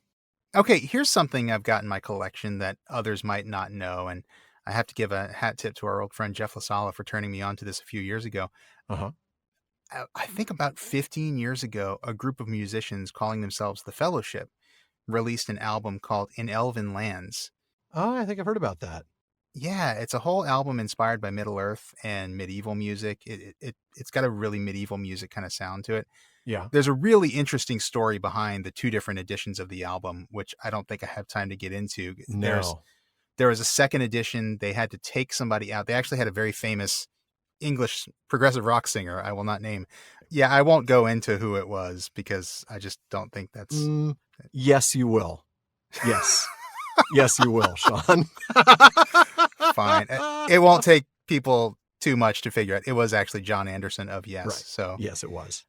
Okay, here's something I've got in my collection that others might not know, and I have to give a hat tip to our old friend Jeff LaSala for turning me on to this a few years ago. Uh-huh. I think about 15 years ago, a group of musicians calling themselves The Fellowship released an album called In Elven Lands. Oh, I think I've heard about that. Yeah, it's a whole album inspired by Middle Earth and medieval music. It's got a really medieval music kind of sound to it. Yeah. There's a really interesting story behind the two different editions of the album, which I don't think I have time to get into. No. There was a second edition. They had to take somebody out. They actually had a very famous English progressive rock singer I will not name. Yeah, I won't go into who it was because I just don't think that's... Yes, you will. Yes. Yes, you will, Sean. Fine. It won't take people too much to figure out. It was actually John Anderson of Yes. Right. So yes, it was.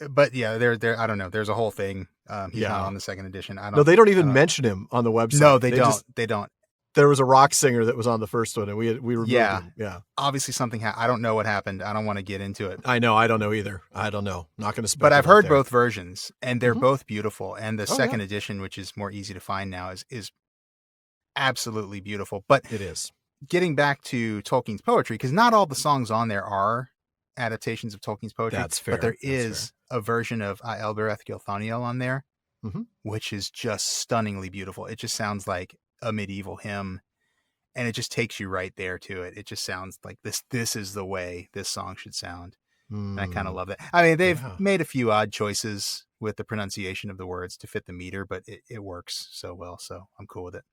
But yeah, there. I don't know. There's a whole thing. He's not on the second edition. No, they don't even mention him on the website. No, they don't. They don't. There was a rock singer that was on the first one, and we removed him. Yeah. Obviously, something. I don't know what happened. I don't want to get into it. I know. I don't know either. I don't know. Not going to speculate. But I've heard there. both versions, and they're both beautiful. And the second yeah. edition, which is more easy to find now, is absolutely beautiful. But it is. Getting back to Tolkien's poetry, because not all the songs on there are adaptations of Tolkien's poetry. That's fair. But there is a version of Elbereth Gilthoniel on there, which is just stunningly beautiful. It just sounds like a medieval hymn, and it just takes you right there to it. It just sounds like this is the way this song should sound. And I kind of love that. I mean, they've made a few odd choices with the pronunciation of the words to fit the meter, but it works so well, so I'm cool with it.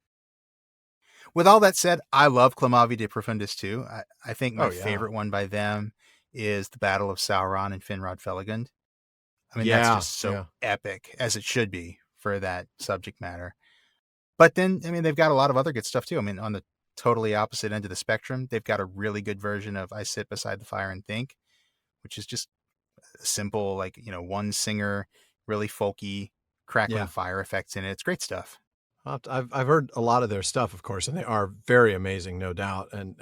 With all that said, I love Clamavi de Profundis too. I think my favorite one by them is the Battle of Sauron and Finrod Felagund. I mean, that's just so epic, as it should be for that subject matter. But then, I mean, they've got a lot of other good stuff too. I mean, on the totally opposite end of the spectrum, they've got a really good version of I Sit Beside the Fire and Think, which is just simple, like, one singer, really folky, crackling fire effects in it. It's great stuff. I've heard a lot of their stuff, of course, and they are very amazing, no doubt, and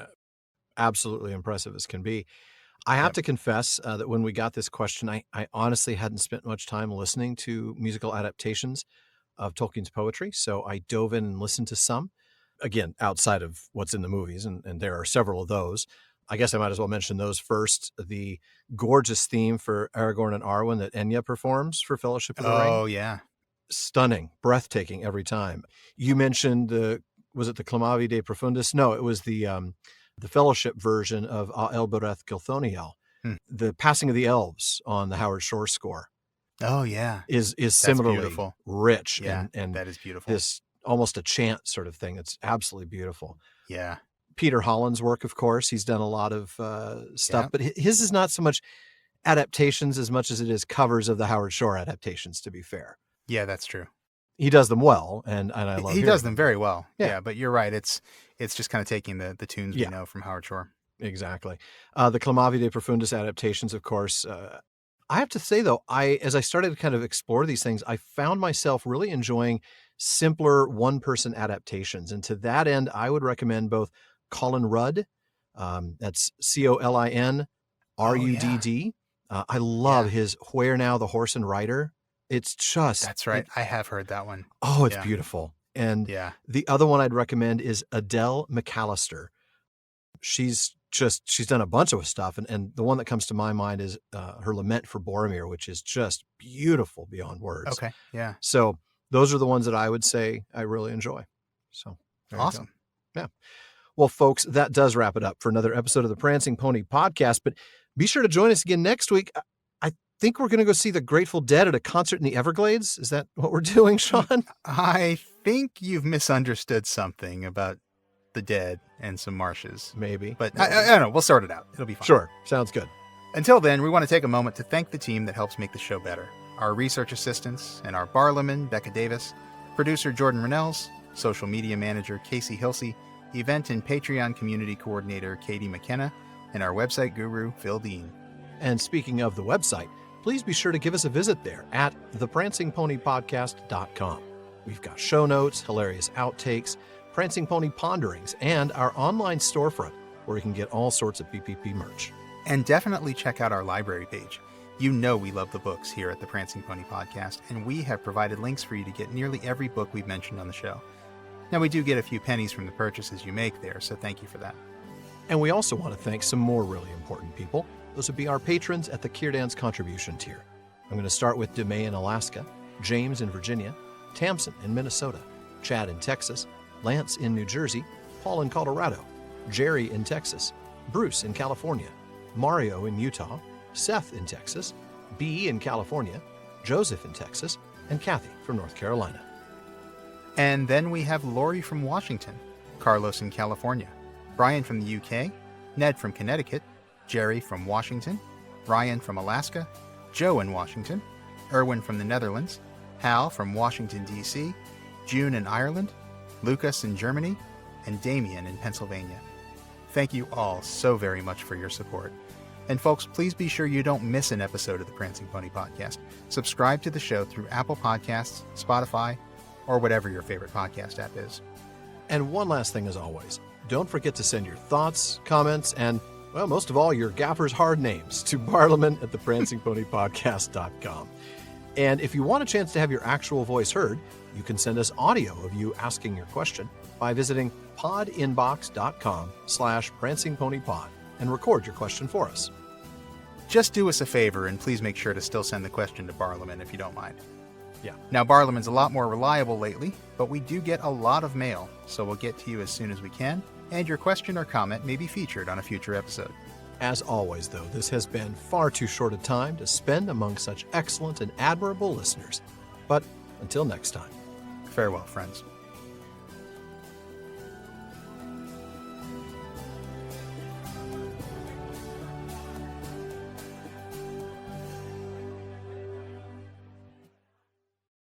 absolutely impressive as can be. I have to confess that when we got this question, I honestly hadn't spent much time listening to musical adaptations of Tolkien's poetry, so I dove in and listened to some, again, outside of what's in the movies, and there are several of those. I guess I might as well mention those first. The gorgeous theme for Aragorn and Arwen that Enya performs for Fellowship of the Ring. Oh, yeah. Stunning, breathtaking every time. You mentioned was it the Clamavi de Profundis? No, it was the Fellowship version of Elbereth Gilthoniel. The Passing of the Elves on the Howard Shore score. Oh yeah, is similarly beautiful. Rich. Yeah, and that is beautiful. This almost a chant sort of thing. It's absolutely beautiful. Yeah. Peter Holland's work, of course, he's done a lot of stuff, but his is not so much adaptations as much as it is covers of the Howard Shore adaptations, to be fair. Yeah, that's true. He does them well, and I love. He does them very well. Yeah, but you're right. It's just kind of taking the tunes we know from Howard Shore. Exactly. The Clamavi de Profundis adaptations, of course. I have to say, though, as I started to kind of explore these things, I found myself really enjoying simpler one-person adaptations, and to that end, I would recommend both Colin Rudd. That's ColinRudd. I love his "Where Now the Horse and Rider." It's just... That's right. I have heard that one. Oh, it's beautiful. And the other one I'd recommend is Adele McAllister. She's done a bunch of stuff. And the one that comes to my mind is her Lament for Boromir, which is just beautiful beyond words. Okay. Yeah. So those are the ones that I would say I really enjoy. So awesome. Yeah. Well, folks, that does wrap it up for another episode of the Prancing Pony podcast. But be sure to join us again next week. I think we're going to go see the Grateful Dead at a concert in the Everglades. Is that what we're doing, Sean? I think you've misunderstood something about the Dead and some Marshes. Maybe. But I don't know. We'll sort it out. It'll be fine. Sure. Sounds good. Until then, we want to take a moment to thank the team that helps make the show better. Our research assistants and our barlowman, Becca Davis, producer Jordan Rennells, social media manager Casey Hilsey, event and Patreon community coordinator Katie McKenna, and our website guru Phil Dean. And speaking of the website, please be sure to give us a visit there at theprancingponypodcast.com. We've got show notes, hilarious outtakes, Prancing Pony ponderings, and our online storefront where you can get all sorts of PPP merch. And definitely check out our library page. You know we love the books here at the Prancing Pony Podcast, and we have provided links for you to get nearly every book we've mentioned on the show. Now, we do get a few pennies from the purchases you make there, so thank you for that. And we also want to thank some more really important people. Those would be our patrons at the Kierdance contribution tier. I'm going to start with DeMay in Alaska, James in Virginia, Tamsin in Minnesota, Chad in Texas, Lance in New Jersey, Paul in Colorado, Jerry in Texas, Bruce in California, Mario in Utah, Seth in Texas, B in California, Joseph in Texas, and Kathy from North Carolina. And then we have Lori from Washington, Carlos in California, Brian from the UK, Ned from Connecticut, Jerry from Washington, Ryan from Alaska, Joe in Washington, Erwin from the Netherlands, Hal from Washington, D.C., June in Ireland, Lucas in Germany, and Damien in Pennsylvania. Thank you all so very much for your support. And folks, please be sure you don't miss an episode of the Prancing Pony Podcast. Subscribe to the show through Apple Podcasts, Spotify, or whatever your favorite podcast app is. And one last thing as always, don't forget to send your thoughts, comments, and, well, most of all, your Gaffer's hard names to parliament@theprancingponypodcast.com. And if you want a chance to have your actual voice heard, you can send us audio of you asking your question by visiting podinbox.com/prancingponypod and record your question for us. Just do us a favor and please make sure to still send the question to Barliman if you don't mind. Yeah. Now, Barliman's a lot more reliable lately, but we do get a lot of mail, so we'll get to you as soon as we can, and your question or comment may be featured on a future episode. As always, though, this has been far too short a time to spend among such excellent and admirable listeners. But until next time. Farewell, friends.